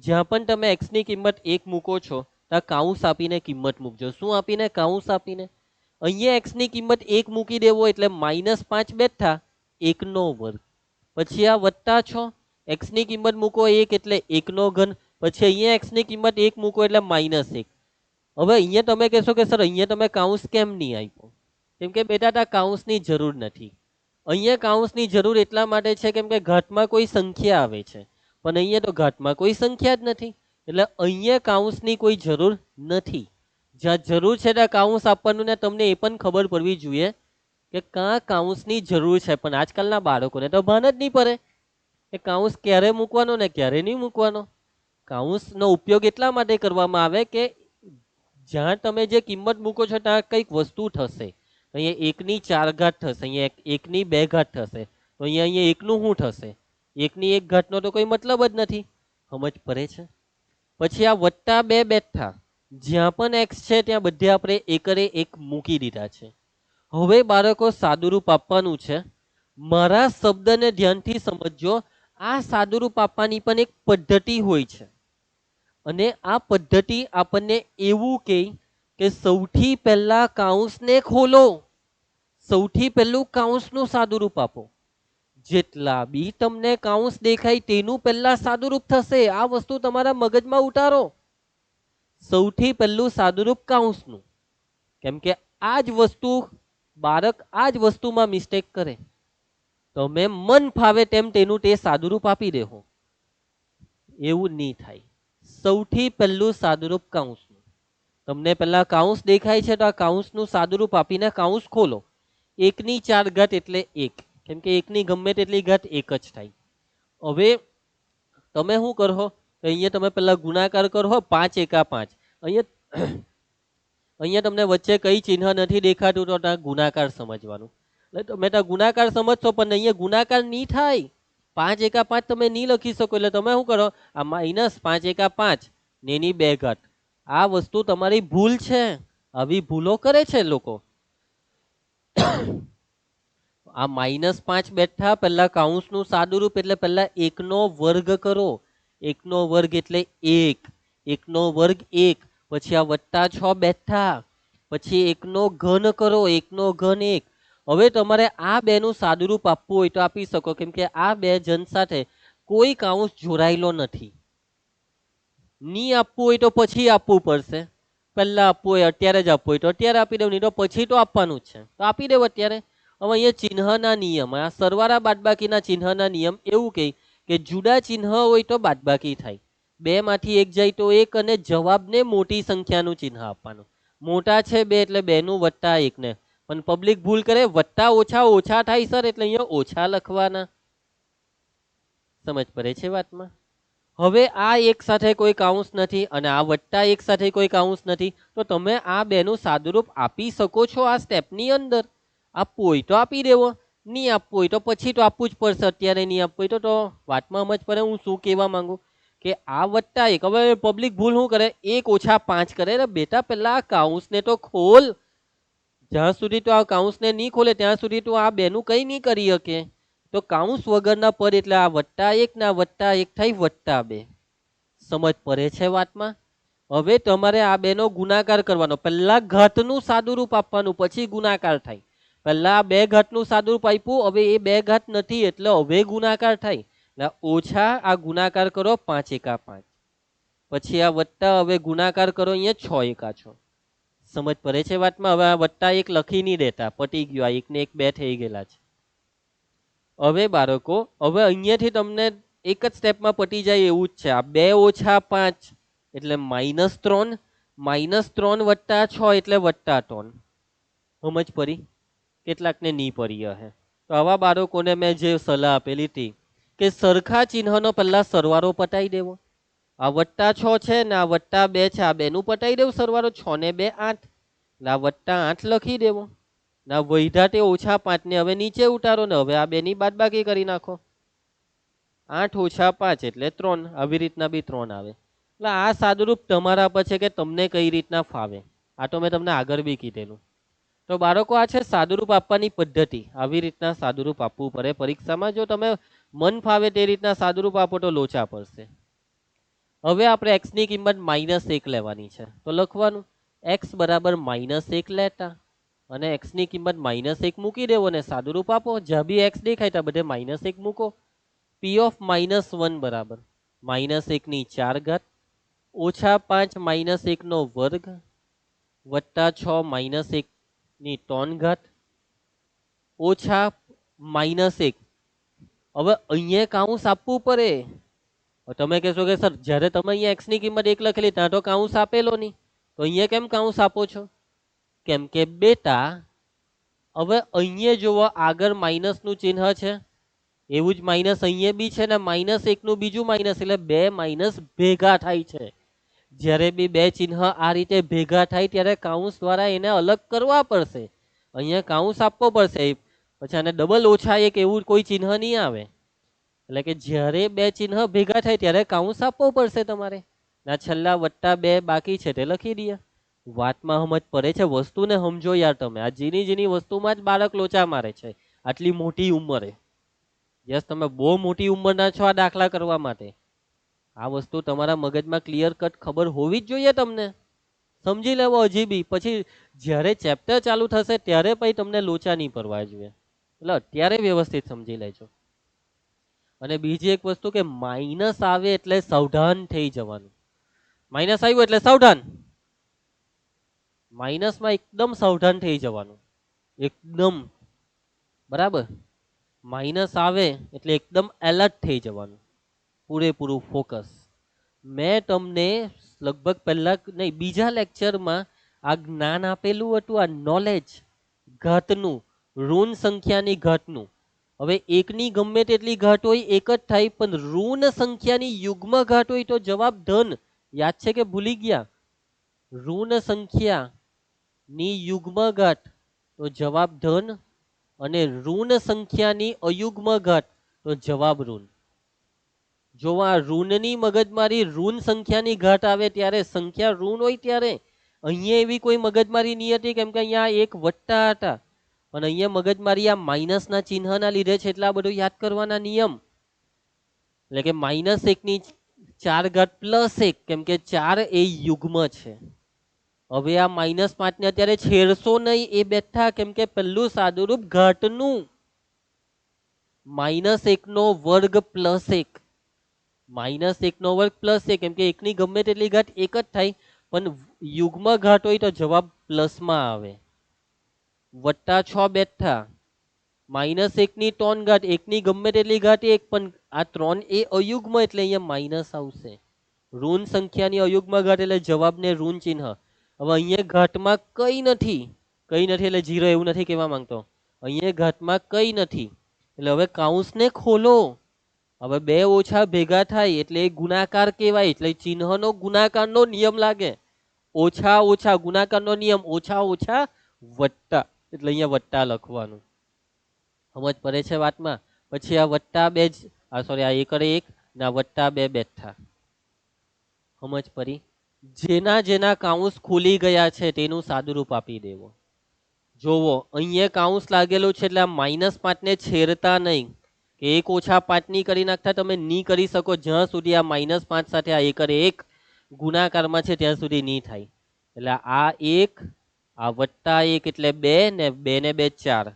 જ્યાં પણ તમે x ની કિંમત 1 મૂકો છો ત્યાં કાઉન્સ આપીને કિંમત મૂકજો. શું આપીને? કાઉન્સ આપીને. અહીંયા x ની કિંમત 1 મૂકી દેવો એટલે -5 બેઠા 1 નો વર્ગ. પછી આ વત્તા 6, x ની કિંમત મૂકો 1 એટલે 1 નો ઘન. પછી અહીંયા x ની કિંમત 1 મૂકો એટલે -1. હવે અહીંયા તમે કહેશો કે સર અહીંયા તમે કાઉન્સ કેમ નહીં આપ્યો? કેમ કે બેટા ત્યાં કાઉન્સની જરૂર નથી. અહીંયા કાઉન્સની જરૂર એટલા માટે છે કેમ કે ઘાતમાં કોઈ સંખ્યા આવે છે, પણ અહીંયા તો ઘાતમાં કોઈ સંખ્યા જ નથી એટલે અહીંયા કાઉન્સની કોઈ જરૂર નથી. જ્યાં જરૂર છે ત્યાં કાઉન્સ આપવાનું. ને તમને એ પણ ખબર પડવી જોઈએ કે કાં કાઉન્સની જરૂર છે, પણ આજકાલના બાળકોને તો ભાન જ નહીં પડે કે કાઉન્સ ક્યારે મૂકવાનો ને ક્યારે નહીં મૂકવાનો. કાઉન્સનો ઉપયોગ એટલા માટે કરવામાં આવે કે જ્યાં તમે જે કિંમત મૂકો છો ત્યાં કંઈક વસ્તુ થશે. અહીંયા 1 ની 4 ઘાત થશે, અહીંયા 1 ની 2 ઘાત થશે, તો અહીંયા 1 નું શું થશે? 1 ની 1 ઘાતનો તો કોઈ મતલબ જ નથી. સમજ પડે છે? પછી આ +2 બેઠા, જ્યાં પણ x છે ત્યાં બધે આપણે એકરે 1 મૂકી દીધા છે. હવે બાળકો સાદુરૂપ આપવાનું છે. મારા શબ્દને ધ્યાનથી સમજજો. આ સાદુરૂપ આપવાની પણ એક પદ્ધતિ હોય છે અને આ પદ્ધતિ આપણને એવું કહે કે સૌથી પહેલા કાઉન્સને ખોલો, સૌથી પહેલું કાઉન્સનું સાદુરૂપ આપો. જેટલા બી તમને કાઉન્સ દેખાય તેનું પહેલા સાદુરૂપ થશે. આ વસ્તુ તમારા મગજમાં ઉતારો. સૌથી પહેલું સાદુરૂપ કાઉન્સનું. કેમ કે આ જ વસ્તુ બાળક આ જ વસ્તુમાં મિસ્ટેક કરે. તમે મન ફાવે તેમ તેનું તે સાદુરૂપ આપી દેહો, એવું નહીં થાય. સૌથી પહેલું સાદુરૂપ કાઉન્સનું. તમને પહેલા કાઉન્સ દેખાય છે તો આ કાઉન્સનું સાદુરૂપ આપીને કાઉન્સ ખોલો. 1 ની 4 ઘાત એટલે 1, કેમ કે 1 ની ગમે તેટલી ઘાત 1 જ થાય. હવે તમે શું કરો, અહીંયા તમે પહેલા ગુણાકાર કરો, 5 એકા 5. અહીંયા અહીંયા તમને વચ્ચે કઈ ચિહ્ન નથી દેખાતું તો ત્યાં ગુણાકાર સમજવાનું. એટલે તમે ત્યાં ગુણાકાર સમજશો પણ અહીંયા ગુણાકાર નહીં થાય. 5 એકા 5 તમે નહીં લખી શકો. એટલે તમે શું કરો, આ -5 એકા 5 ને એની 2 ઘાત. આ વસ્તુ તમારી ભૂલ છે. આવી ભૂલો કરે છે લોકો. આ -5 બેઠા, પહેલા કાઉન્સનું સાદુરૂપ એટલે પહેલા 1 નો વર્ગ કરો. 1 નો વર્ગ એટલે 1, 1 નો વર્ગ 1. પછી આ +6 બેઠા, પછી 1 નો ઘન કરો, 1 નો ઘન 1. હવે તમારે આ બેનું સાદુરૂપ આપવું હોય તો આપી શકો, કેમ કે આ બે જન સાથે કોઈ કાઉન્સ જોડાયેલો નથી. નહીં આપવું હોય તો પછી આપવું પડશે. પહેલા આપવું હોય અત્યારે જ આપવું હોય તો અત્યારે આપી દેવું, નહીં તો પછી તો આપવાનું જ છે તો આપી દેવું અત્યારે. હવે અહીંયા ચિહ્નના નિયમ, આ સરવાળા બાદબાકીના ચિહ્નના નિયમ એવું કહે કે જુદા ચિહ્ન હોય તો બાદબાકી થાય. 2 માંથી 1 જાય તો 1 અને જવાબને મોટી સંખ્યાનું ચિહ્ન આપવાનું. મોટા છે 2 એટલે 2 નું +1 ને. પણ પબ્લિક ભૂલ કરે, વત્તા ઓછા ઓછા થાય સર એટલે અહીંયા ઓછા લખવાના. સમજ પડે છે વાતમાં? હવે આ એક સાથે કોઈ કાઉન્સ નથી અને આ +1 સાથે કોઈ કાઉન્સ નથી, તો તમે આ બેનું સાદુરૂપ આપી શકો છો આ સ્ટેપની અંદર. આપવું હોય તો આપી દેવો, નહીં આપવું હોય તો પછી તો આપવું જ પડશે. અત્યારે નહીં આપવું હોય તો વાતમાં સમજ પડે હું શું કહેવા માંગુ કે આ +1. હવે પબ્લિક ભૂલ શું કરે, 1 - 5 કરે. બેટા પહેલા આ કાઉન્સને તો ખોલ. જ્યાં સુધી તો આ કાઉન્સને નહીં ખોલે ત્યાં સુધી તો આ બેનું કંઈ નહીં કરી શકે. તો કાઉન્સ વગરના પદ એટલે આ +1 ના +1 થાય +2. સમજ પડે છે વાતમાં? હવે તમારે આ બેનો ગુણાકાર કરવાનો. પહેલા ઘાતનું સાદુરૂપ આપવાનું, પછી ગુણાકાર થાય. પહેલા આ 2 ઘાતનું સાદુરૂપ આપ્યું, હવે એ 2 ઘાત નથી એટલે હવે ગુણાકાર થાય. એટલે ઓછા આ ગુણાકાર કરો 5 એકા 5, પછી આ વત્તા, હવે ગુણાકાર કરો અહીંયા 6 એકા 6. સમજ પડે છે વાતમાં? હવે આ +1 લખી નહીં દેતા, પટી ગયું. આ 1 ને 1 2 થઈ ગયેલા છે. હવે બાળકો, હવે અહીંયાથી તમને એક જ સ્ટેપમાં પટી જાય એવું જ છે. આ 2 - 5 એટલે -3, -3 + 6 એટલે +3. સમજ પડી? કેટલાકને નહીં પડી હશે. તો આવા બાળકોને મેં જે સલાહ આપેલી હતી કે સરખા ચિહ્નનો પહેલા સરવાળો પટાઈ દેવો. આ +6 છે ને આ +2 છે, આ બેનું પટાઈ દેવું સરવાળો. 6 ને 2 8 એટલે આ +8 લખી દેવો. ના વૈધા તે -5 ને હવે નીચે ઉતારો ને હવે આ બેની બાદબાકી કરી નાખો. 8 - 5 એટલે 3. આવી રીતના બી 3 આવે. એટલે આ સાદુરૂપ તમારા પર છે કે તમને કઈ રીતના ફાવે. આ તો મેં તમને આગળ બી કીધેલું. તો બાળકો આ છે સાદુરૂપ આપવાની પદ્ધતિ. આવી રીતના સાદુરૂપ આપવું પડે પરીક્ષામાં. જો તમે મન ફાવે તે રીતના સાદુરૂપ આપો તો લોચા પડશે. હવે આપણે x ની કિંમત -1 લેવાની છે તો લખવાનું x બરાબર -1 લેતા અને x ની કિંમત -1 મૂકી દેવો ને સાદુરૂપ આપો. જ્યાં બી x દેખાય ત્યાં બધે -1 મૂકો. p of -1 બરાબર -1 ની 4 ઘાત -5 -1 નો વર્ગ +6 -1 ની 3 ઘાત ઓછા -1. હવે અહીંયા કાઉન્સ આપવું પડે. તમે કહેશો કે સર જ્યારે તમે અહીંયા x ની કિંમત 1 લખેલી ત્યાં તો કાઉન્સ આપેલો નહીં, તો અહીંયા કેમ કાઉન્સ આપો છો? કેમ કે બેટા હવે અહીંયા જુઓ આગળ માઇનસનું ચિહ્ન છે, એવું જ માઇનસ અહીંયા બી છે ને -1 નું બીજું માઇનસ, એટલે 2 માઇનસ ભેગા થાય છે. જ્યારે બી 2 ચિહ્ન આ રીતે ભેગા થાય ત્યારે કાઉન્સ દ્વારા એને અલગ કરવા પડશે. અહીંયા કાઉન્સ આપવો પડશે, પછી આને -1 એવું કોઈ ચિહ્ન નહીં આવે. એટલે કે જ્યારે 2 ચિહ્ન ભેગા થાય ત્યારે કાઉન્સ આપવો પડશે તમારે. ના છેલ્લા +2 બાકી છે તે લખી દઈએ. વાતમાં સમજ પડે છે? વસ્તુને સમજો યાર તમે. આ જીની વસ્તુમાં જ બાળક લોચા મારે છે. આટલી મોટી ઉંમરે. યસ, તમે બહુ મોટી ઉંમરના છો આ દાખલા કરવા માટે. આ વસ્તુ તમારા મગજમાં ક્લિયર કટ ખબર હોવી જ જોઈએ તમને. સમજી લેવો હજી બી, પછી જ્યારે ચેપ્ટર ચાલુ થશે ત્યારે પછી તમને લોચા નહીં પડવા જોઈએ. એટલે અત્યારે વ્યવસ્થિત સમજી લેજો. અને બીજી એક વસ્તુ કે માઇનસ આવે એટલે સાવધાન થઈ જવાનું. માઇનસ આવ્યું એટલે સાવધાન. માઇનસમાં એકદમ સાવધાન થઈ જવાનું, એકદમ. બરાબર. માઇનસ આવે એટલે એકદમ એલર્ટ થઈ જવાનું, પૂરેપૂરું ફોકસ. મેં તમને લગભગ પહેલા નહીં બીજા લેક્ચરમાં આ જ્ઞાન આપેલું હતું, આ નોલેજ ઘાતનું, ઋણ સંખ્યાની ઘાતનું. હવે એકની ગમે તેટલી ઘાત હોય એક જ થાય, પણ ઋણ સંખ્યાની યુગ્મ ઘાત હોય તો જવાબ ધન. યાદ છે કે ભૂલી ગયા? ઋણ સંખ્યાની યુગ્મ ઘાત તો જવાબ ધન, અને ઋણ સંખ્યાની અયુગ્મ ઘાત તો જવાબ ઋણ. જો આ ઋણની મગજમારી ઋણ સંખ્યાની ઘાત આવે ત્યારે સંખ્યા ઋણ હોય ત્યારે અહીંયા એવી કોઈ મગજમારી નહીં હતી, કેમ કે અહીંયા એક વત્તા હતા. પણ અહીંયા મગજમારી આ માઇનસના ચિહ્નના લીધે છે, એટલે આ બધું યાદ કરવાના નિયમ. એટલે કે -1 ની 4 ઘાત +1, કેમ કે 4 એ યુગ્મ છે. હવે આ -5 ને અત્યારે છેડશો નહીં, એ બેઠા, કેમ કે પહેલું સાદુરૂપ ઘાતનું. -1 નો વર્ગ +1, -1 નો વર્ગ +1, કેમ કે એકની ગમે તેટલી ઘાત એક જ થાય, પણ યુગ્મ ઘાત હોય તો જવાબ પ્લસમાં આવે. +6 બેઠા, -1 ની 3 ઘાત, એકની ગમે તેટલી ઘાત એક, પણ આ 3 એ અયુગ્મ એટલે અહીંયા માઇનસ આવશે. ઋણ સંખ્યાની અયુગ્મ ઘાત એટલે જવાબને ઋણ ચિહ્ન. હવે અહીંયા ઘાતમાં કઈ નથી, કઈ નથી એટલે 0 એવું નથી કહેવા માંગતો. અહીંયા ઘાતમાં કઈ નથી એટલે હવે કાઉન્સને ખોલો. હવે બે ઓછા ભેગા થાય એટલે એ ગુણાકાર કહેવાય, એટલે ચિહ્નનો ગુણાકારનો નિયમ લાગે. ઓછા ઓછા ગુણાકારનો નિયમ, ઓછા ઓછા વત્તા, એટલે અહીંયા વત્તા લખવાનું. સમજ પડે છે વાતમાં? પછી આ +2 આ 1 ને આ +2 બેઠા. સમજ પડી? જેના જેના કાઉન્સ ખુલી ગયા છે તેનું સાદુરૂપ આપી દેવો. જોવો અહીંયા કાઉન્સ લાગેલું છે એટલે આ -5 ને છેડતા નહીં, કે 1 - 5 ની કરી નાખતા તમે નહીં કરી શકો જ્યાં સુધી આ -5 સાથે આ 1 ગુણાકારમાં છે ત્યાં સુધી નહીં થાય. એટલે આ 1, આ +1 એટલે 2 ને 2 ને 2 4,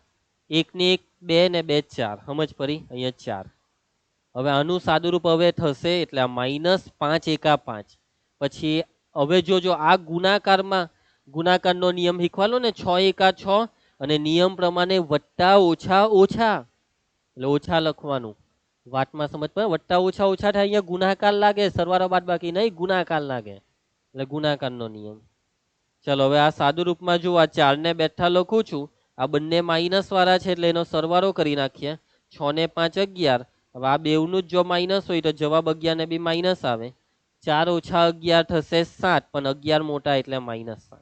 1 ને 1 2 ને 2 4. સમજ પડી? અહીંયા 4. હવે આનું સાદુરૂપ હવે થશે એટલે આ -5 × 5. પછી હવે જોજો આ ગુણાકારનો નિયમ શીખવાલો ને, 6 × 6, અને નિયમ પ્રમાણે વત્તા ઓછા ઓછા એટલે ઓછા લખવાનું. વાતમાં સમજ પડે? વત્તા ઓછા ઓછા થાય, અહીંયા ગુણાકાર લાગે, સરવાળો બાદબાકી નહીં, ગુણાકાર લાગે, એટલે ગુણાકારનો નિયમ. ચલો હવે આ સાદુરૂપમાં જો આ 4 ને બેઠા લખું છું, આ બંને માઇનસ વાળા છે એટલે એનો સરવાળો કરી નાખીએ. 6 ને 5 11. હવે આ બેવનું જ જો માઇનસ હોય તો જવાબ 11 ને બી માઇનસ આવે. 4 - 11 થશે 7, પણ 11 મોટા એટલે -7.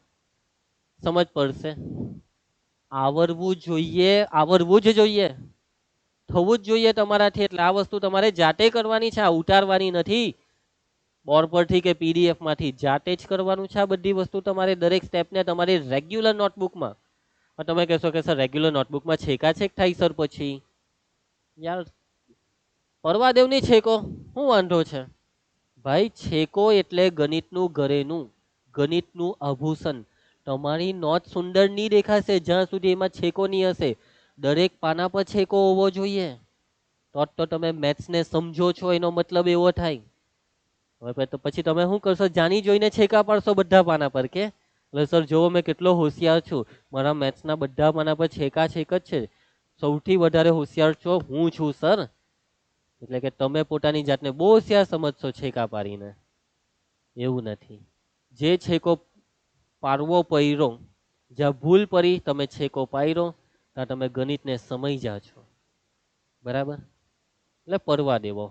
સમજ પડશે? આવડવું જોઈએ, આવડવું જ જોઈએ, થવું જ જોઈએ તમારાથી. એટલે આ વસ્તુ તમારે જાતે કરવાની છે, આ ઉતારવાની નથી બોર્ડ પરથી કે PDF માંથી. જાતે જ કરવાનું છે આ બધી વસ્તુ તમારે, દરેક સ્ટેપને તમારી રેગ્યુલર નોટબુકમાં. તમે કહેશો કે સર રેગ્યુલર નોટબુકમાં છેકાછેક થાય સર, પછી યાર પરવા દેવની છેકો, શું વાંધો છે ભાઈ? છેકો એટલે ગણિતનું ઘરેનું, ગણિતનું આભૂષણ. તમારી નોટ સુંદર નહીં દેખાશે જ્યાં સુધી એમાં છેકો નહીં હશે. દરેક પાના પર છેકો હોવો જોઈએ, તો તમે મેથ્સને સમજો છો, એનો મતલબ એવો થાય. હવે તો પછી તમે શું કરશો? જાણી જોઈને છેકા પાડશો બધા પાના પર, કે એટલે સર જોવો મેં કેટલો હોશિયાર છું, મારા મેથ્સના બધા પાના પર છેકા છેક જ છે, સૌથી વધારે હોશિયાર છો હું છું સર. એટલે કે તમે પોતાની જાતને બહુ હોશિયાર સમજશો છેકા પાડીને. એવું નથી. જે છેકો પાડવો પડ્યો, જ્યાં ભૂલ પડી તમે છેકો પાડ્યો, ત્યાં તમે ગણિતને સમજ્યા છો. બરાબર? એટલે પડવા દેવો.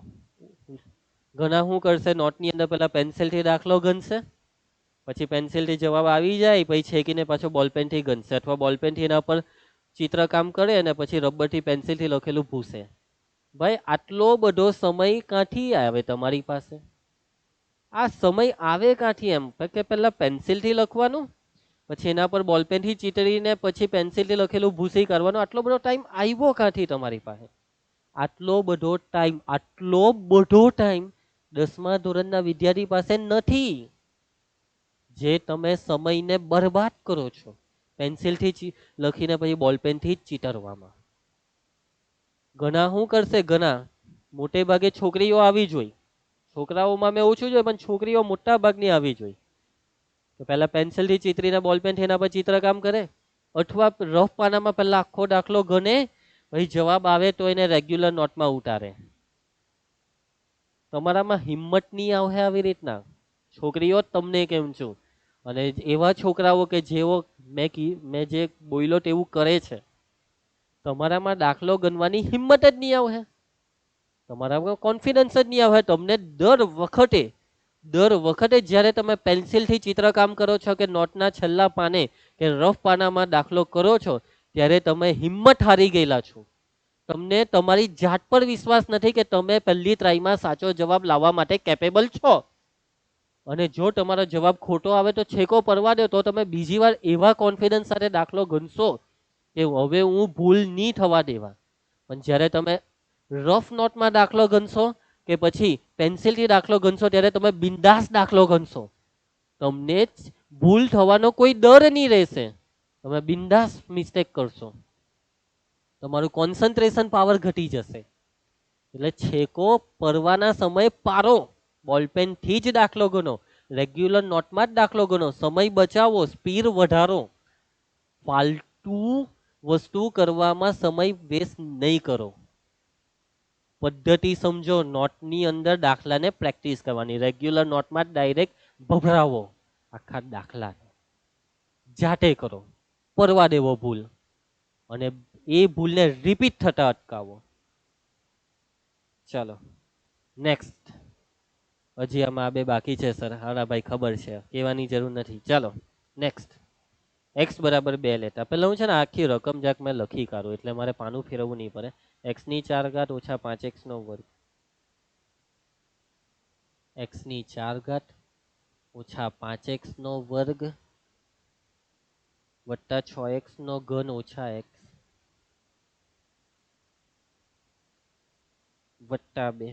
ઘણા શું કરશે, નોટની અંદર પેલા પેન્સિલથી દાખલો ગણશે, પછી પેન્સિલથી જવાબ આવી જાય, પછી છેકીને પાછો બોલપેનથી ગણશે, અથવા બોલપેનથી એના પર ચિત્રકામ કરે અને પછી રબરથી પેન્સિલથી લખેલું ભૂસે. ભાઈ આટલો બધો સમય ક્યાંથી આવે તમારી પાસે? આ સમય આવે ક્યાંથી? એમ કે પેલા પેન્સિલથી લખવાનું, પછી એના પર બોલપેનથી ચીતરીને પછી પેન્સિલથી લખેલું ભૂસી કરવાનો. આટલો બધો ટાઈમ આવ્યો ક્યાંથી તમારી પાસે? આટલો બધો ટાઈમ 10મા ધોરણના વિદ્યાર્થી પાસે નથી, જે તમે સમયને બરબાદ કરો છો પેન્સિલથી લખીને પછી બોલપેનથી જ ચીતરવામાં. ઘણા શું કરશે? ઘણા મોટે ભાગે છોકરીઓ આવી જોઈ, છોકરાઓમાં મેં ઓછું જોયું, પણ છોકરીઓ મોટા ભાગની આવી જોઈ. તો પહેલા પેન્સિલથી ચીતરીને બોલપેનથી એના પર ચિત્રકામ કરે, અથવા રફ પાનામાં પહેલા આખો દાખલો ગણે, પછી જવાબ આવે તો એને રેગ્યુલર નોટમાં ઉતારે. તમારામાં હિંમત નહીં આવે આવી રીતના. છોકરીઓ તમને કેમ છું, અને એવા છોકરાઓ કે જેવો મેં જે બોલ્યો તેવું કરે છે, તમારામાં દાખલો ગણવાની હિંમત જ નહીં આવે, તમારામાં કોન્ફિડન્સ જ નહીં આવે. તમને દર વખતે જ્યારે તમે પેન્સિલથી ચિત્રકામ કરો છો કે નોટના છેલ્લા પાને કે રફ પાનામાં દાખલો કરો છો, ત્યારે તમે હિંમત હારી ગયેલા છો. તમને તમારી જાત પર વિશ્વાસ નથી કે તમે પહેલી ટ્રાયમાં સાચો જવાબ લાવવા માટે કેપેબલ છો. અને જો તમારો જવાબ ખોટો આવે તો છેકો પડવા દો, તો તમે બીજી વાર એવા કોન્ફિડન્સ સાથે દાખલો ગણશો કે હવે હું ભૂલ નહીં થવા દેવા. પણ જ્યારે તમે રફ નોટમાં દાખલો ગણશો કે પછી પેન્સિલથી દાખલો ગણશો, ત્યારે તમે બિંદાસ દાખલો ગણશો. તમને જ ભૂલ થવાનો કોઈ ડર નહીં રહેશે, તમે બિંદાસ મિસ્ટેક કરશો. તમારું કોન્સન્ટ્રેશન પાવર ઘટી જશે. એટલે છેકો પડવાના સમય પારો, બોલપેનથી જ દાખલો ગણો, રેગ્યુલર નોટમાં જ દાખલો ગણો, સમય બચાવો, સ્પીડ વધારો. ફાલતુ વસ્તુ કરવામાં સમય વેસ્ટ નહીં કરો. પદ્ધતિ સમજો, નોટની અંદર દાખલાને પ્રેક્ટિસ કરવાની, રેગ્યુલર નોટમાં ડાયરેક્ટ ભભરાવો આખા દાખલા, જાતે કરો, પરવા દેવો ભૂલ, અને એ ભૂલને રિપીટ થતા અટકાવો. ચાલો નેક્સ્ટ. હજી આમાં આ બે બાકી છે સર. હા ભાઈ ખબર છે, કહેવાની જરૂર નથી. ચાલો નેક્સ્ટ. x બરાબર 2 લેતા પહેલા હું છે ને આખી રકમ જાક મેં લખી કાઢું, એટલે મારે પાનું ફેરવવું નહીં પડે. x ની 4 ઘાત ઓછા 5x નો વર્ગ, x ની 4 ઘાત ઓછા 5x નો વર્ગ વત્તા 6x નો ઘન ઓછા x વત્તા 2.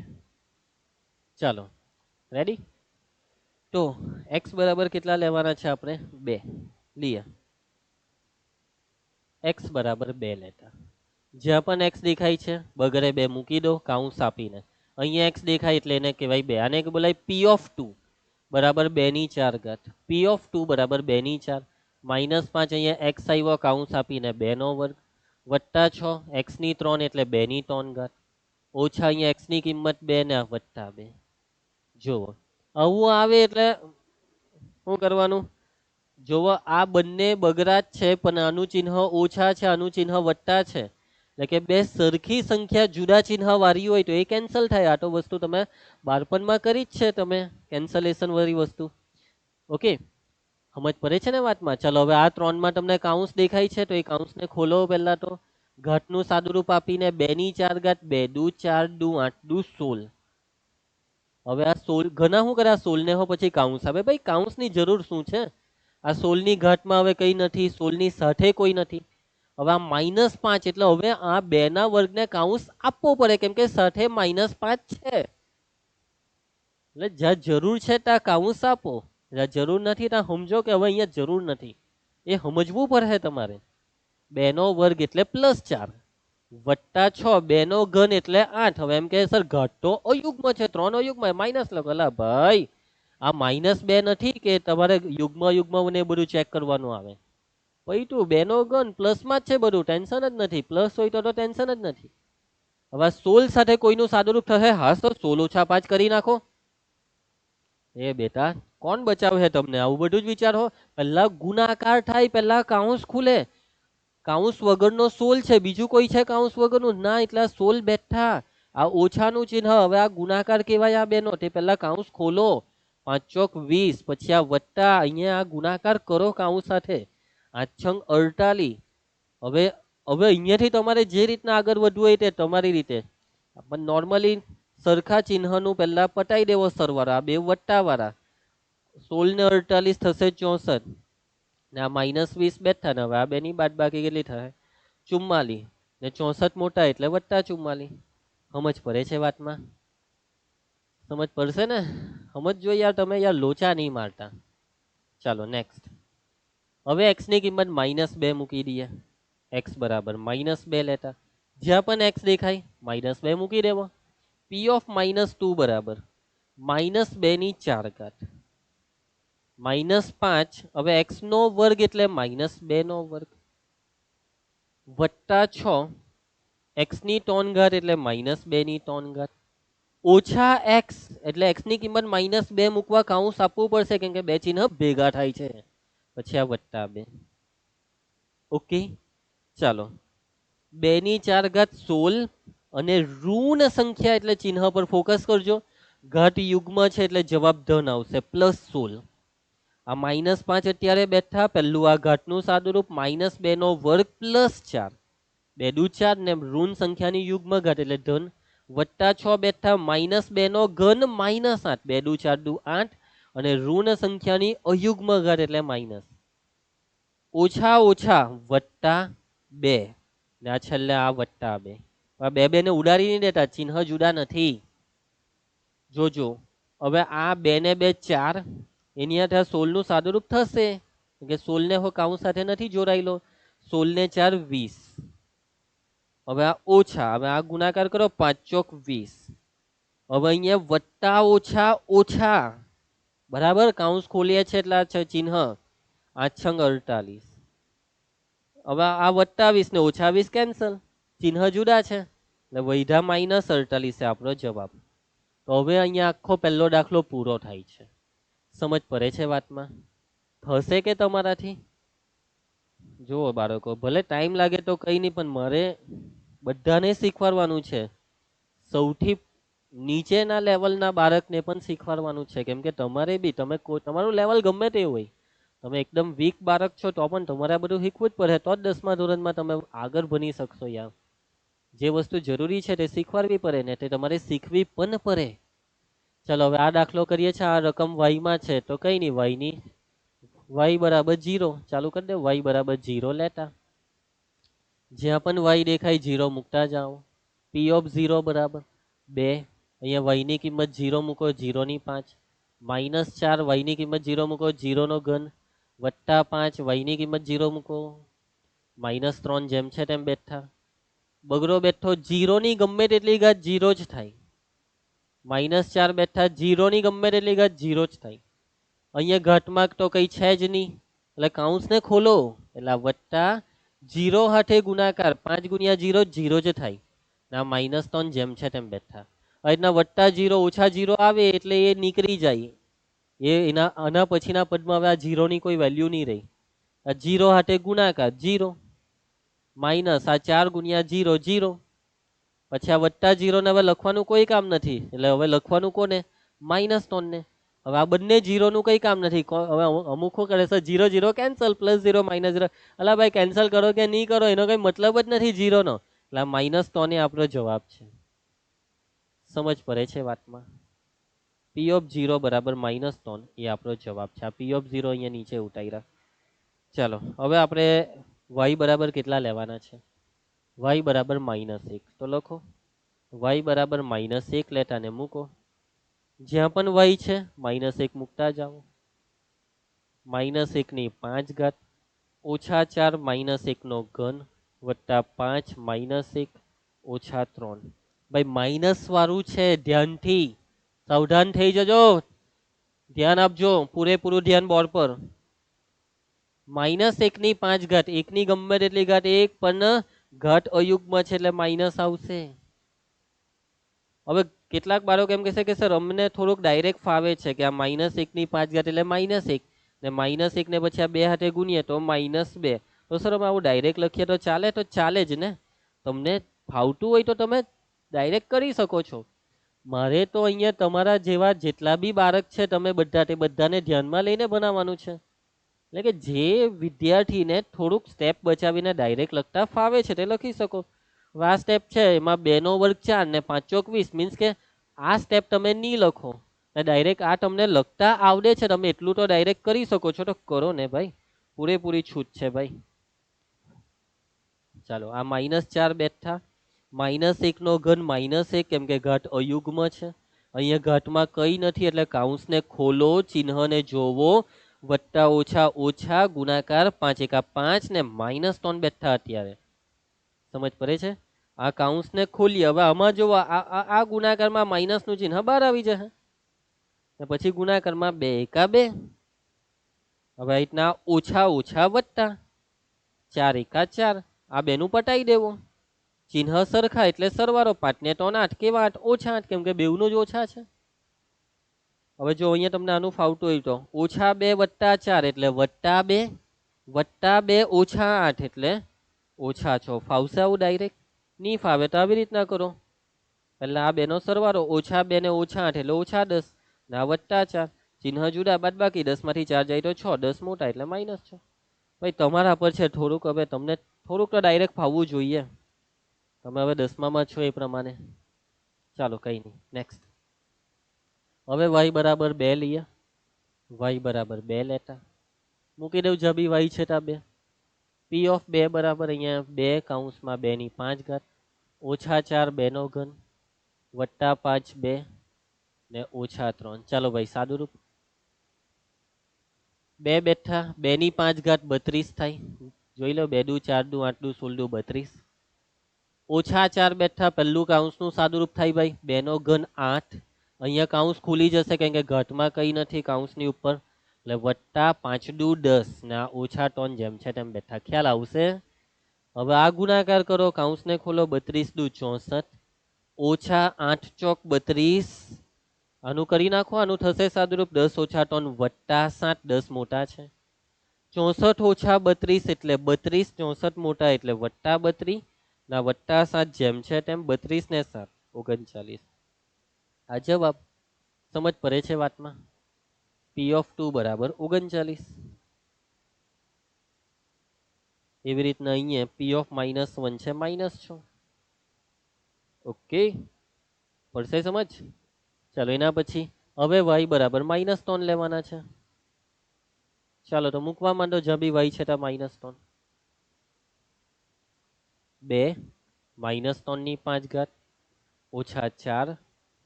ચાલો રેડી. તો x બરાબર કેટલા લેવાના છે આપણે? 2 લઈએ. x બરાબર 2 લેતા જ્યાં પણ x દેખાય છે બગરે 2 મૂકી દો કાઉન્સ આપીને. અહીંયા x દેખાય એટલે એને કહેવાય 2. આને બોલાય p ઓફ 2 બરાબર 2 ની 4 ઘાત. p ઓફ 2 બરાબર 2 ની 4 -5 અહીંયા x આવ્યો કાઉન્સ આપીને 2 નો વર્ગ વત્તા 6 x ની 3 એટલે 2 ની 3 ઘાત ઓછા અહીંયા x ની કિંમત 2 ને વત્તા 2. જુઓ આવું આવે એટલે શું કરવાનું? જોવો આ બંને બગડા જ છે, પણ આનું ચિહ્ન ઓછા છે, આનું ચિહ્ન વત્તા છે. એટલે કે બે સરખી સંખ્યા જુદા ચિહ્ન વાળી હોય તો એ કેન્સલ થાય. આ તો વસ્તુ તમે બાળપણમાં કરી જ છે, તમે કેન્સલેશન વાળી વસ્તુ. ઓકે, સમજ પડે છે ને વાતમાં? ચલો હવે આ 3 માં તમને કાઉન્સ દેખાય છે, તો એ કાઉન્સને ખોલો પહેલા. તો ઘાતનું સાદુરૂપ આપીને 2 ની 4 ઘાત 2 દુ 4 દુ 8 દુ 16. હવે આ 16 ઘણા શું કરે? આ 16 ને હો પછી કાઉન્સ આવે. ભાઈ કાઉન્સની જરૂર શું છે? આ 16 ની ઘાતમાં હવે કઈ નથી, 16 ની સાથે કોઈ નથી. હવે આ -5 એટલે હવે આ 2 ના વર્ગને કાઉન્સ આપવો પડે, કેમ કે સાથે -5 છે. એટલે જ્યાં જરૂર છે ત્યાં કાઉન્સ આપો, જ્યાં જરૂર નથી ત્યાં સમજો કે હવે અહીંયા જરૂર નથી. એ સમજવું પડે તમારે. 2 નો વર્ગ એટલે +4 વત્તા 6 2 નો ઘન એટલે 8. હવે એમ કે સર ઘાત તો અયુગ્મ છે, 3 અયુગ્મ માઇનસ લખો. અલા ભાઈ આ -2 નથી કે તમારે યુગ્મ ને બધું ચેક કરવાનું આવે. પછી તું 2 નો ઘન પ્લસમાં જ છે, બધું ટેન્શન જ નથી. પ્લસ હોય તો ટેન્શન જ નથી. હવે 16 સાથે કોઈનું સાદુરૂપ થશે? હા તો 16 ઓછા 5 કરી નાખો. એ બેટા કોણ બચાવે તમને? આવું બધું જ વિચારો. પહેલા ગુણાકાર થાય, પહેલા કાઉન્સ ખુલે. કાઉન્સ વગરનો 16 છે, બીજું કોઈ છે કાઉન્સ વગરનું? ના, એટલા 16 બેઠા. આ ઓછાનું ચિહ્ન, હવે આ ગુણાકાર કહેવાય. આ બેનો તે પહેલા કાઉન્સ ખોલો. 5 ચોક 20, પછી આ વત્તા, અહીંયા આ ગુણાકાર કરો કાઉન્સ સાથે. 8 છંગ 48. હવે અહીંયાથી તમારે જે રીતના આગળ વધવું હોય તે તમારી રીતે. પણ નોર્મલી સરખા ચિહ્નનું પહેલા પટાઈ દેવો સરવાળો. આ બે વત્તા વાળા 16 ને 48 થશે 64. ને આ -20 બેઠા ને હવે આ બેની બાદ બાકી કેટલી થાય? 44 ને 64 મોટા એટલે વત્તા 44. સમજ પડે છે વાતમાં? સમજ પડશે ને? સમજો યાર, તમે યાર લોચા નહીં મારતા. ચાલો નેક્સ્ટ. હવે x ની કિંમત -2 મૂકી દઈએ. x બરાબર -2 લેતા જ્યાં પણ x દેખાય -2 મૂકી દેવો. p ઓફ -2 બરાબર -2 ની 4 ઘાત -5. હવે x નો વર્ગ એટલે -2 નો વર્ગ વત્તા 6 x ની 3 ઘાત એટલે -2 ની 3 ઘાત ઓછા x એટલે x ની કિંમત -2 મૂકવા કાઉન્સ આપવું પડશે કેમ કે બે ચિહ્ન ભેગા થાય છે. પછી આ વત્તા 2. ઓકે ચાલો 2 ની 4 ઘાત 16 અને ઋણ સંખ્યા એટલે ચિહ્ન પર ફોકસ કરજો. ઘાત યુગ્મ છે એટલે જવાબ ધન આવશે +16. આ -5 અત્યારે બેઠા પહેલું આ ઘાતનું સાદુરૂપ -2 નો વર્ગ +4 2 દુ 4 ને ઋણ સંખ્યાની યુગ્મ ઘાત એટલે ધન વત્તા 6 બેઠા -2 નો ઘન -8 2 દુ 4 દુ 8 અને ઋણ સંખ્યાની અયુગ્મ ઘાત એટલે માઇનસ ઓછા ઓછા વત્તા 2 ને આ છેલ્લે આ વત્તા 2. આ બે ને ઉડાડી નહીં દેતા, ચિહ્ન જુદા નથી. જોજો હવે આ 2 ને 2 4 એની હાથે 16 નું સાદુરૂપ થશે કે 16 ને હો કાઉન્સ સાથે નથી જોડાયેલો. 16 ને 4 20. હવે આ ઓછા, હવે આ ગુણાકાર કરો 5 ચોક 20. હવે અહીંયા વત્તા ઓછા ઓછા બરાબર કાઉન્સ ખોલીએ છે એટલે છે ચિહ્ન 8 છંગ 48. હવે આ વત્તા 20 ને ઓછા 20 કેન્સલ, ચિહ્ન જુદા છે એટલે વૈધા -48 છે આપણો જવાબ. તો હવે અહીંયા આખો પહેલો દાખલો પૂરો થાય છે. સમજ પડે છે વાતમાં? થશે કે તમારાથી? જુઓ બાળકો, ભલે ટાઈમ લાગે તો કંઈ નહીં, પણ મારે બધાને શીખવાડવાનું છે. સૌથી નીચેના લેવલના બાળકને પણ શીખવાડવાનું છે કેમ કે તમારે બી તમારું લેવલ ગમે તે હોય, તમે એકદમ વીક બાળક છો તો પણ તમારે આ બધું શીખવું જ પડે, તો જ 10મા ધોરણમાં તમે આગળ ભણી શકશો. યાર જે વસ્તુ જરૂરી છે તે શીખવાડવી પડે ને તે તમારે શીખવી પણ પડે. ચાલો હવે આ દાખલો કરીએ છીએ. આ રકમ y માં છે તો કઈ નહીં, y બરાબર 0 ચાલુ કરી દે. y બરાબર 0 લેતા જ્યાં પણ y દેખાય 0 મૂકતા જાઓ. p ઓફ 0 બરાબર 2. અહીંયા y ની કિંમત 0 મૂકો, 0 ની 5 -4 y ની કિંમત 0 મૂકો, 0 નો ઘન વત્તા 5 y ની કિંમત 0 મૂકો, -3 જેમ છે તેમ બેઠા બગડો બેઠો 0 ની ગમે તેટલી ઘાત 0 જ થાય. -4 બેઠા 0 ની ગમે તેટલી ઘાત 0 જ થાય. અહીંયા ઘાતમાં તો કઈ છે જ નહીં એટલે કાઉન્સને ખોલો એટલે વત્તા 0 હાથે ગુણાકાર 5 ગુણ્યા 0 0 જ થાય. ના -3 જેમ છે તેમ બેઠા આ રીતના વત્તા 0 ઓછા 0 આવે એટલે એ નીકળી જાય. એના આના પછીના પદમાં હવે આ 0 ની કોઈ વેલ્યુ નહીં રહી. આ 0 હાથે ગુણાકાર 0 માઇનસ આ 4 ગુણ્યા 0 0 પછી આ વત્તા 0 ને હવે લખવાનું કોઈ કામ નથી એટલે હવે લખવાનું કોને? -3 ને. હવે આ બંને 0 નું કઈ કામ નથી. હવે અમુક કરે છે 0 0 કેન્સલ, +0 -0. અલા ભાઈ કેન્સલ કરો કે નહીં કરો એનો કઈ મતલબ જ નથી 0 નો. એટલે -3 એ આપણો જવાબ છે. સમજ પડે છે વાતમાં? p ઓફ 0 બરાબર -3 એ આપણો જવાબ છે. આ p ઓફ 0 અહીંયા નીચે ઉતાર્યા. ચાલો હવે આપણે y બરાબર કેટલા લેવાના છે? y બરાબર -1 તો લખો. y બરાબર -1 લેતા ને મૂકો. જ્યાં પણ y છે -1 મૂકતા જાઓ. -1 ની 5 ઘાત ઓછા 4 -1 નો ઘન વત્તા 5 -1 ઓછા 3. ભાઈ માઇનસ વાળું છે, ધ્યાનથી સાવધાન થઈ જજો, ધ્યાન આપજો, પૂરેપૂરું ધ્યાન બોર્ડ પર. -1 ની 5 ઘાત 1 ની ગમે તેટલી ઘાત 1 પણ ઘાત અયુગ્મ છે એટલે માઇનસ આવશે. હવે કેટલાક બાળકો એમ કહેશે કે સર અમને થોડુંક ડાયરેક્ટ ફાવે છે કે આ -1 ની 5 ઘાત એટલે -1 ને -1 ને પછી આ 2 હાથે ગુણીએ તો -2. તો સર અમે આવું ડાયરેક્ટ લખીએ તો ચાલે? તો ચાલે જ ને. તમને ફાવતું હોય તો તમે ડાયરેક્ટ કરી શકો છો. મારે તો અહીંયા તમારા જેવા જેટલા બી બાળક છે તમે બધા તે બધાને ધ્યાનમાં લઈને બનાવવાનું છે. એટલે કે જે વિદ્યાર્થીને થોડુંક સ્ટેપ બચાવીને ડાયરેક્ટ લખતા ફાવે છે તે લખી શકો. આ સ્ટેપ છે એમાં 2 નો વર્ગ 4 ને 5 ચોક 20 મીન્સ કે આ સ્ટેપ તમે નહીં લખો ડાયરેક્ટ આ તમને લખતા આવડે છે, તમે એટલું તો ડાયરેક્ટ કરી શકો છો તો કરો ને ભાઈ. પૂરેપૂરી છૂટ છે ભાઈ. ચાલો આ -4 બેઠા. -1 નો ઘન -1 કેમ કે ઘાત અયુગ્મ છે. અહીંયા ઘાતમાં કઈ નથી એટલે કાઉન્સને ખોલો, ચિહ્નને જોવો, વત્તા ઓછા ઓછા ગુણાકાર 5 એકા 5 ને -3 બેઠા. અત્યારે સમજ પડે છે. આ કાઉન્સને ખોલી. હવે આમાં જો આ ગુણાકારમાં માઇનસ નું ચિહ્ન બહાર આવી જશે ને પછી ગુણાકારમાં 2 એકા 2. હવે આ રીતના ઓછા ઓછા વત્તા 4 એકા 4. આ બેનું પટાઈ દેવો. ચિહ્ન સરખા એટલે સરવાળો 5 ને 3 8. કેવા 8? ઓછા 8 કેમ કે બેવનું જ ઓછા છે. હવે જો અહીંયા તમને આનું ફાવતું હોય તો -2 વત્તા 4 એટલે +2 વત્તા 2 ઓછા 8 એટલે -6. ફાવશે આવું ડાયરેક્ટ? નહીં ફાવે તો આવી રીતના કરો. એટલે આ બેનો સરવાળો -2 ને -8 એટલે -10 ના વત્તા 4. ચિહ્ન જુદા, બાદબાકી 10 માંથી 4 જાય તો 6. 10 મોટા એટલે -6. ભાઈ તમારા પર છે થોડુંક. હવે તમને થોડુંક તો ડાયરેક્ટ ફાવવું જોઈએ. તમે હવે 10માં છો એ પ્રમાણે. ચાલો કઈ નહીં. નેક્સ્ટ. હવે y બરાબર 2 લઈએ. y બરાબર 2 લેતા મૂકી દઉં. જબી y છે તા 2. p ઓફ 2 બરાબર અહીંયા 2 કૌંસમાં 2 ની 5 ઘાત ઓછા 4 2 નો ઘન વત્તા 5 2 ને ઓછા 3. ચાલો ભાઈ સાદું રૂપ. 2 બેઠા 2 ની 5 ઘાત 32 થાય. જોઈ લો 2 દુ 4 દુ 8 દુ 16 દુ 32. ઓછા 4 બેઠા પહેલું કાઉન્સનું સાદું રૂપ થાય ભાઈ 2 નો ઘન 8. અહીંયા કાઉન્સ ખુલી જશે કેમ કે ઘટમાં કઈ નથી કાઉન્સની ઉપર એટલે વત્તા 5 દુ 10 ના ઓછા 3 જેમ છે તેમ બેઠા. ખ્યાલ આવશે? હવે આ ગુણાકાર કરો. કાઉન્સને ખોલો. 32 દુ 64 ઓછા 8 ચોક 32. આનું કરી નાખો. આનું થશે સાદુરૂપ 10 ઓછા 3 વત્તા 7. 10 મોટા છે. 64 ઓછા 32 એટલે 32. 64 મોટા એટલે વત્તા 32 ના વત્તા 7 જેમ છે તેમ 32 ને 7 39. આ જવાબ. સમજ પડે છે વાતમાં? p ઓફ 2 બરાબર 39. એવી રીતના અહીંયા p ઓફ -1 છે -6. ઓકે પડશે સમજ? ચાલો એના પછી હવે y બરાબર -3 લેવાના છે. ચાલો તો મૂકવા માંડો. જ્યાં બી y છે ત્યાં -3. 2 -3 ની 5 ઘાત ઓછા 4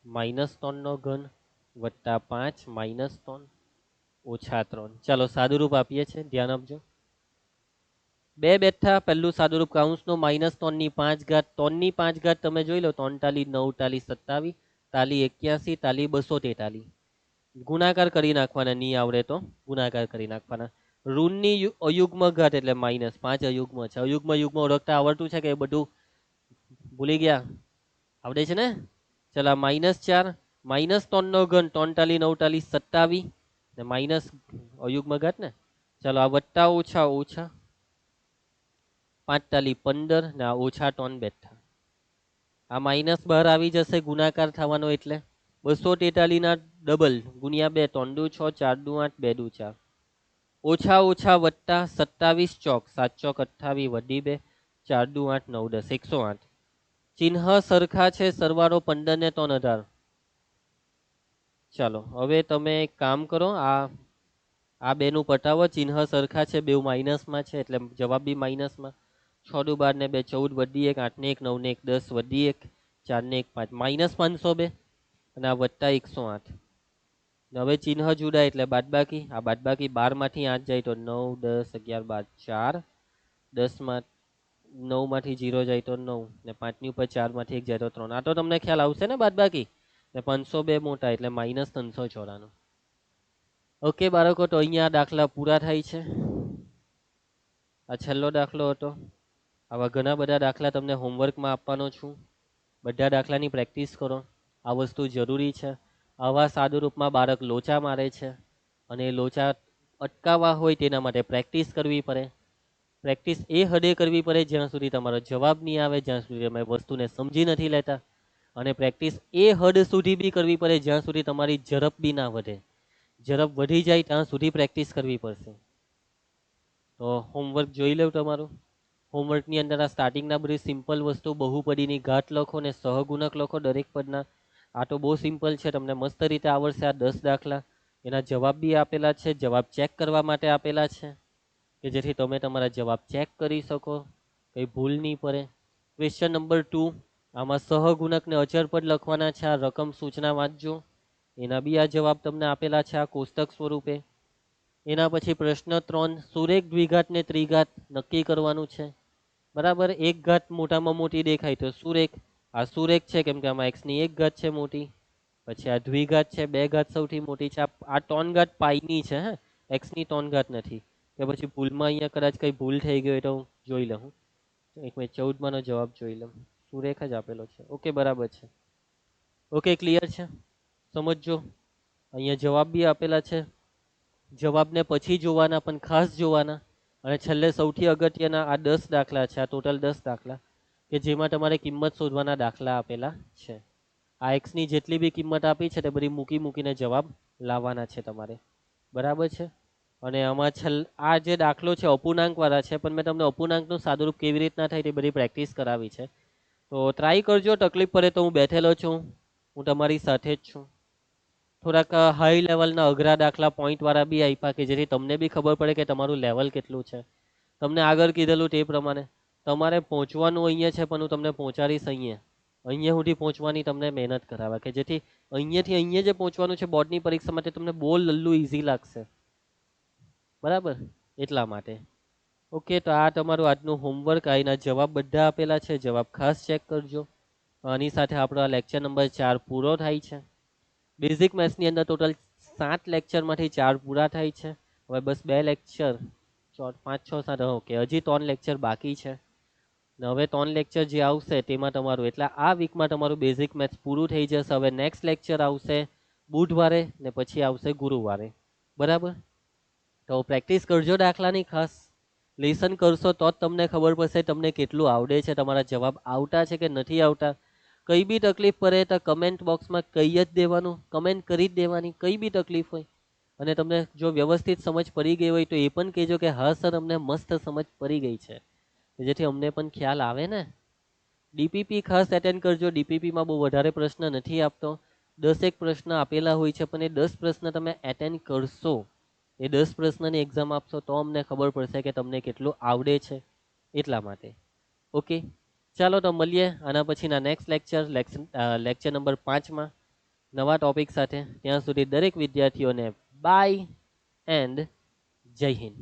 -3 નો ઘન વત્તા 5 -3 ઓછા 3. ચાલો સાદુરૂપ આપીએ છીએ. ધ્યાન આપજો. 2 બેઠા પહેલું સાદુરૂપ કાઉન્સનું -3 ની 5 ઘાત. 3 ની 5 ઘાત તમે જોઈ લો. 3 તાલી 9 તાલી 27 તાલી 81 તાલી 243. ગુણાકાર કરી નાખવાના. નહીં આવડે તો ગુણાકાર કરી નાખવાના. ઋણની અયુગ્મ ઘાત એટલે -5 અયુગ્મ છે. અયુગ્મ યુગ્મ ઓળખતા આવડતું છે કે બધું ભૂલી ગયા? આવડે છે ને? ચલો -4 -3 નો ઘન 3 તાલી 9 તાલી 27 ને માઇનસ અયુગ્મ ઘાત ને. ચાલો આ વત્તા ઓછા ઓછા 5 તાલી 15 ને ઓછા 3 બેઠા. આ માઇનસ બહાર આવી જશે ગુણાકાર થવાનો એટલે 243 ના ડબલ ગુણ્યા 2 3 દુ 6 4 દુ 8 2 દુ 4 ઓછા ઓછા વત્તા 27 ચોક 7 ચોક 28 વધી 2 4 દુ 8 9 10 108. ચિહ્ન સરખા છે. સરવાળો 15 ને 3 18. ચાલો હવે તમે એક કામ કરો. આ બેનું પટાવો. ચિહ્ન સરખા છે. બેવ માઇનસમાં છે એટલે જવાબ બી માઇનસમાં. 6 દુ 12 ને 2 14 વધી 1 8 ને 1 9 ને 1 10 વધી 1 4 ને 1 5 -502 અને આ વત્તા 108. હવે ચિહ્ન જુદા એટલે બાદબાકી. આ બાદબાકી 12 માંથી 8 જાય તો 9 10 11 12 4 10 માં 9 માંથી 0 જાય તો 9 ને 5 ની ઉપર 4 માંથી 1 જાય તો 3. આ તો તમને ખ્યાલ આવશે ને બાદબાકી. ને 502 મોટા એટલે -394. ઓકે બાળકો તો અહીંયા દાખલા પૂરા થાય છે. આ છેલ્લો દાખલો હતો. આવા ઘણા બધા દાખલા તમને હોમવર્કમાં આપવાનો છું. બધા દાખલાની પ્રેક્ટિસ કરો. આ વસ્તુ જરૂરી છે. આવા સાદુરૂપમાં બાળક લોચા મારે છે અને એ લોચા અટકાવવા હોય તેના માટે પ્રેક્ટિસ કરવી પડે. પ્રેક્ટિસ એ હદે કરવી પડે જ્યાં સુધી તમારો જવાબ નહીં આવે, જ્યાં સુધી તમે વસ્તુને સમજી નથી લેતા. અને પ્રેક્ટિસ એ હદ સુધી બી કરવી પડે જ્યાં સુધી તમારી ઝડપ બી ના વધે. ઝડપ વધી જાય ત્યાં સુધી પ્રેક્ટિસ કરવી પડશે. તો હોમવર્ક જોઈ લો તમારું. હોમવર્કની અંદર આ સ્ટાર્ટિંગના બધી સિમ્પલ વસ્તુ બહુપદીની ઘાત લખો ને સહગુણક લખો દરેક પદના. આ તો બહુ સિમ્પલ છે. તમને મસ્ત રીતે આવડશે. આ 10 દાખલા એના જવાબ બી આપેલા છે. જવાબ ચેક કરવા માટે આપેલા છે. કે જેથી તમે તમારા જવાબ ચેક કરી શકો, કંઈ ભૂલ નહીં પડે. ક્વેશ્ચન નંબર 2, આમાં સહગુણકને અચર પદ લખવાના છે. આ રકમ સૂચના વાંચજો, એના બી આ જવાબ તમને આપેલા છે આ કોષ્ટક સ્વરૂપે. એના પછી પ્રશ્ન 3, સુરેખ દ્વિઘાત ને ત્રિઘાત નક્કી કરવાનું છે. બરાબર, એક ઘાત મોટામાં મોટી દેખાય તો સુરેખ, આ સુરેખ છે કેમ કે આમાં x ની એક ઘાત છે મોટી. પછી આ દ્વિઘાત છે, બે ઘાત સૌથી મોટી છે. આ 3 ઘાત પાઈની છે, હે, x ની 3 ઘાત નથી. કે પછી ભૂલમાં અહીંયા કદાચ કઈ ભૂલ થઈ ગઈ હોય તો હું જોઈ લઉં. એક મિનિટ, 14 નો જવાબ જોઈ લઉં. સુરેખ જ આપેલો છે. ઓકે, બરાબર છે. ઓકે, ક્લિયર છે, સમજજો. અહીંયા જવાબ બી આપેલા છે. જવાબને પછી જોવાના, પણ ખાસ જોવાના. અને છેલ્લે સૌથી અગત્યના આ 10 દાખલા છે, આ ટોટલ 10 દાખલા કે જેમાં તમારે કિંમત શોધવાના દાખલા આપેલા છે. આ x ની જેટલી બી કિંમત આપી છે તે બધી મૂકીને જવાબ લાવવાના છે તમારે. બરાબર છે. અને આમાં આ જે દાખલો છે અપૂર્ણાંક વાળા છે, પણ મેં તમને અપૂર્ણાંકનું સાદુરૂપ કેવી રીતના થાય તે બધી પ્રેક્ટિસ કરાવી છે. તો ટ્રાય કરજો. તકલીફ પડે તો હું બેઠેલો છું, હું તમારી સાથે જ છું. થોડાક હાઈ લેવલના અઘરા દાખલા પોઈન્ટ વાળા બી આપ્યા કે જેથી તમને બી ખબર પડે કે તમારું લેવલ કેટલું છે. તમને આગળ કીધેલું તે પ્રમાણે તમારે પહોંચવાનું અહીંયા છે, પણ હું તમને પહોંચાડીશ અહીંયા સુધી પહોંચવાની તમને મહેનત કરાવવા કે જેથી અહીંયાથી અહીંયા જે પહોંચવાનું છે બોર્ડની પરીક્ષા માટે તમને બહુ લલ્લું ઈઝી લાગશે. બરાબર, એટલા માટે. ઓકે, તો આ તમારું આજનું હોમવર્ક. આના જવાબ બધા આપેલા છે, જવાબ ખાસ ચેક કરજો. આની સાથે આપણો આ લેક્ચર નંબર 4 પૂરો થાય છે. બેઝિક મેથ્સની અંદર ટોટલ 7 લેક્ચરમાંથી 4 પૂરા થાય છે. હવે બસ 2 લેક્ચર, 5, 6, 7, ઓકે, હજી 3 લેક્ચર બાકી છે. હવે 3 લેક્ચર જે આવશે તેમાં તમારું, એટલે આ વીકમાં તમારું બેઝિક મેથ્સ પૂરું થઈ જશે. હવે નેક્સ્ટ લેક્ચર આવશે બુધવારે ને પછી આવશે ગુરુવારે. બરાબર, તો પ્રેક્ટિસ કરજો દાખલાની ખાસ. લેસન કરશો તો જ તમને ખબર પડશે તમને કેટલું આવડે છે, તમારા જવાબ આવતા છે કે નથી આવતા. કઈ બી તકલીફ પડે તો કમેન્ટ બોક્સમાં કહી જ દેવાનું, કમેન્ટ કરી જ દેવાની, કઈ બી તકલીફ હોય. અને તમને જો વ્યવસ્થિત સમજ પડી ગઈ હોય તો એ પણ કહેજો કે હા સર, અમને મસ્ત સમજ પડી ગઈ છે, જેથી અમને પણ ખ્યાલ આવે ને. ડીપીપી ખાસ એટેન્ડ કરજો. ડીપીપીમાં બહુ વધારે પ્રશ્ન નથી આપતો, 10 પ્રશ્ન આપેલા હોય છે, પણ એ 10 પ્રશ્ન તમે એટેન્ડ કરશો, એ 10 પ્રશ્નની એક્ઝામ આપશો તો અમને ખબર પડશે કે તમને કેટલું આવડે છે, એટલા માટે. ઓકે, ચાલો તો મળીએ આના પછીના નેક્સ્ટ લેક્ચર નંબર 5માં નવા ટોપિક સાથે. ત્યાં સુધી દરેક વિદ્યાર્થીઓને બાય એન્ડ જય હિન્દ.